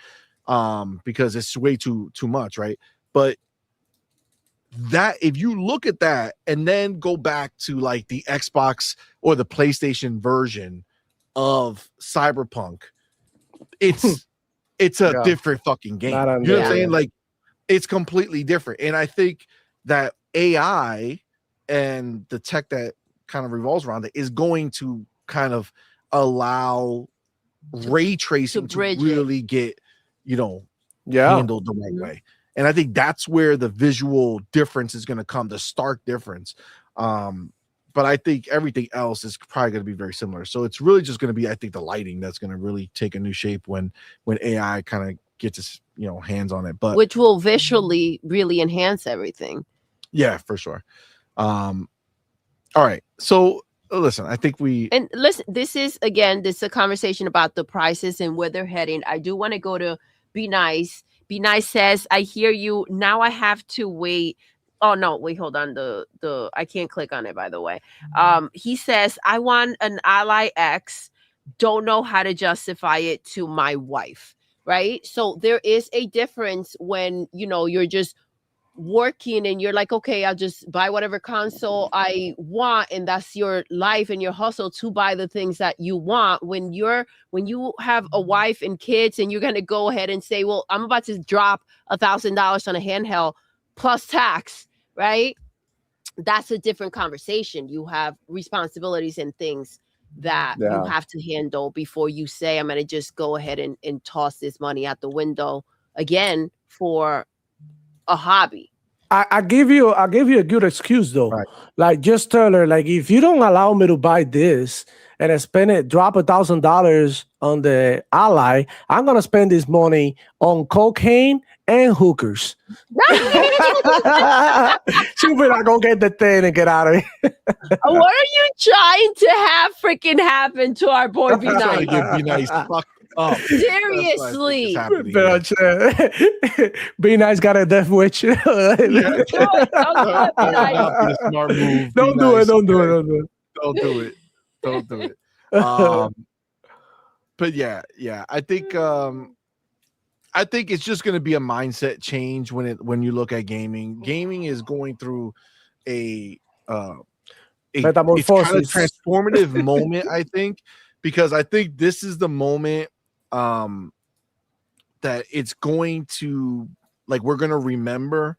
because it's way too much, right? But that if you look at that and then go back to like the Xbox or the PlayStation version of Cyberpunk, it's a different fucking game. You know what I'm saying? Like it's completely different, and I think that AI and the tech that kind of revolves around it is going to kind of allow ray tracing to really get, handled the right way. And I think that's where the visual difference is going to come, the stark difference. But I think everything else is probably going to be very similar. So it's really just going to be, I think, the lighting that's going to really take a new shape when AI kind of gets its hands on it. But which will visually really enhance everything. Yeah, for sure. All right. So listen, I think this is a conversation about the prices and where they're heading. I do want to go to Be Nice. Be Nice says, I hear you. Now I have to wait. Oh no, wait, hold on. The I can't click on it, by the way. He says, I want an Ally X. Don't know how to justify it to my wife. Right. So there is a difference when you're just working and you're like, okay, I'll just buy whatever console I want, and that's your life and your hustle to buy the things that you want. When you have a wife and kids and you're going to go ahead and say, well, I'm about to drop $1,000 on a handheld plus tax, right? That's a different conversation. You have responsibilities and things that you have to handle before you say, I'm going to just go ahead and toss this money out the window again for a hobby. I give you a good excuse though. Right. Like just tell her, like, if you don't allow me to buy this and I drop $1,000 on the Ally, I'm gonna spend this money on cocaine and hookers. She better go get the thing and get out of here. What are you trying to have freaking happen to our boy Be Nice? Be Nice. Fuck. Oh, seriously. Be Nice got a death wish. Don't do it. But yeah, I think it's just going to be a mindset change when you look at gaming. Gaming is going through a metamorphosis, kind of transformative moment, I think, because I think this is the moment that it's going to like we're gonna remember,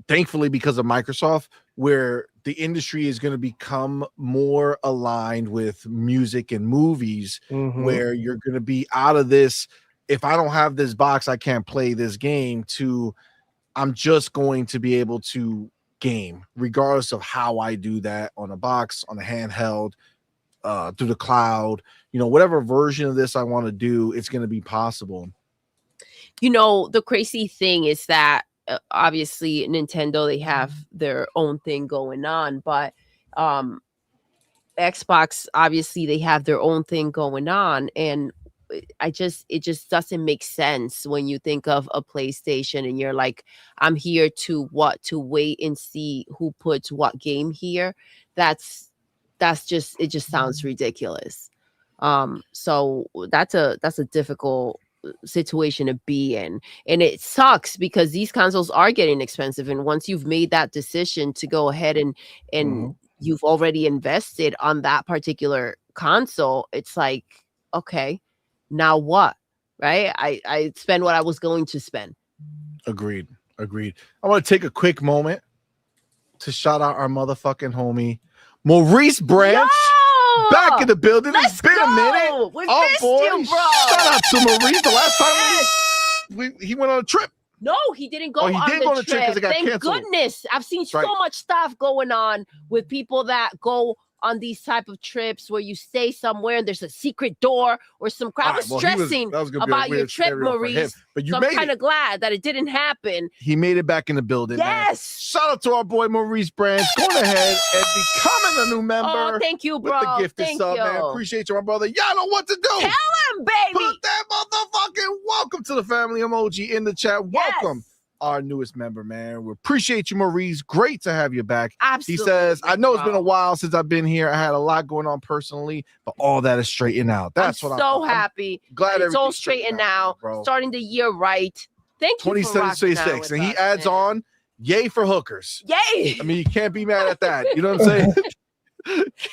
thankfully because of Microsoft, where the industry is going to become more aligned with music and movies, where you're going to be out of this, if I don't have this box, I can't play this game, to I'm just going to be able to game regardless of how I do that, on a box, on a handheld, through the cloud, whatever version of this I want to do, it's going to be possible. The crazy thing is that obviously Nintendo, they have their own thing going on, but Xbox, obviously they have their own thing going on, and it just doesn't make sense when you think of a PlayStation and you're like, I'm here to wait and see who puts what game here. It just sounds ridiculous. So that's a difficult situation to be in, and it sucks because these consoles are getting expensive, and once you've made that decision to go ahead and you've already invested on that particular console, it's like, okay, now what? Right? I spend what I was going to spend. Agreed. I want to take a quick moment to shout out our motherfucking homie Maurice Branch. Back in the building. It's been a minute. We missed you, bro. Shout out to Maurice. The last time he went on a trip. No, he didn't go on the trip because it got Thank canceled. goodness. I've seen so much stuff going on with people that go on these type of trips where you stay somewhere and there's a secret door or some crap. I was stressing about your trip, Maurice. But I'm kind of glad that it didn't happen. He made it back in the building. Yes. Man. Shout out to our boy Maurice Branch. Going ahead and becoming a new member. Oh, thank you, bro. With the gifted sub, man. Appreciate you, my brother. Y'all know what to do. Tell him, baby. Put that motherfucking welcome to the family emoji in the chat. Welcome. Our newest member, man. We appreciate you, Maurice. Great to have you back. Absolutely. He says, I know it's been a while since I've been here. I had a lot going on personally, but all that is straightened out. That's I'm what so happy. I'm glad it's all straightened out, bro. Starting the year right. Thank you. 27-26. And he adds on, yay for hookers. Yay. I mean, you can't be mad at that. You know what I'm saying?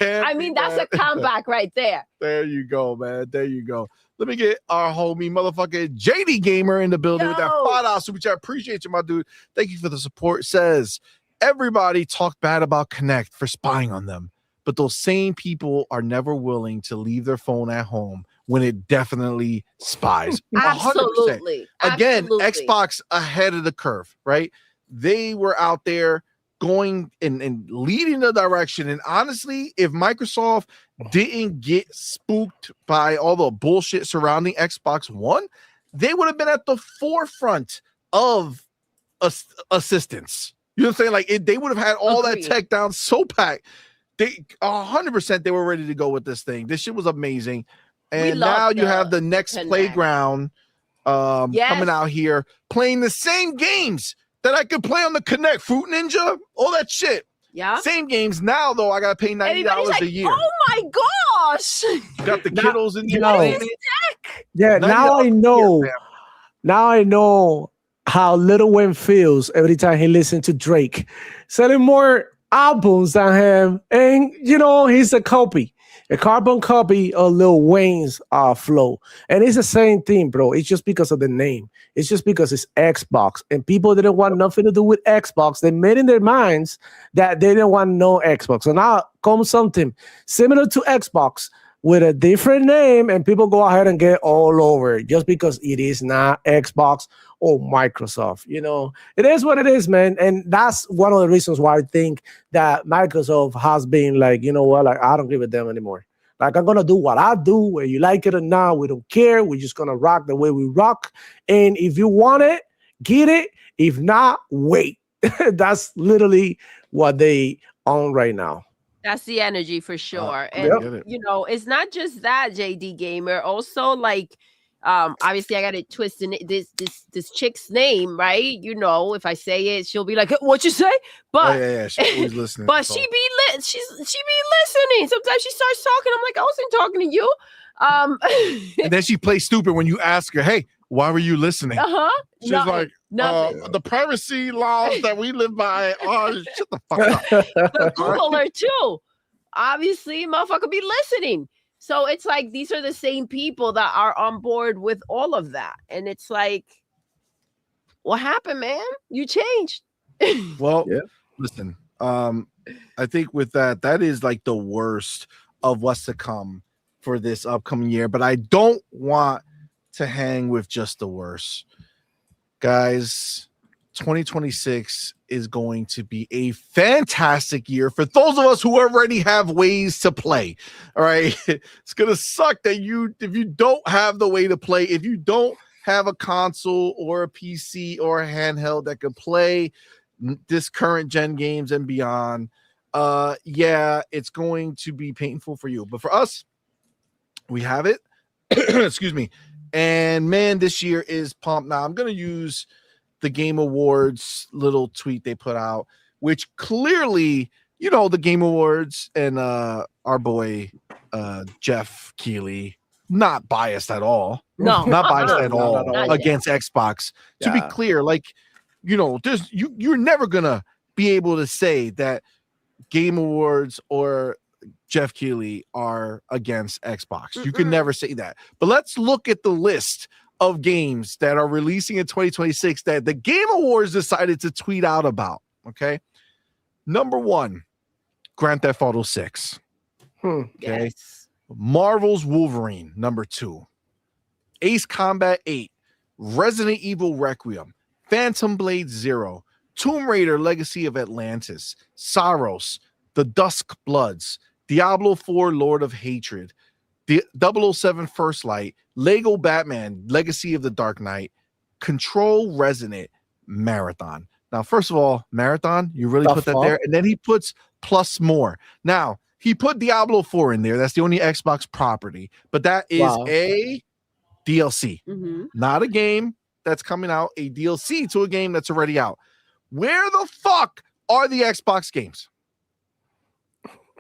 I mean, that's a comeback right there. There you go, man. There you go. Let me get our homie motherfucking JD Gamer in the building with that $5 super chat. Appreciate you, my dude. Thank you for the support. Says, everybody talked bad about Connect for spying on them, but those same people are never willing to leave their phone at home when it definitely spies. Absolutely. 100%. Again, Absolutely. Xbox ahead of the curve, right? They were out there going and leading the direction. And honestly, if Microsoft didn't get spooked by all the bullshit surrounding Xbox One, they would have been at the forefront of assistance. You know what I'm saying? Like they would have had all that tech down so packed. They 100% they were ready to go with this thing. This shit was amazing. And now you have the next Playground coming out here playing the same games that I could play on the Connect, Fruit Ninja, all that shit. Yeah. Same games. Now, though, I got to pay $90 a year. Oh, my gosh. Got the kiddos in the tech. Yeah, now I know. Now I know how Lil Wayne feels every time he listens to Drake. Selling more albums than him. And, he's a carbon copy of Lil Wayne's flow. And it's the same thing, bro. It's just because of the name. It's just because it's Xbox. And people didn't want nothing to do with Xbox. They made in their minds that they didn't want no Xbox. So now comes something similar to Xbox with a different name, and people go ahead and get all over it just because it is not Xbox or Microsoft. It is what it is, man. And that's one of the reasons why I think that Microsoft has been like, like, I don't give a damn anymore. Like, I'm going to do what I do, whether you like it or not. We don't care. We're just going to rock the way we rock. And if you want it, get it. If not, wait. That's literally what they own right now. That's the energy for sure. And, it's not just that, JD Gamer. Also, like, obviously I got it twisted. This chick's name, right? If I say it, she'll be like, "What you say?" But yeah, she's always listening. But she be listening. Sometimes she starts talking. I'm like, I wasn't talking to you. And then she plays stupid when you ask her, "Hey, why were you listening?" She's like, the privacy laws that we live by are shut the fuck up. But Google her too. Obviously, motherfucker be listening. So it's like these are the same people that are on board with all of that. And it's like, What happened, man? You changed. Well, Yeah. listen, I think with that is like the worst of what's to come for this upcoming year, but I don't want to hang with just the worst. Guys, 2026 is going to be a fantastic year for those of us who already have ways to play. All right. It's going to suck that if you don't have the way to play, if you don't have a console or a PC or a handheld that could play this current gen games and beyond, yeah, it's going to be painful for you. But for us, we have it. Excuse me. And man, this year is pumped. Now I'm going to use the Game Awards little tweet they put out, which clearly, the Game Awards and our boy Jeff Keighley, not biased at all. No, not biased at not all at all. against Xbox. To be clear, like, there's you're never gonna be able to say that Game Awards or Jeff Keighley are against Xbox. You can never say that. But let's look at the list of games that are releasing in 2026 that the Game Awards decided to tweet out about. Okay. Number 1, Grand Theft Auto 6. Okay. Yes. Marvel's Wolverine, number 2. Ace Combat 8, Resident Evil Requiem, Phantom Blade 0, Tomb Raider Legacy of Atlantis, Saros, The Dusk Bloods, Diablo 4 Lord of Hatred, the 007 First Light, Lego Batman Legacy of the Dark Knight, Control Resonant, Marathon. Now, first of all, Marathon, you really put that there? And then he puts plus more. Now, he put Diablo 4 in there. That's the only Xbox property, but that is a DLC, not a game that's coming out, a DLC to a game that's already out. Where the fuck are the Xbox games?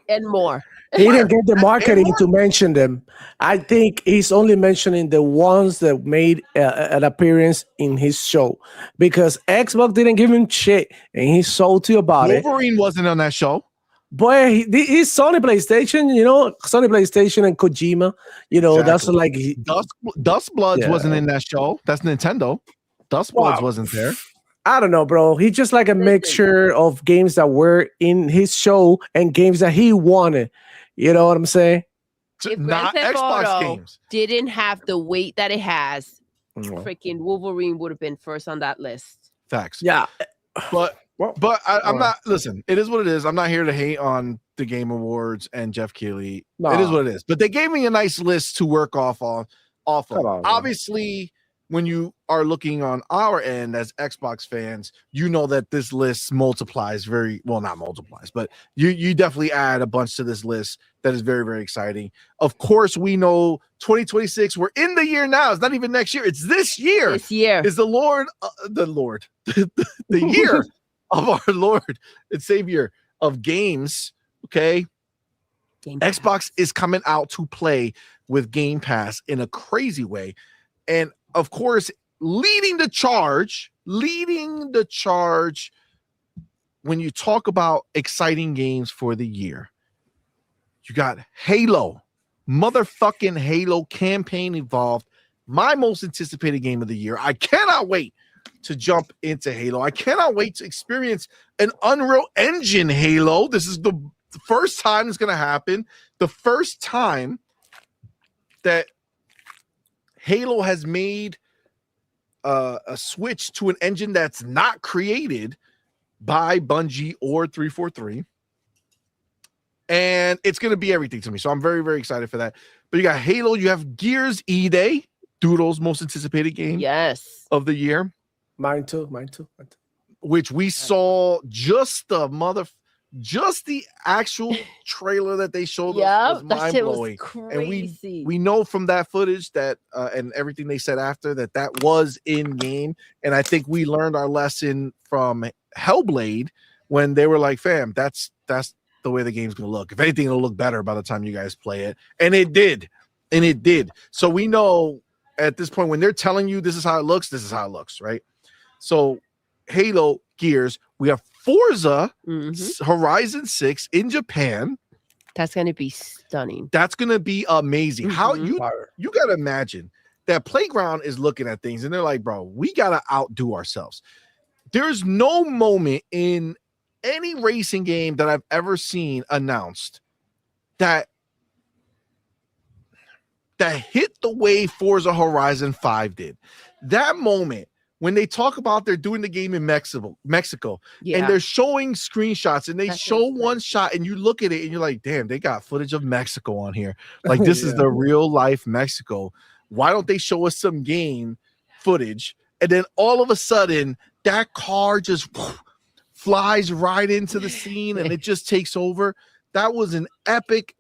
And more. He didn't get the marketing to mention them. I think he's only mentioning the ones that made an appearance in his show because Xbox didn't give him shit and he's salty about it. Wolverine wasn't on that show. Boy, he's Sony PlayStation, Sony PlayStation and Kojima, exactly. That's like Dust Bloods wasn't in that show. That's Nintendo. Dust Bloods wasn't there. I don't know, bro. He's just like a mixture of games that were in his show and games that he wanted. You know what I'm saying? If Not Xbox games. Didn't have the weight that it has, freaking Wolverine would have been first on that list. Facts. Yeah. But I'm not, listen, it is what it is. I'm not here to hate on the Game Awards and Jeff Keighley. No. It is what it is. But they gave me a nice list to work off of. Obviously, when you are looking on our end as Xbox fans, you know that this list multiplies not multiplies, but you definitely add a bunch to this list that is very, very exciting. Of course, we know 2026, we're in the year now. It's not even next year. It's this year. This year is the year of our Lord and Savior of games. Okay. Xbox is coming out to play with Game Pass in a crazy way. And of course, leading the charge when you talk about exciting games for the year, you got Halo, motherfucking Halo campaign involved. My most anticipated game of the year. I cannot wait to jump into Halo. I cannot wait to experience an Unreal Engine Halo. This is the first time it's going to happen. The first time that Halo has made a switch to an engine that's not created by Bungie or 343. And it's going to be everything to me. So I'm very, very excited for that. But you got Halo. You have Gears E-Day, Doodle's most anticipated game of the year. Mine too. Which we saw just the actual trailer that they showed us was mind-blowing. And we know from that footage that and everything they said after that was in game. And I think we learned our lesson from Hellblade when they were like, fam, that's the way the game's gonna look. If anything, it'll look better by the time you guys play it. And it did. So we know at this point when they're telling you this is how it looks, right? So Halo, Gears, we have Forza Horizon 6 in Japan. That's going to be stunning. That's going to be amazing. How you got to imagine that Playground is looking at things and they're like, bro, we gotta outdo ourselves. There's no moment in any racing game that I've ever seen announced that hit the way Forza Horizon 5 did. That moment when they talk about they're doing the game in Mexico, and they're showing screenshots and they show one shot and you look at it and you're like, damn, they got footage of Mexico on here. Like this is the real life Mexico. Why don't they show us some game footage? And then all of a sudden that car just flies right into the scene and it just takes over. That was an epic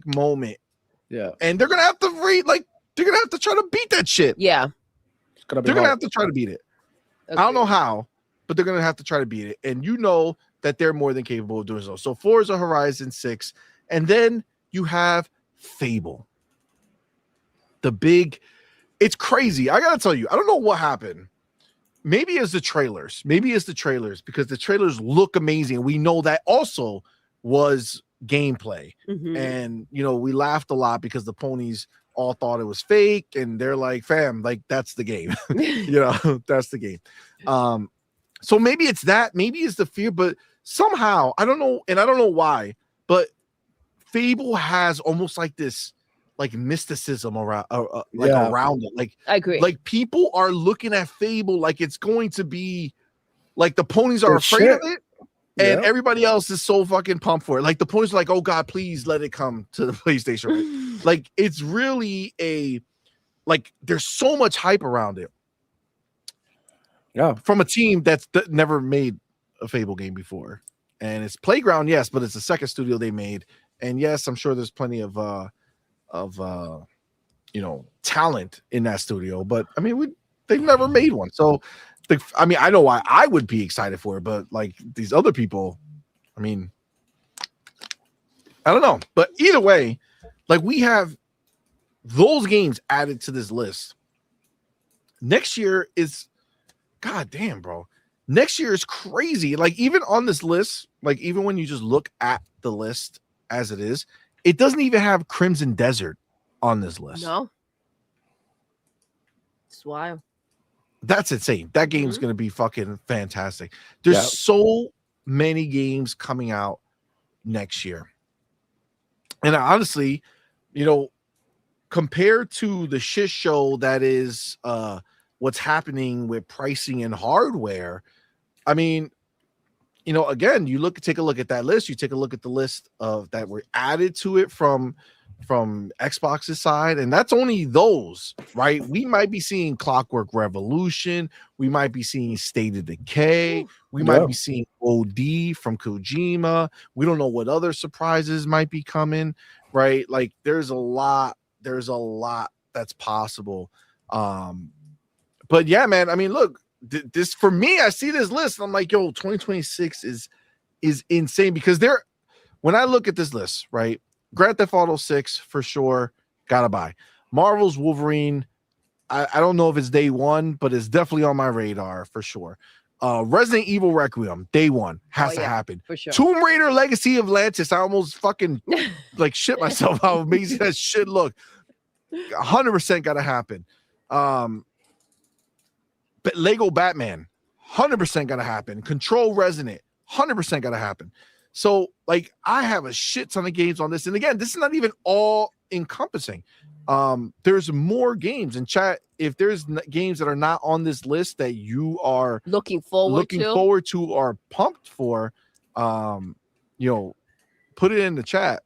moment. Yeah. And they're gonna have to they're gonna have to try to beat that shit. Yeah. They're gonna have to try to beat it. Okay. I don't know how, but they're gonna have to try to beat it. And you know that they're more than capable of doing so. So Forza Horizon 6, and then you have Fable. It's crazy. I gotta tell you, I don't know what happened. Maybe it's the trailers. Because the trailers look amazing. We know that also was gameplay. And we laughed a lot because the ponies all thought it was fake, and they're like, fam, like that's the game. That's the game. So maybe it's that, maybe it's the fear, but somehow I don't know, and I don't know why, but Fable has almost like this like mysticism around around it. Like I agree. Like people are looking at Fable like it's going to be like the ponies are afraid of it. And everybody else is so fucking pumped for it. Like the ponies are like, oh God, please let it come to the PlayStation. Right? Like it's really there's so much hype around it. Yeah. From a team that never made a Fable game before. And it's Playground, yes, but it's the second studio they made. And yes, I'm sure there's plenty of talent in that studio. But I mean, they've never made one. So I know why I would be excited for it, but like these other people, I mean, I don't know. But either way, like we have those games added to this list. Next year is, God damn, bro. Next year is crazy. Like even on this list, like even when you just look at the list as it is, it doesn't even have Crimson Desert on this list. No. It's wild. That's insane. That game's going to be fucking fantastic. There's so many games coming out next year. And honestly, compared to the shit show that is what's happening with pricing and hardware, I mean, again, take a look at that list. You take a look at the list of that were added to it from Xbox's side, and that's only those, right? We might be seeing Clockwork Revolution, we might be seeing State of Decay, we might be seeing OD from Kojima. We don't know what other surprises might be coming, right? Like there's a lot that's possible. But yeah, man, I mean, look, this for me, I see this list and I'm like, yo, 2026 is insane because when I look at this list, right? Grand Theft Auto 6 for sure, gotta buy. Marvel's Wolverine, I don't know if it's day one, but it's definitely on my radar for sure. Resident Evil Requiem, day one, has to happen. For sure. Tomb Raider Legacy of Atlantis, I almost fucking like shit myself how amazing that shit looked. 100% gotta happen. But Lego Batman, 100% gotta happen. Control Resonant, 100% gotta happen. So, like, I have a shit ton of games on this. And again, this is not even all encompassing. There's more games in chat. If there's games that are not on this list that you are looking forward to or pumped for, put it in the chat.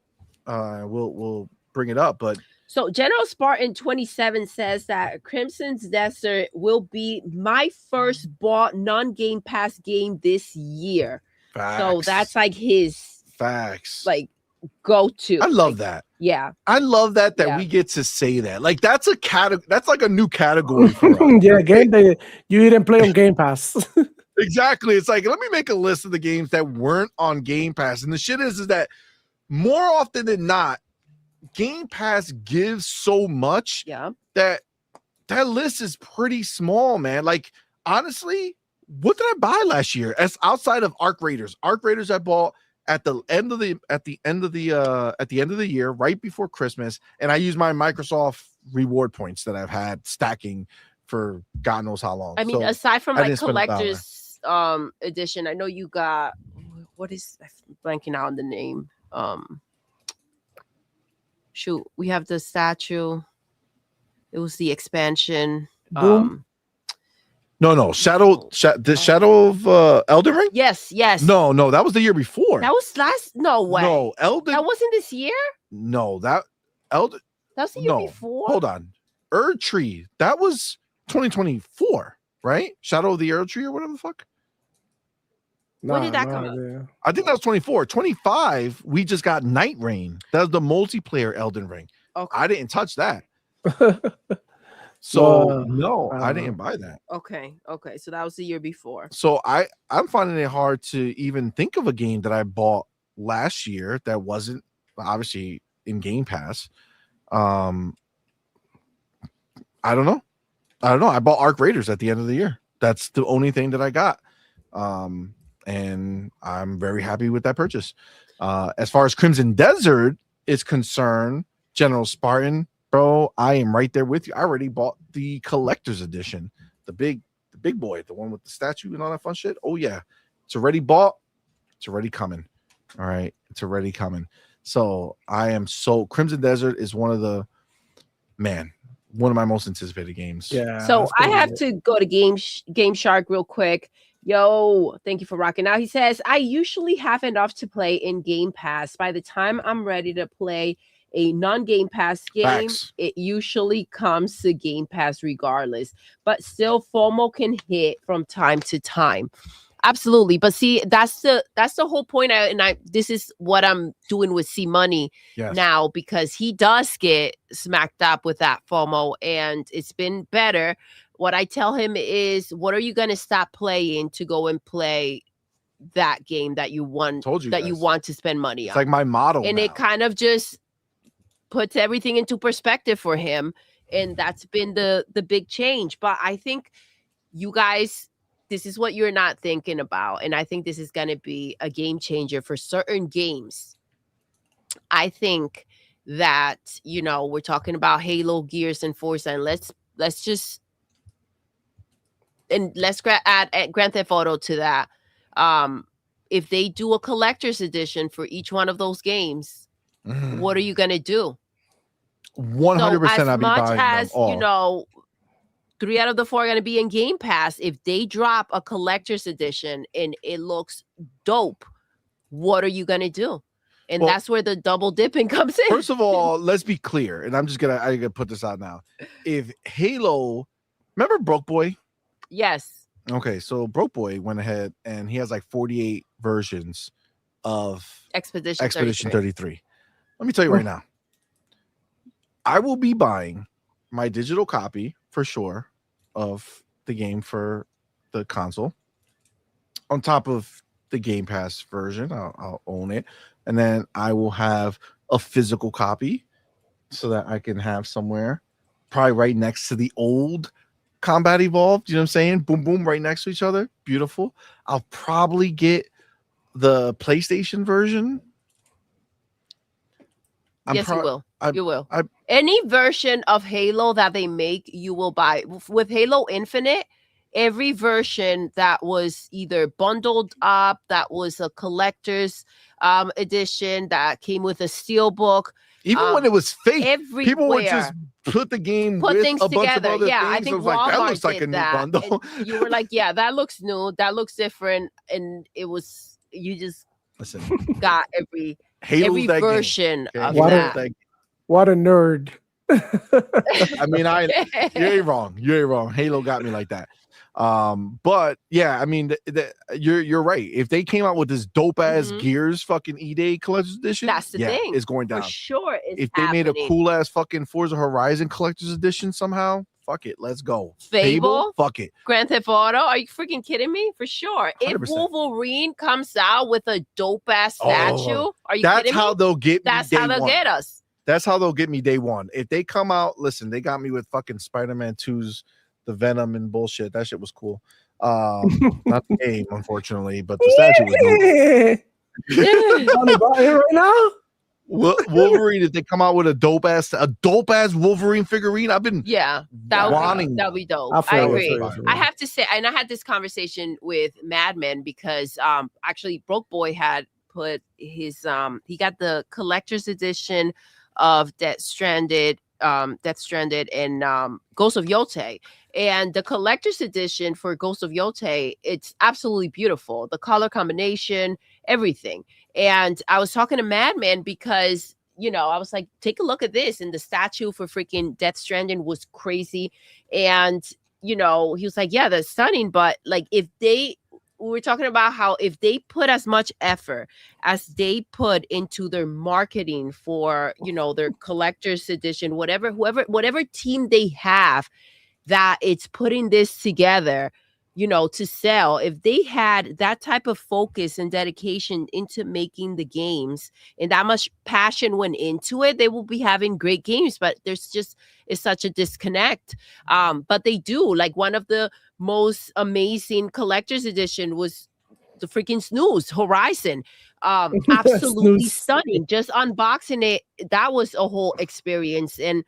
We'll bring it up. But so General Spartan 27 says that Crimson's Desert will be my first bought non-Game Pass game this year. Facts. So that's like his like go-to. I love that. Yeah. I love that we get to say that. Like that's a that's like a new category for us. Yeah, game that you didn't play on Game Pass. Exactly. It's like, let me make a list of the games that weren't on Game Pass. And the shit is that more often than not, Game Pass gives so much that list is pretty small, man. Like honestly, what did I buy last year? As outside of Arc Raiders I bought at the end of the year, right before Christmas, and I used my Microsoft reward points that I've had stacking for God knows how long. I mean, So aside from I like didn't spend $1. collector's edition, I know you got what is I'm blanking out on the name. Shoot, we have the statue. It was the expansion. Boom. No, Shadow of Elden Ring? Yes. No, that was the year before. That was no way. No, Elden. That wasn't this year? No, that Elden. That was the year before. Hold on. Erd Tree. That was 2024, right? Shadow of the Erd Tree or whatever the fuck. When did that come out? I think that was 24. 25, we just got Night Rain. That was the multiplayer Elden Ring. Okay. I didn't touch that. So no, I didn't buy that. Okay. So that was the year before. So I'm finding it hard to even think of a game that I bought last year that wasn't obviously in Game Pass. I don't know. I bought Arc Raiders at the end of the year. That's the only thing that I got. And I'm very happy with that purchase. As far as Crimson Desert is concerned, General Spartan, bro, I am right there with you. I already bought the collector's edition, the big boy, the one with the statue and all that fun shit. Oh yeah, it's already bought. It's already coming. All right, it's already coming. So I am Crimson Desert is one of my most anticipated games. Yeah. So I have to go to Game Shark real quick. Yo, thank you for rocking out. He says, I usually have enough to play in Game Pass. By the time I'm ready to play a non-Game Pass game, it usually comes to Game Pass regardless. But still, FOMO can hit from time to time. Absolutely. But see, that's the whole point. This is what I'm doing with CMoney now, because he does get smacked up with that FOMO, and it's been better. What I tell him is, what are you going to stop playing to go and play that game that you want, you want to spend money on? It's like my motto. And it kind of just puts everything into perspective for him. And that's been the big change. But I think you guys, this is what you're not thinking about. And I think this is going to be a game changer for certain games. I think that, we're talking about Halo, Gears, and Forza. And let's add Grand Theft Auto to that. If they do a collector's edition for each one of those games, what are you going to do? 100% I'll be buying them all. 3 out of the 4 are going to be in Game Pass. If they drop a collector's edition and it looks dope, what are you going to do? And that's where the double dipping comes in. First of all, let's be clear. And I'm gonna put this out now. If Halo, remember Broke Boy? Yes. Okay, so Broke Boy went ahead and he has like 48 versions of Expedition 33. Let me tell you right now, I will be buying my digital copy for sure of the game for the console. On top of the Game Pass version, I'll own it. And then I will have a physical copy so that I can have somewhere, probably right next to the old Combat Evolved. You know what I'm saying? Boom, boom, right next to each other. Beautiful. I'll probably get the PlayStation version. Yes, you will. You will. Any version of Halo that they make, you will buy. With Halo Infinite, every version that was either bundled up, that was a collector's edition, that came with a steelbook. Even when it was fake, everywhere. People would just put the game with things a bunch together. of other yeah, things. I think Walmart like, that looks like a new bundle. And you were like, yeah, that looks new. That looks different. And it was, you just got every version of that. What a nerd. I mean, you ain't wrong. You ain't wrong. Halo got me like that. But yeah, I mean, you're right. If they came out with this dope ass Gears fucking E-Day collector's edition, that's the thing. It's going down For sure. If they made a cool ass fucking Forza Horizon collector's edition somehow, fuck it, let's go. Fable, fuck it. Grand Theft Auto, are you freaking kidding me? For sure. 100%. If Wolverine comes out with a dope ass statue, are you kidding me? That's how they'll get me. That's how they'll get us. That's how they'll get me day one. If they come out, listen, they got me with fucking Spider-Man 2's the Venom and bullshit. That shit was cool. Not the game, unfortunately, but the statue was dope. Right now? Wolverine, if they come out with a dope ass Wolverine figurine, I've been that would be dope. I agree. I have to say, and I had this conversation with Madman because actually Broke Boy had put his he got the collector's edition of Death Stranded and Ghost of Yote. And the collector's edition for Ghost of Yote, it's absolutely beautiful. The color combination, everything. And I was talking to Madman because, I was like, take a look at this. And the statue for freaking Death Stranding was crazy. And, he was like, yeah, that's stunning. But like, we were talking about how if they put as much effort as they put into their marketing for, their collector's edition, whatever team they have that it's putting this together, to sell, if they had that type of focus and dedication into making the games and that much passion went into it, they will be having great games. But it's such a disconnect. But they do. Like, one of the most amazing collector's edition was the freaking Snooze Horizon. Absolutely stunning. Just unboxing it, that was a whole experience. And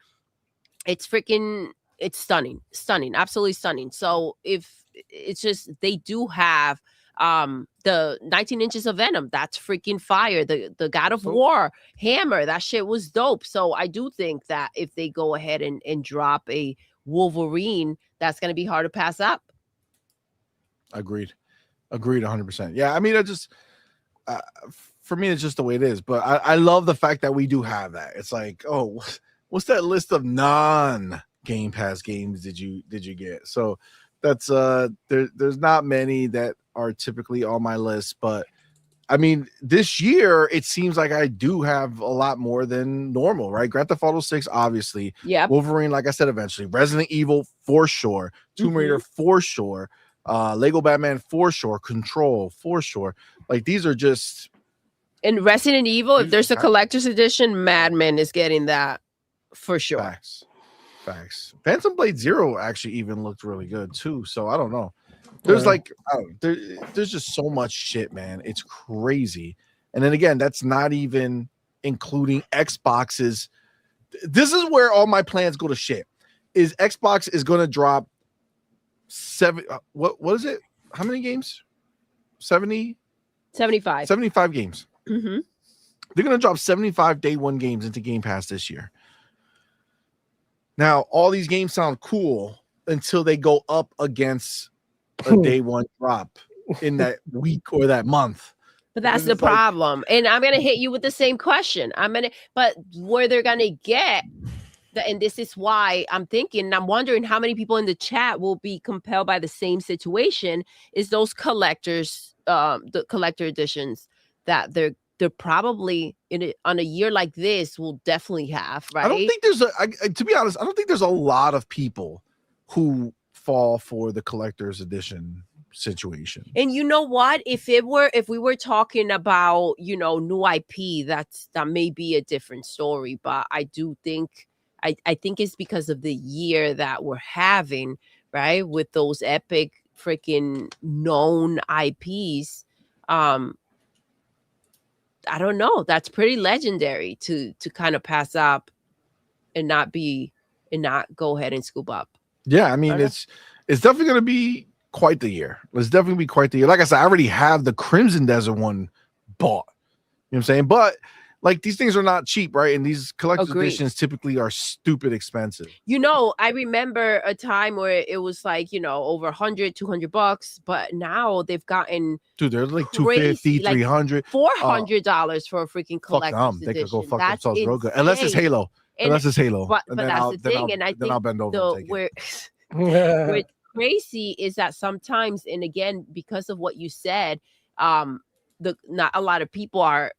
it's stunning, absolutely stunning. So if it's just, they do have the 19 inches of Venom, that's freaking fire. The God of War hammer, that shit was dope. So I do think that if they go ahead and drop a Wolverine, that's going to be hard to pass up. Agreed 100%. Yeah, I mean, I just for me, it's just the way it is. But I love the fact that we do have that. It's like, oh, what's that list of non-Game Pass games did you get? So that's there's not many that are typically on my list, but I mean, this year it seems like I do have a lot more than normal, right? Grand Theft Auto 6, obviously. Yeah. Wolverine, like I said, eventually. Resident Evil, for sure. Tomb Raider, for sure. Lego Batman, for sure. Control, for sure. Like, these are just. And Resident Evil, if there's a collector's edition, Madman is getting that for sure. Facts. Phantom Blade Zero actually even looked really good too. So I don't know. There's there's just so much shit, man. It's crazy. And then again, that's not even including Xboxes. This is where all my plans go to shit. Is Xbox is going to drop 7? What is it? How many games? 75 games. Mm-hmm. They're going to drop 75 day one games into Game Pass this year. Now, all these games sound cool until they go up against a day one drop in that week or that month. But that's the problem. And I'm going to hit you with the same question. But where they're going to get, and this is why I'm thinking, and I'm wondering how many people in the chat will be compelled by the same situation, is those collectors, the collector editions that they're probably on a year like this will definitely have, right? I don't think to be honest, I don't think there's a lot of people who fall for the collector's edition situation. And you know what? If we were talking about, new IP, that may be a different story. But I do think, I think it's because of the year that we're having, right? With those epic freaking known IPs. I don't know. That's pretty legendary to kind of pass up and not go ahead and scoop up. Yeah, I mean, it's definitely going to be quite the year. It's definitely be quite the year. Like I said, I already have the Crimson Desert one bought. You know what I'm saying? But like, these things are not cheap, right? And these collector's editions typically are stupid expensive. I remember a time where it was like, over $100-$200, but now they've gotten, dude, they're like $250, like $300, $400 for a freaking collector's edition. They could go fuck themselves real good, unless it's Halo. But that's the thing, and I think I'll bend over. Where crazy is that sometimes, and again, because of what you said, not a lot of people are,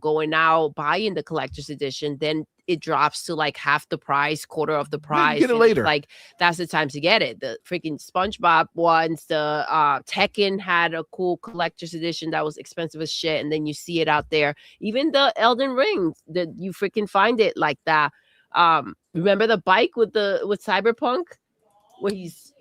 going out buying the collector's edition. Then it drops to like half the price, quarter of the price. Get it later. Like, that's the time to get it. The freaking SpongeBob ones, the Tekken had a cool collector's edition that was expensive as shit, and then you see it out there. Even the Elden Ring, that you freaking find it like that. Remember the bike with Cyberpunk, where he's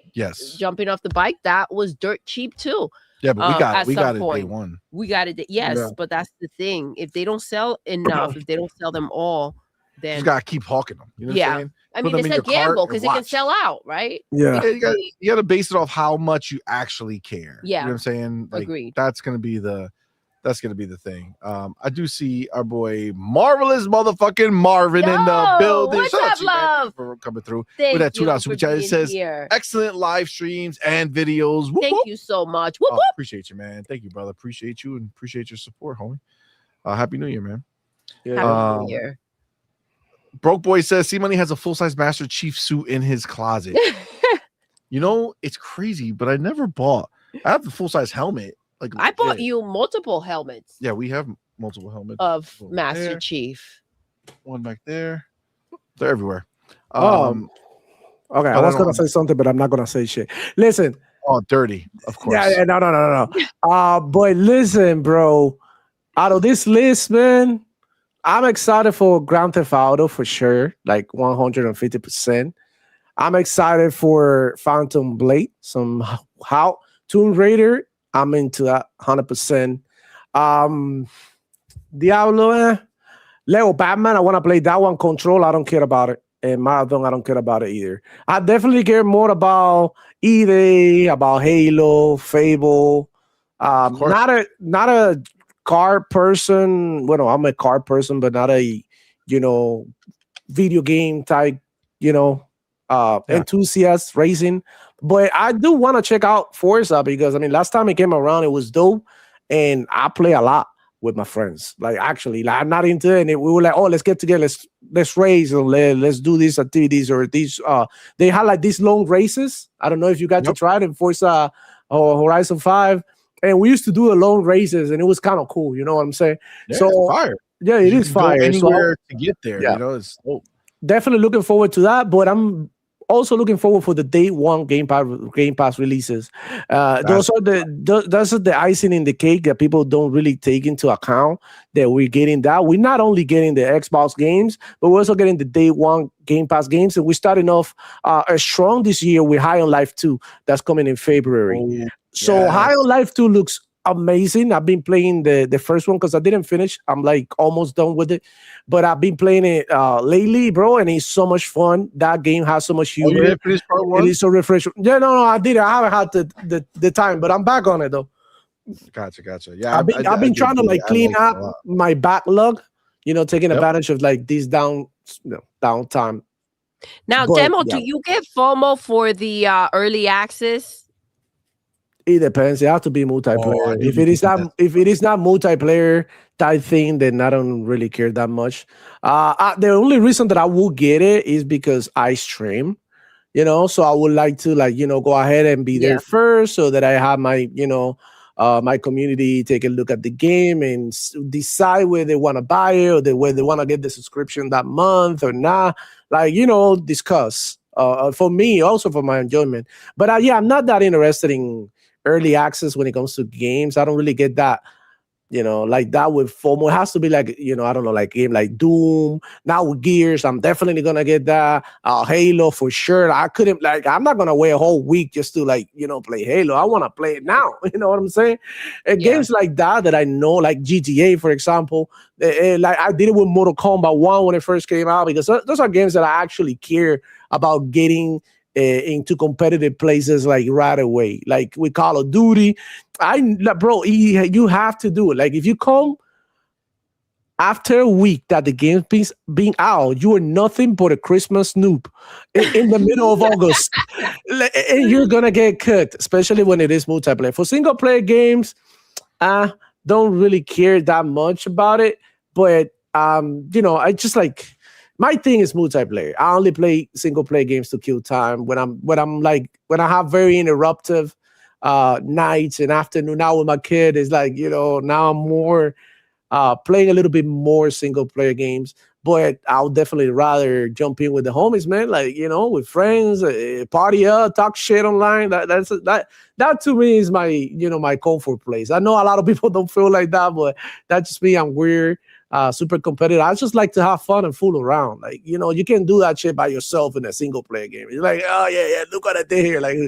jumping off the bike? That was dirt cheap too. Yeah, but we got at it. We some got it day point. one. We got it. Yes, Yeah. but that's the thing. If they don't sell enough, if they don't sell them all, You then just gotta keep hawking them. You know what I'm saying? I Put mean, them it's in a your cart gamble and because it can watch. sell out, right? Yeah. Yeah, you gotta base it off how much you actually care. You know Yeah. what I'm saying? Like Agreed. that's gonna be the thing. I do see our boy Marvelous motherfucking Marvin in the Yo, building. what's Shout out up, to you, man. love? Thank you for coming through Thank with that $2 you super for chat. It being says here. excellent live streams and videos. Whoop, Thank whoop. you so much. Whoop, Oh, whoop. appreciate you, man. Thank you, brother. Appreciate you and appreciate your support, homie. Happy New Year, man. Happy New Year. Broke Boy says CMoney has a full-size Master Chief suit in his closet. You know, it's crazy, but I never bought. I have the full-size helmet. Like I bought you multiple helmets. Yeah, we have multiple helmets of one Master there, Chief. One back there. They're everywhere. Okay, I was gonna say something, but I'm not gonna say shit. Listen. Oh, dirty, of course. Yeah, no. But listen, bro. Out of this list, man, I'm excited for Grand Theft Auto for sure, like 150%. I'm excited for Phantom Blade, somehow. Tomb Raider, I'm into that 100%. Diablo, Lego Batman, I want to play that one. Control, I don't care about it. And Marathon, I don't care about it either. I definitely care more about EA, about Halo, Fable. Not a car person. Well, no, I'm a car person, but not a, video game type, enthusiast racing. But I do want to check out Forza because, last time it came around, it was dope. And I play a lot with my friends. Like, actually, like, I'm not into it. And we were like, oh, let's get together. Let's race. Or let's do these activities or these. They had like these long races. I don't know if you got to try it in Forza or Horizon 5. And we used to do the long races, and it was kind of cool. You know what I'm saying? Yeah, so it's fire. Yeah, it is fire. Anywhere to get there, yeah. It's dope. Definitely looking forward to that. But I'm also looking forward for the day one Game Pass releases. Those are the icing in the cake that people don't really take into account. That we're getting that. We're not only getting the Xbox games, but we're also getting the day one Game Pass games. And we're starting off strong this year with High on Life 2. That's coming in February. So High on Life 2 looks amazing. I've been playing the first one because I didn't finish. I'm like almost done with it, but I've been playing it lately, bro, and it's so much fun. That game has so much humor. You didn't finish part one? And it's so refreshing. Yeah, no, I did. I haven't had the time, but I'm back on it though. Gotcha. Yeah, I've been trying to like clean up my backlog. Taking advantage of like this downtime. Now, Demo, do you get FOMO for the early access? It depends. It has to be multiplayer. If it is not multiplayer type thing, then I don't really care that much. The only reason that I will get it is because I stream. So I would like to go ahead and be there first, so that I have my my community take a look at the game and decide whether they want to buy it or whether they want to get the subscription that month or not. Discuss. For me, also for my enjoyment. But I'm not that interested in early access when it comes to games. I don't really get that, like that with FOMO. It has to be like, I don't know, like game like Doom. Now with Gears, I'm definitely gonna get that. Halo for sure. I'm not gonna wait a whole week just to play Halo. I want to play it now. You know what I'm saying? Games like that I know, like GTA, for example. Like I did it with Mortal Kombat 1 when it first came out, because those are games that I actually care about getting into competitive places like right away. Like with Call of Duty, you have to do it. Like if you come after a week that the game being out, you are nothing but a Christmas snoop in the middle of August, and you're gonna get cooked, especially when it is multiplayer. For single player games, I don't really care that much about it, but I just like. My thing is multiplayer. I only play single player games to kill time when I have very interruptive nights and afternoon. Now with my kid, it's like, now I'm more playing a little bit more single player games. But I'll definitely rather jump in with the homies, man. Like, with friends, party up, talk shit online. That to me is my, my comfort place. I know a lot of people don't feel like that, but that's just me. I'm weird. super competitive. I just like to have fun and fool around. Like, you can do that shit by yourself in a single player game. You're like, oh yeah, look what I did here. Like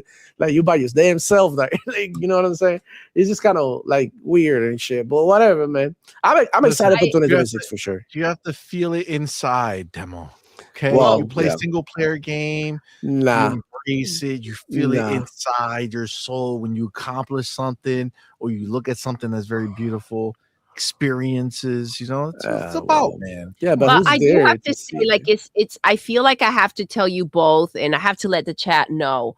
you by your damn self. Like, you know what I'm saying? It's just kind of like weird and shit. But whatever, man. I'm excited for 2026 for sure. You have to feel it inside, Demo. Okay, Well, you play single player game. Nah. You embrace it. You feel it inside your soul when you accomplish something or you look at something that's very beautiful. Experiences, it's about, man. Yeah, but I do have to say, like, it's. I feel like I have to tell you both, and I have to let the chat know,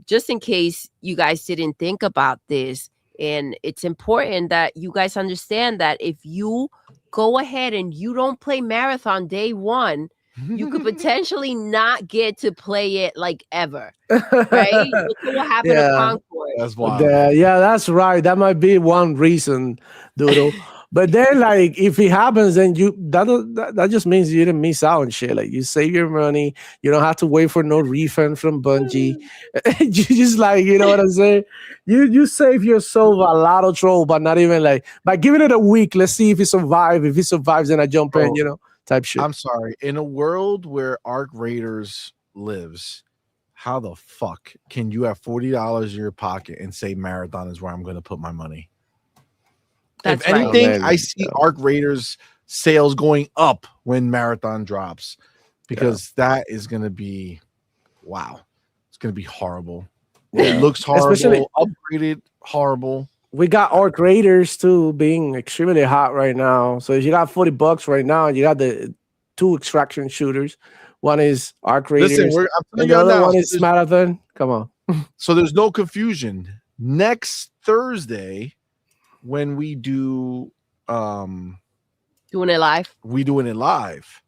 just in case you guys didn't think about this. And it's important that you guys understand that if you go ahead and you don't play Marathon day one, you could potentially not get to play it like ever. Right? Look at what happened to Concord. That's wild. Yeah, that's right. That might be one reason, Doodle. But then, like, if it happens, then that just means you didn't miss out on shit. Like, you save your money. You don't have to wait for no refund from Bungie. You just, like, you know what I'm saying? You save yourself a lot of trouble, but not even like by giving it a week. Let's see if it survives. If it survives, then I jump in. Type shit. I'm sorry. In a world where Arc Raiders lives, how the fuck can you have $40 in your pocket and say Marathon is where I'm going to put my money? That's if anything, I see Arc Raiders sales going up when Marathon drops because that is going to be, wow. It's going to be horrible. Yeah. It looks horrible. Especially upgraded, horrible. We got Arc Raiders too being extremely hot right now. So if you got $40 right now, you got the 2 extraction shooters. One is Arc Raiders. Listen, and the other one is Marathon. Come on. So there's no confusion. Next Thursday, when we do doing it live,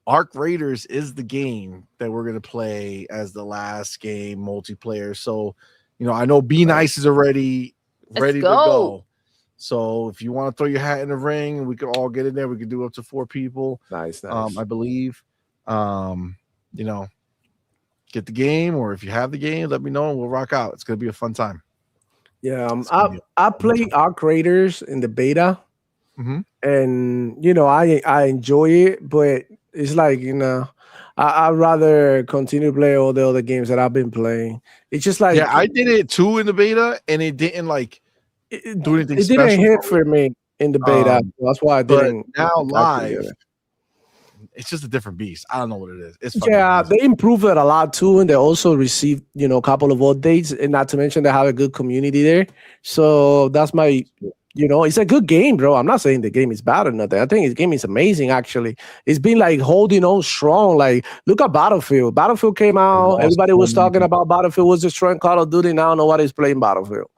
Arc Raiders is the game that we're gonna play as the last game multiplayer. So I know Be Nice is already ready to go. So if you want to throw your hat in the ring, we could all get in there. We could do up to 4 people. Nice. I believe. Get the game, or if you have the game, let me know and we'll rock out. It's gonna be a fun time. Yeah, I played Arc Raiders in the beta, and I enjoy it, but it's like I'd rather continue to play all the other games that I've been playing. It's just like I did it too in the beta, and it didn't do anything. It didn't hit for me in the beta. That's why I didn't. Now live, it's just a different beast. I don't know what it is. It's they improved it a lot too, and they also received a couple of updates, and not to mention they have a good community there. So that's my. It's a good game, bro. I'm not saying the game is bad or nothing. I think the game is amazing, actually. It's been like holding on strong. Like, look at Battlefield. Battlefield came out. Everybody was talking about Battlefield was destroying Call of Duty. Now nobody's playing Battlefield.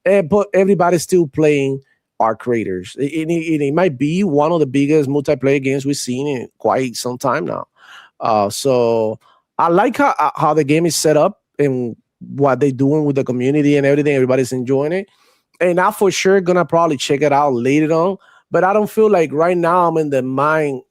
But everybody's still playing Arc Raiders. It might be one of the biggest multiplayer games we've seen in quite some time now. So I like how the game is set up and what they're doing with the community and everything. Everybody's enjoying it. And I'm for sure gonna probably check it out later on. But I don't feel like right now I'm in the mind,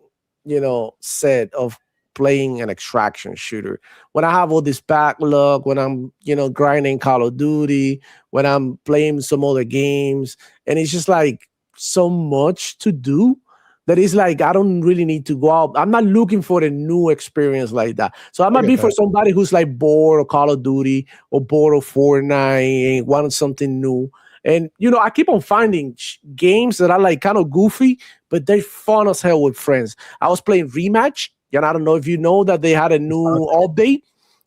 set of playing an extraction shooter. When I have all this backlog, when I'm, grinding Call of Duty, when I'm playing some other games, and it's just like so much to do that it's like I don't really need to go out. I'm not looking for a new experience like that. So I might be for somebody who's like bored of Call of Duty or bored of Fortnite and wanting something new. And, I keep on finding games that are like kind of goofy, but they're fun as hell with friends. I was playing Rematch, and I don't know if you know that they had a new update.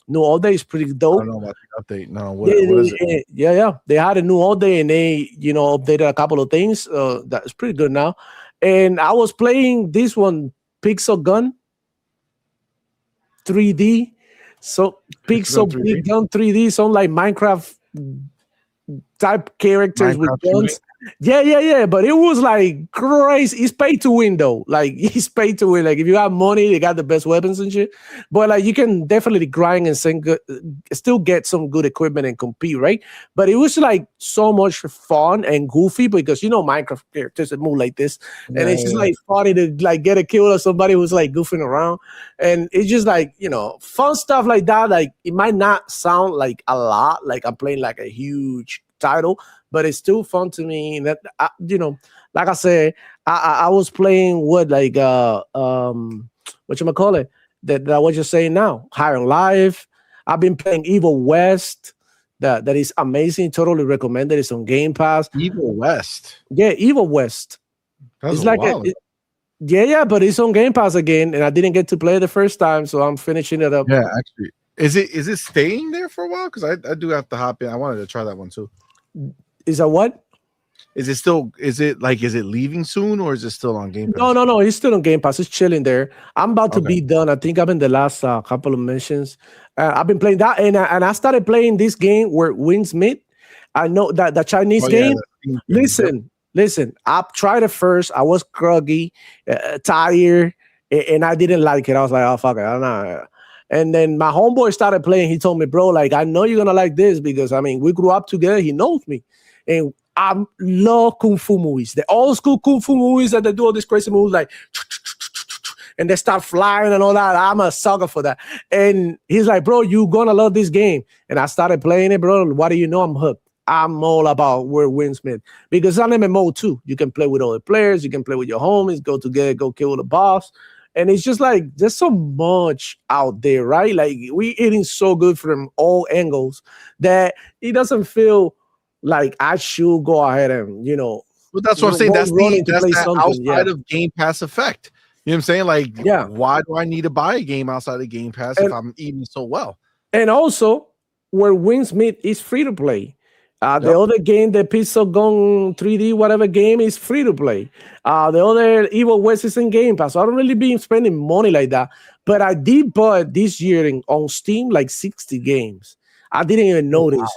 New update is pretty dope. I don't know about the update. No, what is it? Yeah. They had a new update, and they, updated a couple of things. That's pretty good now. And I was playing this one, Pixel Gun 3D. So Pixel Big Gun 3D, some like Minecraft type characters with guns. Yeah. But it was like crazy. It's pay to win though. Like it's pay to win. Like if you have money, they got the best weapons and shit. But like you can definitely grind and still get some good equipment and compete, right? But it was like so much fun and goofy because Minecraft characters that move like this, and it's just like funny to like get a kill of somebody who's like goofing around, and it's just like fun stuff like that. Like it might not sound like a lot, like I'm playing like a huge title, but it's still fun to me. That like I said, I was playing what you call it that what you're saying now, Higher Life. I've been playing Evil West. That is amazing. Totally recommended. It's on Game Pass. Evil West. Yeah, Evil West. That's it's like yeah, but it's on Game Pass again, and I didn't get to play it the first time, so I'm finishing it up. Yeah, actually, is it staying there for a while? Because I do have to hop in. I wanted to try that one too. Is that what? Is it leaving soon, or is it still on Game Pass? No, it's still on Game Pass. It's chilling there. I'm about to be done. I think I'm in the last couple of missions. I've been playing that, and I started playing this game where Winsmith. I know that the Chinese game. Listen. I tried it first. I was groggy, tired, and I didn't like it. I was like, oh fuck it, I don't know. And then my homeboy started playing. He told me, bro, like I know you're gonna like this because I mean we grew up together. He knows me, and I love kung fu movies. The old school kung fu movies that they do all these crazy moves like, and they start flying and all that. I'm a sucker for that. And he's like, bro, you're gonna love this game. And I started playing it, bro. What do you know? I'm hooked. I'm all about where Winsmith because it's an MMO too. You can play with other players. You can play with your homies. Go together. Go kill the boss. And it's just like there's so much out there, right? Like we eating so good from all angles that it doesn't feel like I should go ahead and But that's what I'm saying. That's that outside of Game Pass effect. You know what I'm saying? Like, why do I need to buy a game outside of Game Pass if I'm eating so well? And also, where Winsmith is free to play. The other game, the Pixel Gun 3D, whatever game, is free to play. The other Evil West is in Game Pass. So I don't really be spending money like that. But I did buy this year on Steam like 60 games. I didn't even notice. Wow.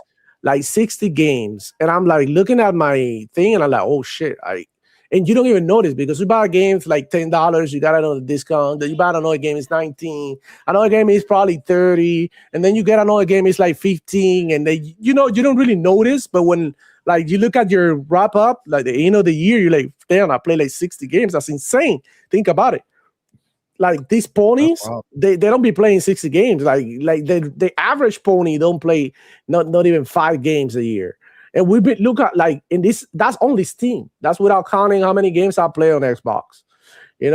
Like 60 games. And I'm like looking at my thing and I'm like, oh shit. And you don't even notice because you buy games like $10, you got another discount. Then you buy another game, it's 19. Another game is probably 30. And then you get another game, it's like 15. And then you don't really notice. But when like you look at your wrap up, like the end of the year, you're like, damn, I play like 60 games. That's insane. Think about it. Like these ponies, they don't be playing 60 games. Like the average pony don't play not even 5 games a year. And we've been look at like in this. That's only Steam. That's without counting how many games I play on Xbox. And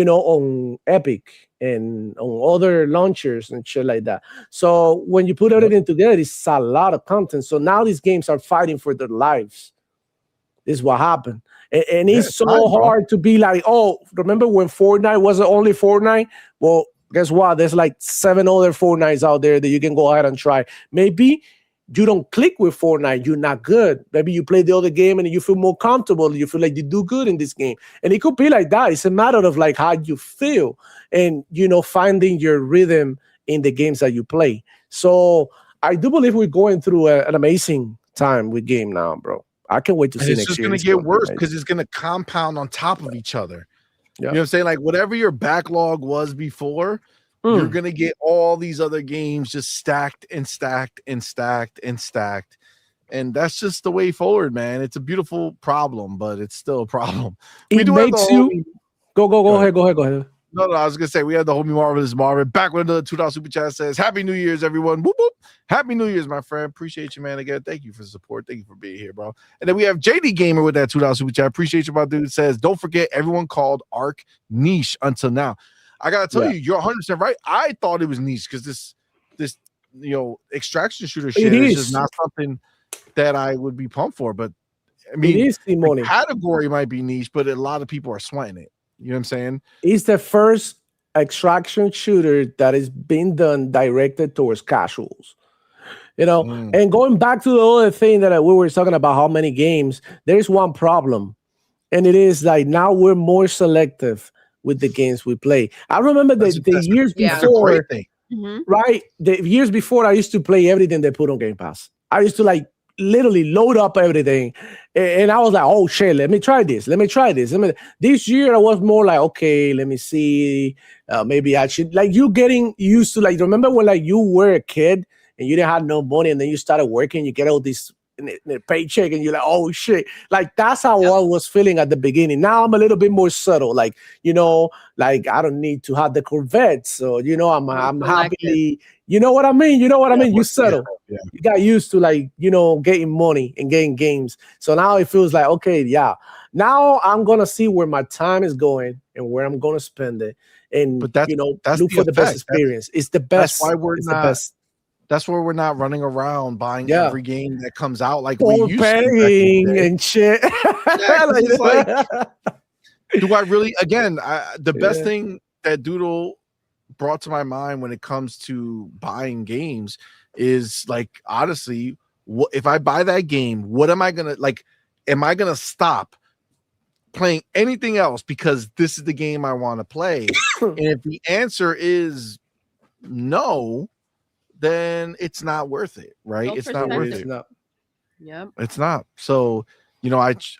on Epic and on other launchers and shit like that. So when you put everything together, it's a lot of content. So now these games are fighting for their lives. This is what happened. And it's so hard to be like, oh, remember when Fortnite was only Fortnite? Well, guess what? There's like 7 other Fortnites out there that you can go ahead and try. Maybe you don't click with Fortnite. You're not good. Maybe you play the other game and you feel more comfortable. You feel like you do good in this game. And it could be like that. It's a matter of like how you feel and, finding your rhythm in the games that you play. So I do believe we're going through an amazing time with game now, bro. I can't wait to see next year. It's just going to get worse because it's going to compound on top of each other. You know what I'm saying? Like whatever your backlog was before, you're going to get all these other games just stacked and stacked and stacked and stacked. And that's just the way forward, man. It's a beautiful problem, but it's still a problem. It makes you... Go ahead. No, I was going to say, we had the homie Marvelous Marvin back with another $2 super chat says, Happy New Year's, everyone. Whoop, whoop. Happy New Year's, my friend. Appreciate you, man. Again, thank you for the support. Thank you for being here, bro. And then we have JD Gamer with that $2 super chat. Appreciate you, my dude. Says, don't forget, everyone called Ark niche until now. I got to tell you, you're 100% right. I thought it was niche because this extraction shooter shit is just not something that I would be pumped for. But, I mean, it is the category might be niche, but a lot of people are sweating it. You know what I'm saying? It's the first extraction shooter that is being done directed towards casuals. And going back to the other thing that we were talking about, how many games, there's one problem. And it is like now we're more selective with the games we play. I remember the years before, right? The years before I used to play everything they put on Game Pass. I used to like literally load up everything. And I was like, oh shit, let me try this. This year I was more like, okay, let me see. Maybe I should, like, you getting used to, like, remember when like you were a kid and you didn't have no money and then you started working, you get all this paycheck and you're like, oh shit. Like that's how I was feeling at the beginning. Now I'm a little bit more subtle. Like, like I don't need to have the Corvette. So, I'm happily, you know what I mean? You settle. you got used to like, getting money and getting games. So now it feels like, okay, yeah, now I'm going to see where my time is going and where I'm going to spend it. And, but that's look for the best experience. It's the best. That's why we're it's not. The best. That's why we're not running around buying every game that comes out like we Or used to paying and shit. Yeah, 'cause it's like, do I really? Again, the best thing that Doodle brought to my mind when it comes to buying games is like, honestly, if I buy that game, what am I gonna like? Am I gonna stop playing anything else because this is the game I want to play? And if the answer is no, then it's not worth it, right? It's not worth it. Yeah, it's not. So,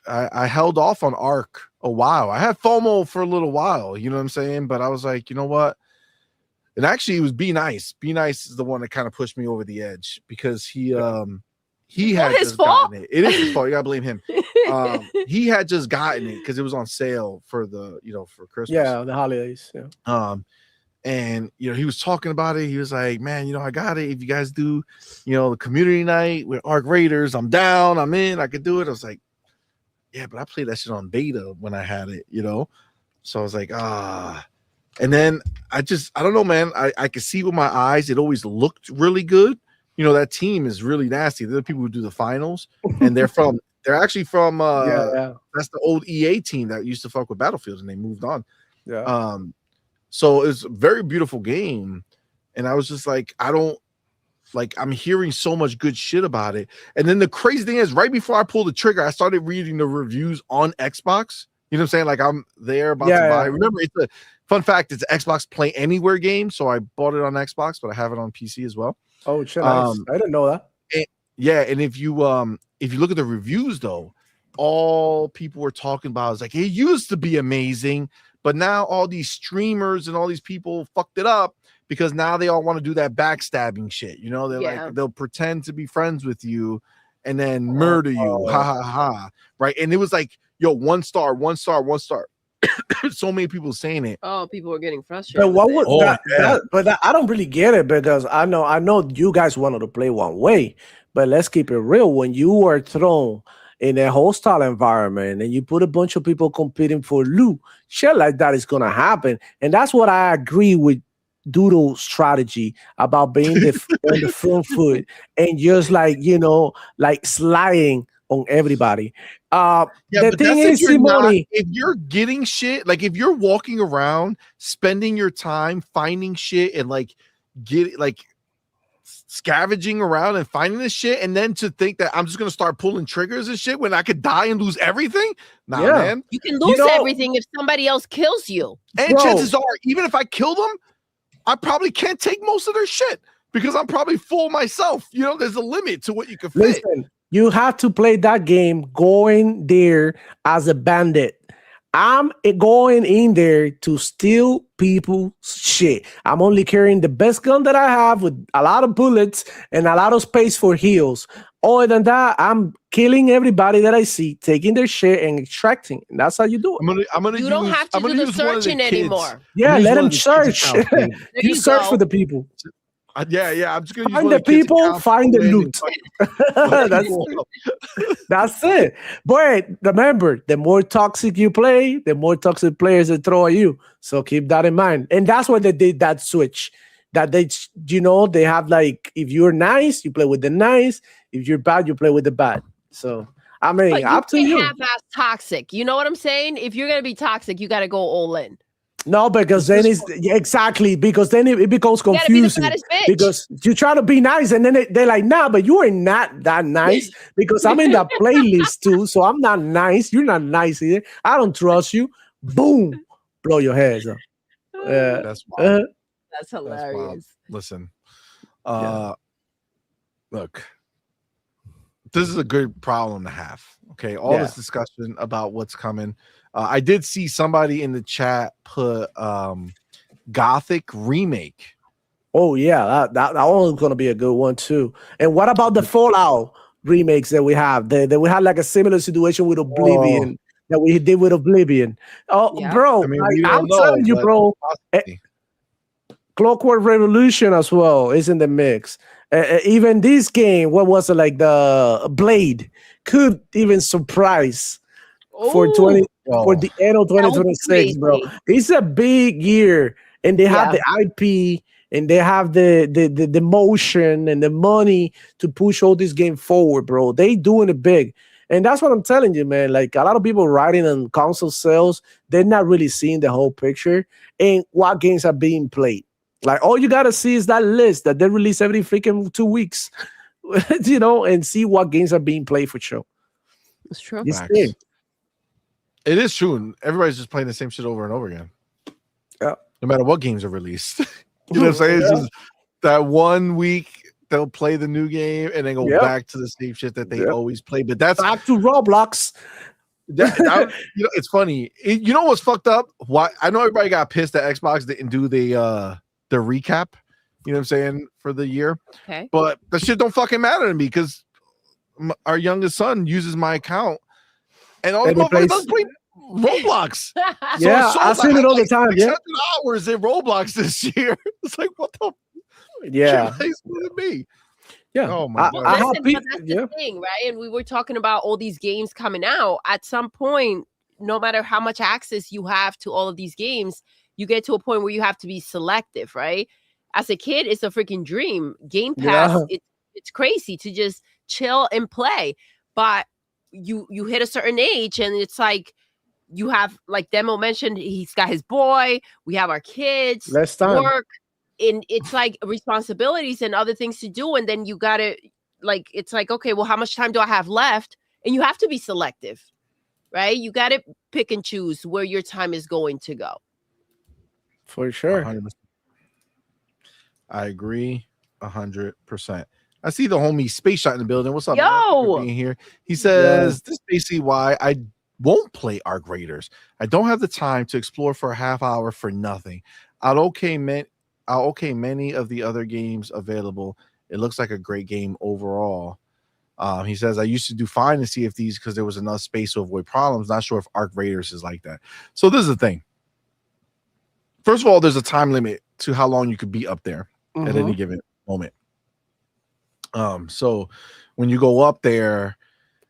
I held off on Ark a while. I had FOMO for a little while, you know what I'm saying? But I was like, you know what? And actually, it was Be Nice. Be Nice is the one that kind of pushed me over the edge because he had just gotten it. It is his fault. You gotta blame him. He had just gotten it because it was on sale for for Christmas. Yeah, the holidays. Yeah. And he was talking about it. He was like, man, I got it. If you guys do, the community night with Arc Raiders, I'm down. I'm in. I could do it. I was like, yeah, but I played that shit on beta when I had it, So I was like, And then I don't know, man. I could see with my eyes. It always looked really good. That team is really nasty. They're the people who do the finals, and they're actually from that's the old EA team that used to fuck with Battlefield, and they moved on. Yeah. So it's a very beautiful game. And I was just like, I'm hearing so much good shit about it. And then the crazy thing is, right before I pulled the trigger, I started reading the reviews on Xbox. You know what I'm saying? Like I'm there about to buy. Remember, it's a fun fact, it's an Xbox Play Anywhere game. So I bought it on Xbox, but I have it on PC as well. Oh, shit, nice. I didn't know that. And if you look at the reviews though, all people were talking about is like, it used to be amazing. But now all these streamers and all these people fucked it up because now they all want to do that backstabbing shit. They're like, they'll pretend to be friends with you and then murder you. Ha ha ha. Right. And it was like, yo, 1 star, 1 star, 1 star. So many people saying it. Oh, people were getting frustrated. But what would that, I don't really get it because I know you guys wanted to play one way, but let's keep it real. When you are thrown in a hostile environment and you put a bunch of people competing for loot, shit like that is gonna happen. And that's what I agree with Doodle's strategy about being on the front foot and just like sliding on everybody. The thing is, CMoney, if you're getting shit, like if you're walking around spending your time finding shit and scavenging around and finding this shit, and then to think that I'm just gonna start pulling triggers and shit when I could die and lose everything. Man, you can lose everything if somebody else kills you. And chances are, even if I kill them, I probably can't take most of their shit because I'm probably full myself. There's a limit to what you can fit. Listen, you have to play that game going there as a bandit. I'm going in there to steal people's shit. I'm only carrying the best gun that I have with a lot of bullets and a lot of space for heals. Other than that, I'm killing everybody that I see, taking their shit and extracting. And that's how you do it. You don't have to do the searching anymore. Yeah, let them search. You search for the people. Yeah. I'm just gonna find the people, find the loot. That's it. But remember, the more toxic you play, the more toxic players they throw at you. So keep that in mind. And that's why they did that switch. That they have like, if you're nice, you play with the nice. If you're bad, you play with the bad. So I mean, up to you. Have as toxic. You know what I'm saying? If you're gonna be toxic, you got to go all in. No, because then because then it becomes confusing because you try to be nice and then they're like, nah, but you are not that nice because I'm in that playlist too. So I'm not nice. You're not nice either. I don't trust you. Boom. Blow your heads up. That's wild. That's hilarious. Listen, look, this is a good problem to have. Okay. All this discussion about what's coming. I did see somebody in the chat put Gothic remake. Oh yeah, that one's gonna be a good one too. And what about the Fallout remakes that we have? That we had like a similar situation with Oblivion that we did with Oblivion. Bro, I'm telling you, bro. Clockwork Revolution as well is in the mix. Even this game, what was it, like the Blade, could even surprise for Ooh, for the end of that would be 2026, bro. crazy. It's a big year, and they have Yeah. the IP, and they have the motion and the money to push all this game forward, bro. They doing it big. And that's what I'm telling you, man. Like, a lot of people writing on console sales, they're not really seeing the whole picture and what games are being played. Like, all you gotta see is that list that they release every freaking 2 weeks, and see what games are being played for sure. It's true. It's Facts. big. It is true, and everybody's just playing the same shit over and over again. Yeah. No matter what games are released. You know what I'm saying? It's just that 1 week they'll play the new game and then go back to the same shit that they always play. But that's back to Roblox. It's funny. You know what's fucked up? Why I know everybody got pissed that Xbox didn't do the recap. You know what I'm saying, for the year. Okay. But that shit don't fucking matter to me because our youngest son uses my account and all the motherfuckers does play Roblox. Yeah, so I see it all the time. Yeah, 600 hours in Roblox this year. It's like, what the? Yeah. Me. Yeah. Oh my Well, god. listen, but that's the thing, right? And we were talking about all these games coming out. At some point, no matter how much access you have to all of these games, you get to a point where you have to be selective, right? As a kid, it's a freaking dream. Game Pass, it's crazy to just chill and play. But you hit a certain age and it's like you have, like Demo mentioned, he's got his boy, we have our kids, less time, work, and it's like responsibilities and other things to do. And then you gotta, like, it's like, okay, well, how much time do I have left? And you have to be selective, right? You gotta pick and choose where your time is going to go. For sure. 100%. I agree 100%. I see the homie Space Shot in the building. What's up, man? Thanks for being here. He says, this is basically why I won't play Arc Raiders. I don't have the time to explore for a half hour for nothing. I'll okay many of the other games available. It looks like a great game overall. He says, I used to do fine in Sea of Thieves because there was enough space to avoid problems. Not sure if Arc Raiders is like that. So this is the thing. First of all, there's a time limit to how long you could be up there at any given moment. So when you go up there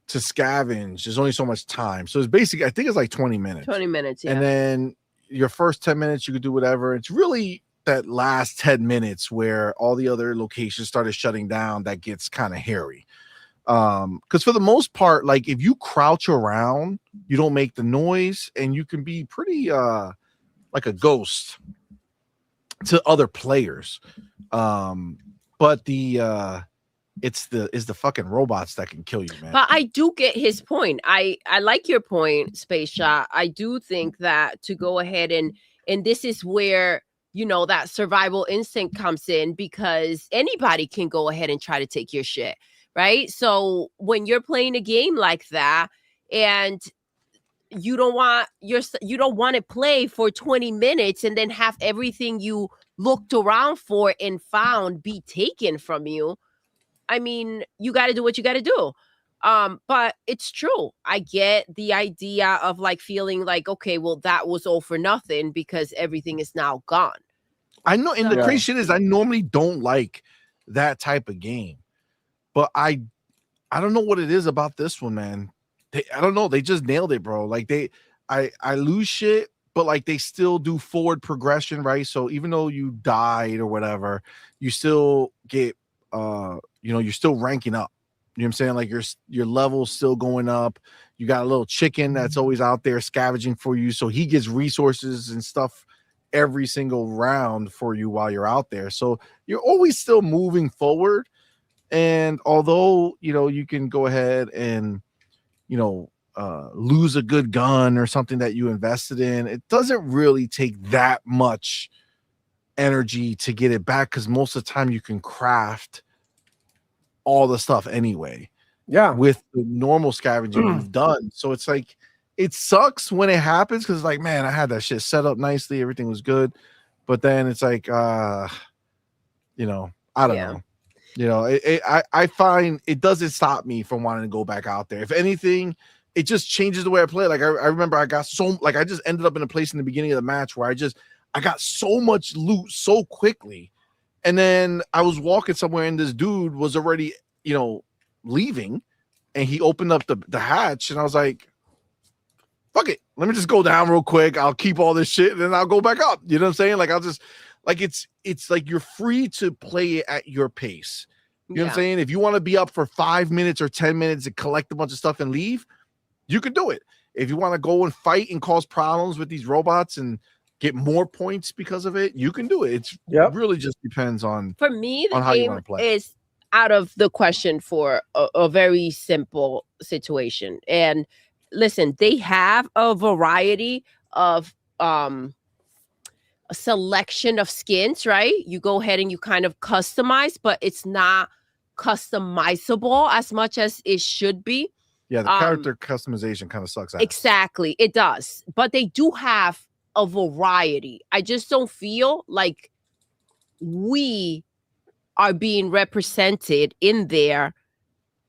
to scavenge, there's only so much time. So it's basically, I think it's like 20 minutes. 20 minutes, yeah. And then your first 10 minutes, you could do whatever. It's really that last 10 minutes where all the other locations started shutting down that gets kind of hairy. Because for the most part, like if you crouch around, you don't make the noise and you can be pretty like a ghost to other players. But it's the fucking robots that can kill you, man. But I do get his point. I like your point, Space Shot. I do think that to go ahead and this is where, you know, that survival instinct comes in, because anybody can go ahead and try to take your shit, right? So when you're playing a game like that and you don't want to play for 20 minutes and then have everything you looked around for and found be taken from you. I mean, you got to do what you got to do. But it's true. I get the idea of like feeling like, okay, well, that was all for nothing because everything is now gone. I know. And the crazy shit is I normally don't like that type of game, but I don't know what it is about this one, man. I don't know. They just nailed it, bro. Like I lose shit, but like they still do forward progression, right? So even though you died or whatever, you still get, you're still ranking up. You know what I'm saying? Like your level's still going up. You got a little chicken that's always out there scavenging for you. So he gets resources and stuff every single round for you while you're out there. So you're always still moving forward. And although, you can go ahead and, lose a good gun or something that you invested in, it doesn't really take that much energy to get it back, because most of the time you can craft all the stuff anyway. Yeah, with the normal scavenging you've done. So it's like, it sucks when it happens, because like, man, I had that shit set up nicely, everything was good, but then it's like, I don't know. I find it doesn't stop me from wanting to go back out there. If anything, it just changes the way I play. Like I remember I just ended up in a place in the beginning of the match where I got so much loot so quickly, And then I was walking somewhere, and this dude was already, leaving, and he opened up the hatch, and I was like, fuck it, let me just go down real quick. I'll keep all this shit, and then I'll go back up. You know what I'm saying? Like, I'll just, like, it's like you're free to play it at your pace. You know what I'm saying? If you want to be up for 5 minutes or 10 minutes and collect a bunch of stuff and leave, you can do it. If you want to go and fight and cause problems with these robots and get more points because of it, you can do it. It really just depends on, for me, the on how you game want to play. Is out of the question for a very simple situation. And listen, they have a variety of a selection of skins, right? You go ahead and you kind of customize, but it's not customizable as much as it should be. Yeah, the character customization kind of sucks. Exactly, it does. But they do have a variety. I just don't feel like we are being represented in there,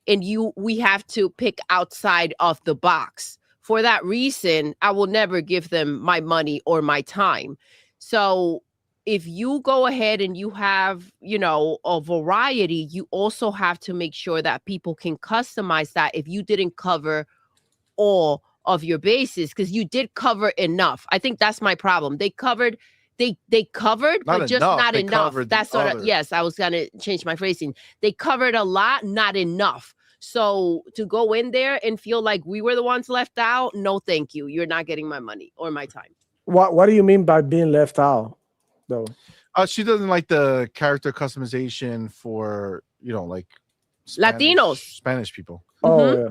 and we have to pick outside of the box. For that reason, I will never give them my money or my time. So if you go ahead and you have, a variety, you also have to make sure that people can customize that if you didn't cover all of your bases, because you did cover enough. I think that's my problem. They covered, but just not enough. That's what yes, I was gonna change my phrasing. They covered a lot, not enough. So to go in there and feel like we were the ones left out, no thank you. You're not getting my money or my time. What do you mean by being left out, though? She doesn't like the character customization for, like Spanish people. Oh, yeah.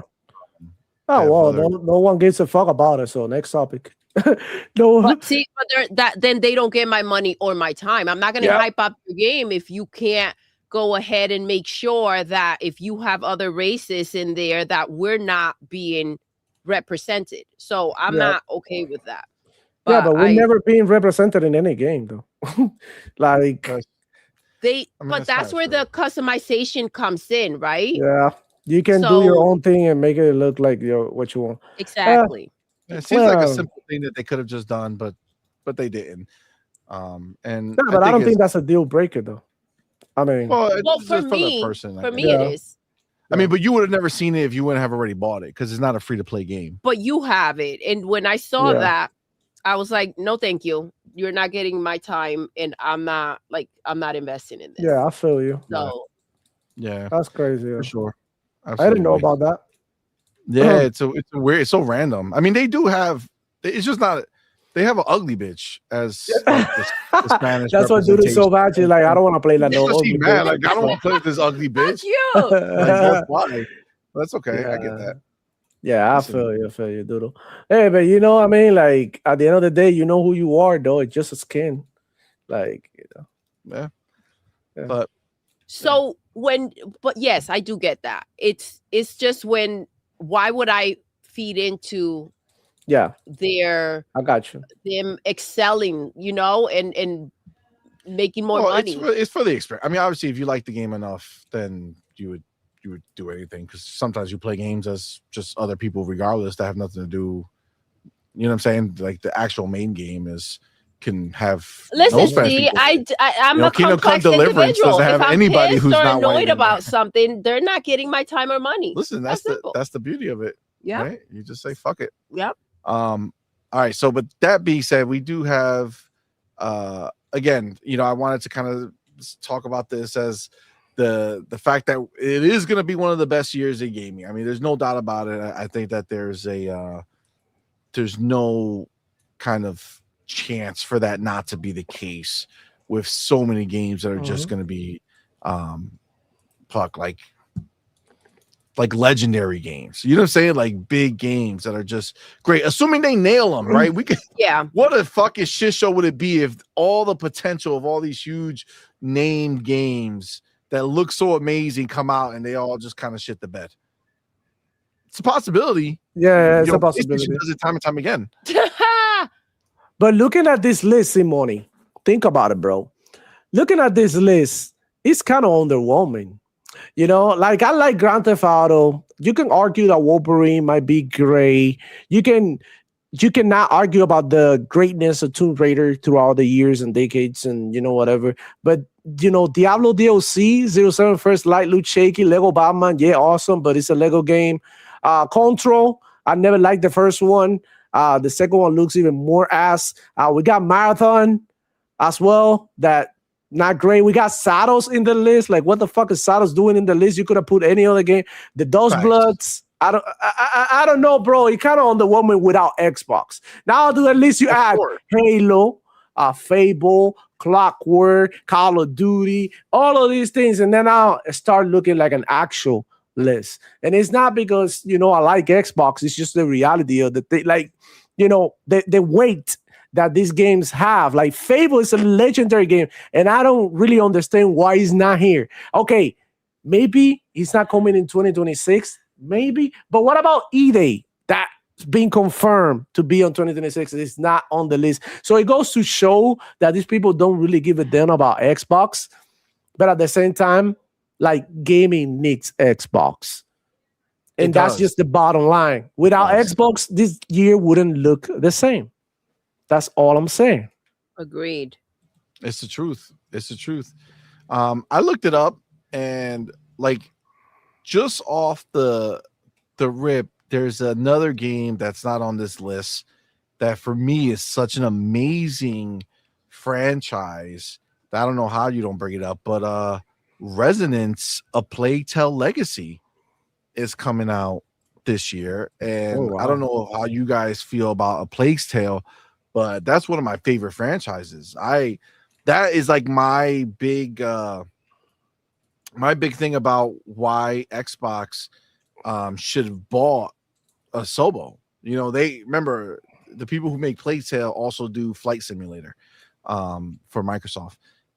Oh, well, no one gives a fuck about it. So next topic. No. But see, then they don't get my money or my time. I'm not going to hype up the game if you can't go ahead and make sure that if you have other races in there that we're not being represented. So I'm not okay with that. But we're never being represented in any game, though. Like but that's where the customization comes in, right? Yeah, you can do your own thing and make it look like what you want. Exactly. It seems like a simple thing that they could have just done, but they didn't. And but I don't think that's a deal breaker, though. I mean, for me, it is. I mean, but you would have never seen it if you wouldn't have already bought it, because it's not a free-to-play game. But you have it, and when I saw that, I was like, no, thank you. You're not getting my time, and I'm not investing in this. Yeah, I feel you. So, yeah, that's crazy. For sure. Absolutely. I didn't know about that. Yeah, it's weird. It's so random. I mean, they do have. It's just not. They have an ugly bitch as the Spanish. That's what Doodle so bad. She's like, I don't want to play that. No ugly bitch. Like, I don't want to play with this ugly bitch. Cute. That's why. That's okay. Yeah. I get that. Yeah, I feel you, Doodle. Hey, but I mean, like, at the end of the day, you know who you are, though. It's just a skin. Like, Yeah. But so but yes, I do get that. It's just why would I feed into I got you. Them excelling, and making more money. It's for the experience. I mean, obviously, if you like the game enough, then you would do anything, because sometimes you play games as just other people regardless that have nothing to do, you know what I'm saying? Like the actual main game can have see, I'm a complex individual. If I'm anybody who's not annoyed about something, they're not getting my time or money. Listen, that's the beauty of it. Yeah, right? You just say fuck it. Yep. All right, so but that being said, we do have again, I wanted to kind of talk about this as the fact that it is going to be one of the best years in gaming. I mean, there's no doubt about it. I think that there's no kind of chance for that not to be the case with so many games that are just going to be like legendary games. You know what I'm saying? Like big games that are just great, assuming they nail them, right? We could. Yeah. What a fucking shit show would it be if all the potential of all these huge named games that look so amazing come out and they all just kind of shit the bed? It's a possibility. Yeah, it's a possibility. Does it time and time again. But looking at this list, CMoney, think about it, bro. Looking at this list, it's kind of underwhelming. Like I like Grand Theft Auto. You can argue that Wolverine might be great. You can you cannot argue about the greatness of Tomb Raider throughout the years and decades and whatever. But Diablo DLC, 07 First Light, look shaky, Lego Batman, yeah, awesome, but it's a Lego game. Control, I never liked the first one. The second one looks even more ass. We got Marathon as well, that not great. We got Saddles in the list. Like, what the fuck is Saddles doing in the list? You could have put any other game. The Dust Bloods. I don't know, bro. It kind of underwhelming without Xbox. Now, at least you add Halo, Fable, Clockwork, Call of Duty, all of these things, and then I'll start looking like an actual list. And it's not because I like Xbox. It's just the reality of the thing. Like, the weight that these games have. Like, Fable is a legendary game, and I don't really understand why it's not here. Okay, maybe it's not coming in 2026. Maybe, but what about E-Day? That's been confirmed to be on 2026. It's not on the list. So it goes to show that these people don't really give a damn about Xbox, but at the same time, like, gaming needs Xbox. And that's just the bottom line. Without Xbox, this year wouldn't look the same. That's all I'm saying. Agreed. It's the truth. It's the truth. I looked it up, and like, just off the rip, there's another game that's not on this list that for me is such an amazing franchise that I don't know how you don't bring it up, but Resonance, A Plague Tale Legacy is coming out this year, and I don't know how you guys feel about A Plague's Tale, but that's one of my favorite franchises. That is like my big thing about why Xbox should have bought a Sobo. They remember the people who make Plague Tale also do Flight Simulator for Microsoft.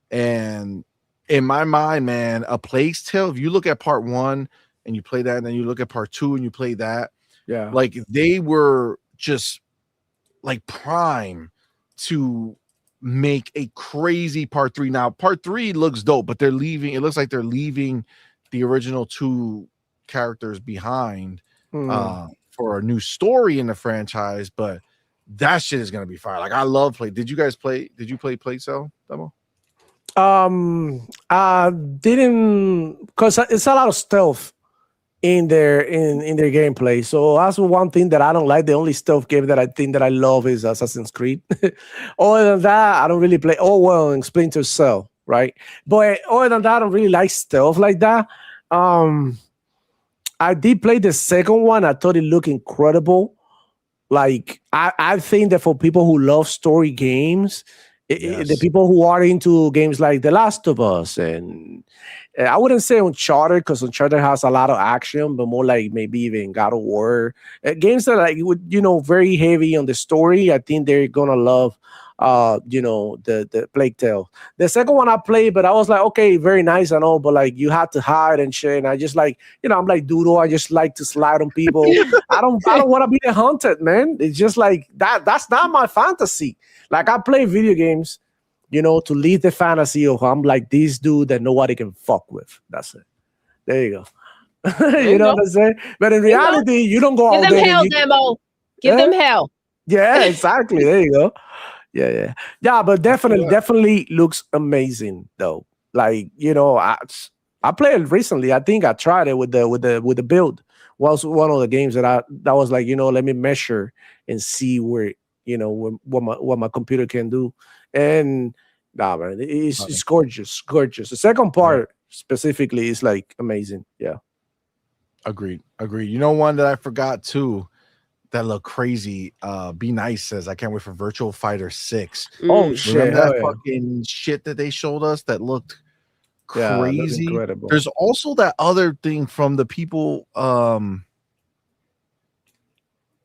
And in my mind, man, A Plague's Tale, if you look at part 1 and you play that, and then you look at part 2 and you play that, like, they were just like prime to make a crazy part 3. Now, part 3 looks dope, but it looks like they're leaving the original 2 characters behind for a new story in the franchise, but that shit is gonna be fire. Like, I love play. Did you play Plague Tale demo? I didn't, because it's a lot of stealth in their gameplay. So that's one thing that I don't like. The only stealth game that I think that I love is Assassin's Creed. Other than that, I don't really play. Oh, well, and Splinter Cell, right? But other than that, I don't really like stealth like that. I did play the second one. I thought it looked incredible. Like, I think that for people who love story games, the people who are into games like The Last of Us, and I wouldn't say Uncharted, because Uncharted has a lot of action, but more like maybe even God of War, games that are like very heavy on the story. I think they're gonna love the Plague Tale. The second one I played, but I was like, okay, very nice and all, but like, you had to hide and shit. And I just like, I'm like Doodle. I just like to slide on people. I don't want to be the hunted, man. It's just like that. That's not my fantasy. Like, I play video games, to leave the fantasy of I'm like this dude that nobody can fuck with. That's it. There you go. You know what I'm saying? But in reality, you don't go out there. Give them hell, Demo. Give them hell. Yeah, exactly. There you go. Yeah. But definitely looks amazing though. Like, I played recently. I think I tried it with the build. Was one of the games that was like, let me measure and see where what my computer can do. And man, it's gorgeous. The second part specifically is like amazing. Yeah. Agreed. One that I forgot too that looked crazy. Be Nice says, I can't wait for Virtual Fighter 6. Oh shit! Remember that fucking shit that they showed us that looked crazy? Yeah, incredible. There's also that other thing from the people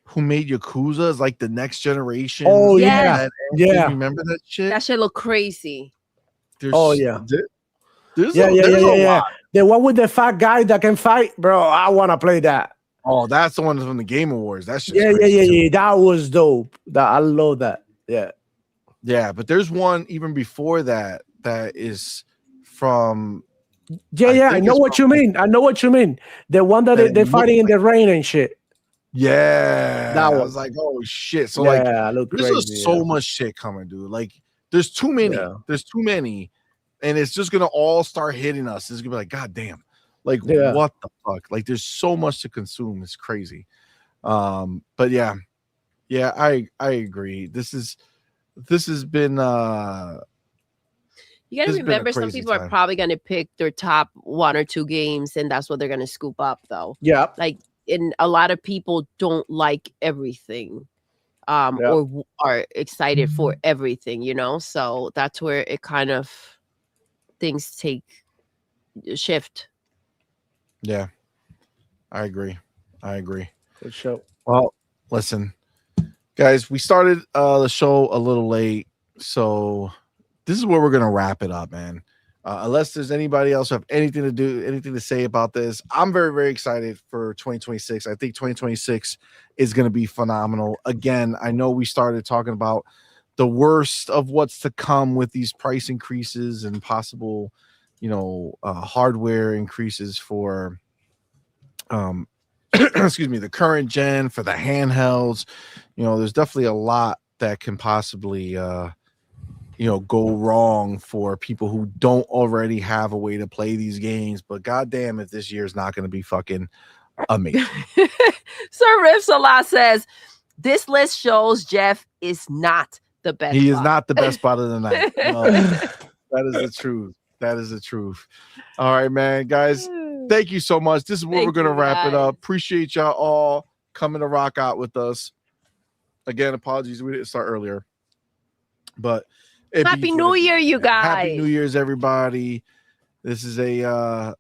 who made Yakuza, is like the next generation. Oh yeah. Remember that shit? That shit look crazy. There's, yeah. There's a lot. The one with the fat guy that can fight, bro. I want to play that. Oh, that's the one from the Game Awards. That's just yeah. That was dope. I love that. Yeah. But there's one even before that is from. I know what you mean. The one that they're fighting in the rain and shit. Yeah, That I one. was like, oh shit. So Yeah, like, I look there's crazy. just so much shit coming, dude. Like, there's too many. Yeah. There's too many, and it's just gonna all start hitting us. It's gonna be like, god damn, like Yeah. what the fuck? Like, there's so much to consume. It's crazy. But yeah, I agree. This has been You got to this has been a remember, some crazy people are time. probably going to pick their top 1 or 2 games, and that's what they're going to scoop up, though. Yeah. Like, and a lot of people don't like everything, Yeah. or are excited for everything, you know? So that's where it kind of things take shift. Yeah, I agree. For sure. Well, listen, guys, we started the show a little late, so this is where we're gonna wrap it up, man. Unless there's anybody else who have anything to say about this, I'm very, very excited for 2026. I think 2026 is gonna be phenomenal. Again, I know we started talking about the worst of what's to come with these price increases and possible, hardware increases for excuse me, the current gen, for the handhelds. There's definitely a lot that can possibly go wrong for people who don't already have a way to play these games. But goddamn, if this year is not going to be fucking amazing. Sir Riff Salah says this list shows Jeff is not the best. He is not the best spot of the night. No, that is the truth. That is the truth. All right, man, guys. Thank you so much. This is where we're going to wrap it up. Appreciate y'all all coming to rock out with us. Again, apologies we didn't start earlier. But Happy New Year, you guys. Happy New Year's, everybody. This is a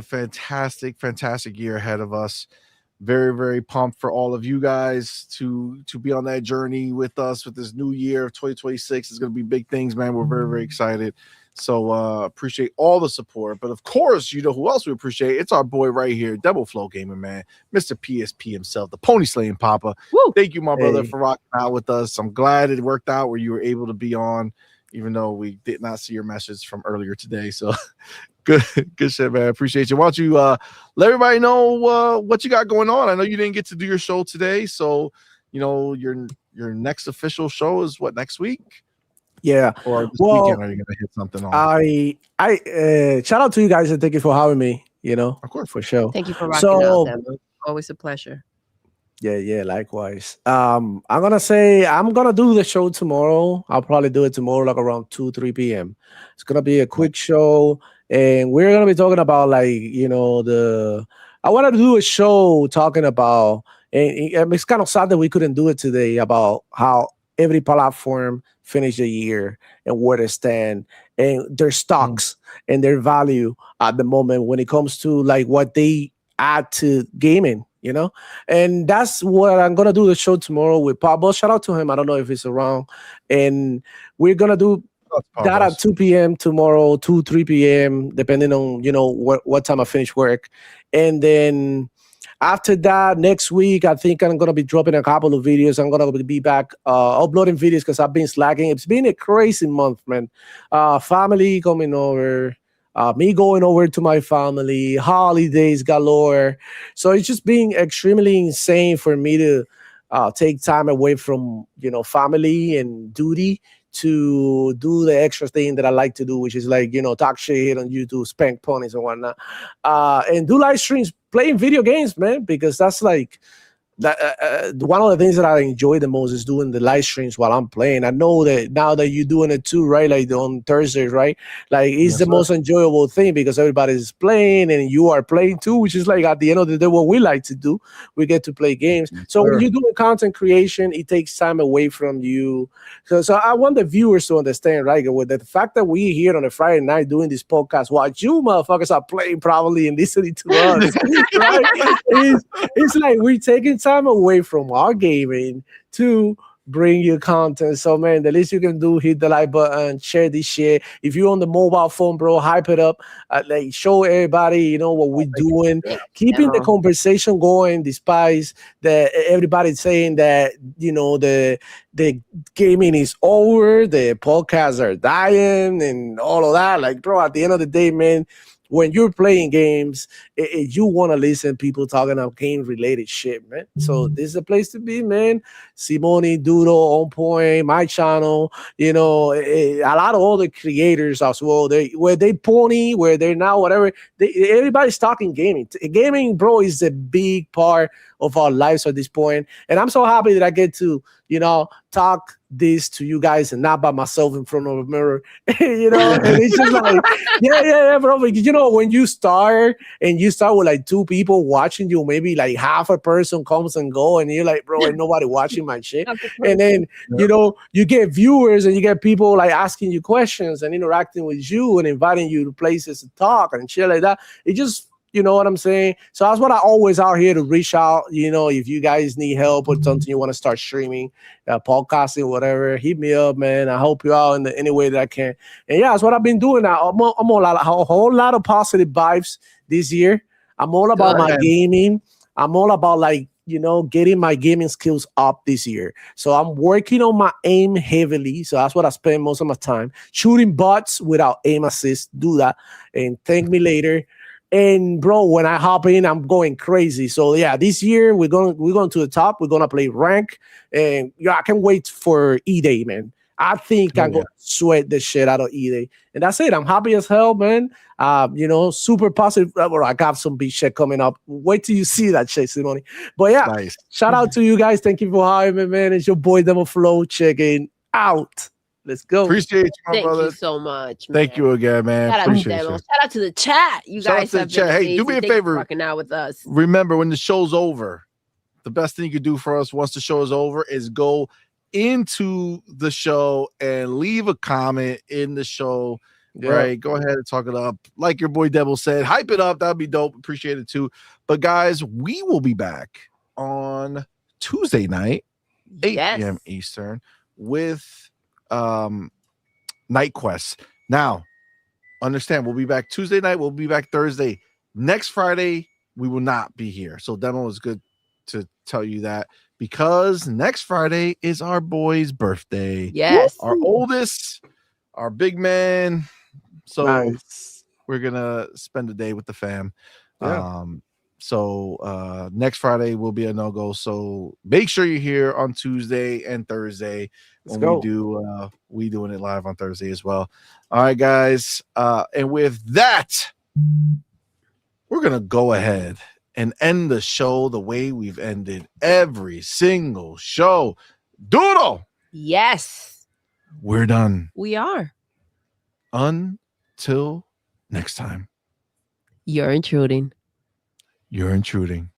fantastic year ahead of us. Very, very pumped for all of you guys to be on that journey with us with this new year of 2026. It's going to be big things, man. We're very, very excited. So appreciate all the support. But of course, you know who else we appreciate? It's our boy right here, Double Flow Gaming, man. Mr. PSP himself, the Pony Slaying Papa. Woo. Thank you, my brother, for rocking out with us. I'm glad it worked out where you were able to be on, even though we did not see your message from earlier today. So good shit, man. Appreciate you. Why don't you let everybody know what you got going on? I know you didn't get to do your show today, so your next official show is what, next week? Yeah. Or this weekend, are you gonna hit something on? I shout out to you guys and thank you for having me. Of course, for sure. Thank you for rocking out, Devin. Always a pleasure. Yeah, likewise. I'm gonna do the show tomorrow. I'll probably do it tomorrow, like around 2-3 p.m. It's gonna be a quick show, and we're gonna be talking about I wanted to do a show talking about, and it's kind of sad that we couldn't do it today, about how every platform finished the year and where they stand and their stocks and their value at the moment when it comes to what they add to gaming. And that's what I'm gonna do the show tomorrow with Pablo. Shout out to him. I don't know if he's around, and we're gonna do that at 2 p.m. tomorrow, 2-3 p.m. depending on what time I finish work. And then after that, next week, I think I'm gonna be dropping a couple of videos. I'm gonna be back uploading videos because I've been slacking. It's been a crazy month, man. Family coming over. Me going over to my family, holidays galore. So it's just being extremely insane for me to take time away from, family and duty to do the extra thing that I like to do, which is talk shit on YouTube, spank ponies and whatnot, and do live streams playing video games, man, because that's one of the things that I enjoy the most is doing the live streams while I'm playing. I know that now that you're doing it too, right? Like on Thursdays, right? It's the most enjoyable thing because everybody's playing and you are playing too, which is at the end of the day what we like to do. We get to play games. So when you're doing content creation, it takes time away from you. So I want the viewers to understand, right? With the fact that we're here on a Friday night doing this podcast, while you motherfuckers are playing probably and listening to us, right? It's like we're taking time away from our gaming to bring you content. So man, the least you can do, hit the like button, share this shit. If you're on the mobile phone, bro, hype it up, show everybody what we're doing, keeping the conversation going despite that everybody's saying that the gaming is over, the podcasts are dying and all of that. Bro, at the end of the day, man, when you're playing games, you want to listen people talking about game related shit, man. So this is a place to be, man. CMoney, Doodle, On Point, my channel, a lot of other creators as well. Where they pony, where they're now, whatever. Everybody's talking gaming. Gaming, bro, is a big part of our lives at this point. And I'm so happy that I get to, talk this to you guys and not by myself in front of a mirror, and it's just like, yeah, bro. Because, when you start with like two people watching you, maybe like half a person comes and go, and you're like, bro, ain't nobody watching my shit. And then, you get viewers and you get people like asking you questions and interacting with you and inviting you to places to talk and shit like that. It just, you know what I'm saying? So that's what I always out here to reach out. If you guys need help or something, you want to start streaming, podcasting, whatever, hit me up, man. I help you out in any way that I can. And yeah, that's what I've been doing now. I'm a whole lot of positive vibes this year. I'm all about my gaming. I'm all about getting my gaming skills up this year. So I'm working on my aim heavily. So that's what I spend most of my time. Shooting butts without aim assist. Do that and thank me later. And bro, when I hop in, I'm going crazy. So yeah, this year we're going to the top. We're gonna play rank, and I can't wait for E-Day, man. I think I'm gonna sweat the shit out of E-Day, and that's it. I'm happy as hell, man. Super positive. I got some big shit coming up. Wait till you see that shit, CMoney. But yeah, shout out to you guys. Thank you for having me, man. It's your boy Demo Flow checking out. Let's go. Appreciate you, my brother. Thank you so much, man. Thank you again, man. Shout out to Demo. Shout out to the chat. You guys have been amazing. Hey, do me a favor. Rocking out with us. Remember, when the show's over, the best thing you could do for us once the show is over is go into the show and leave a comment in the show. Yeah. Right? Go ahead and talk it up. Like your boy Devil said, hype it up. That'd be dope. Appreciate it too. But guys, we will be back on Tuesday night, 8 p.m. Eastern, with Night Quest. Now, understand, we'll be back Tuesday night. We'll be back Thursday. Next Friday, we will not be here. So Demo is good to tell you that, because next Friday is our boy's birthday. Yes. Our oldest, our big man. So we're gonna spend the day with the fam. Yeah. So next Friday will be a no-go. So make sure you're here on Tuesday and Thursday. We doing it live on Thursday as well. All right, guys. And with that, we're gonna go ahead and end the show the way we've ended every single show. Doodle. Yes. We're done. We are. Until next time. You're intruding. You're intruding.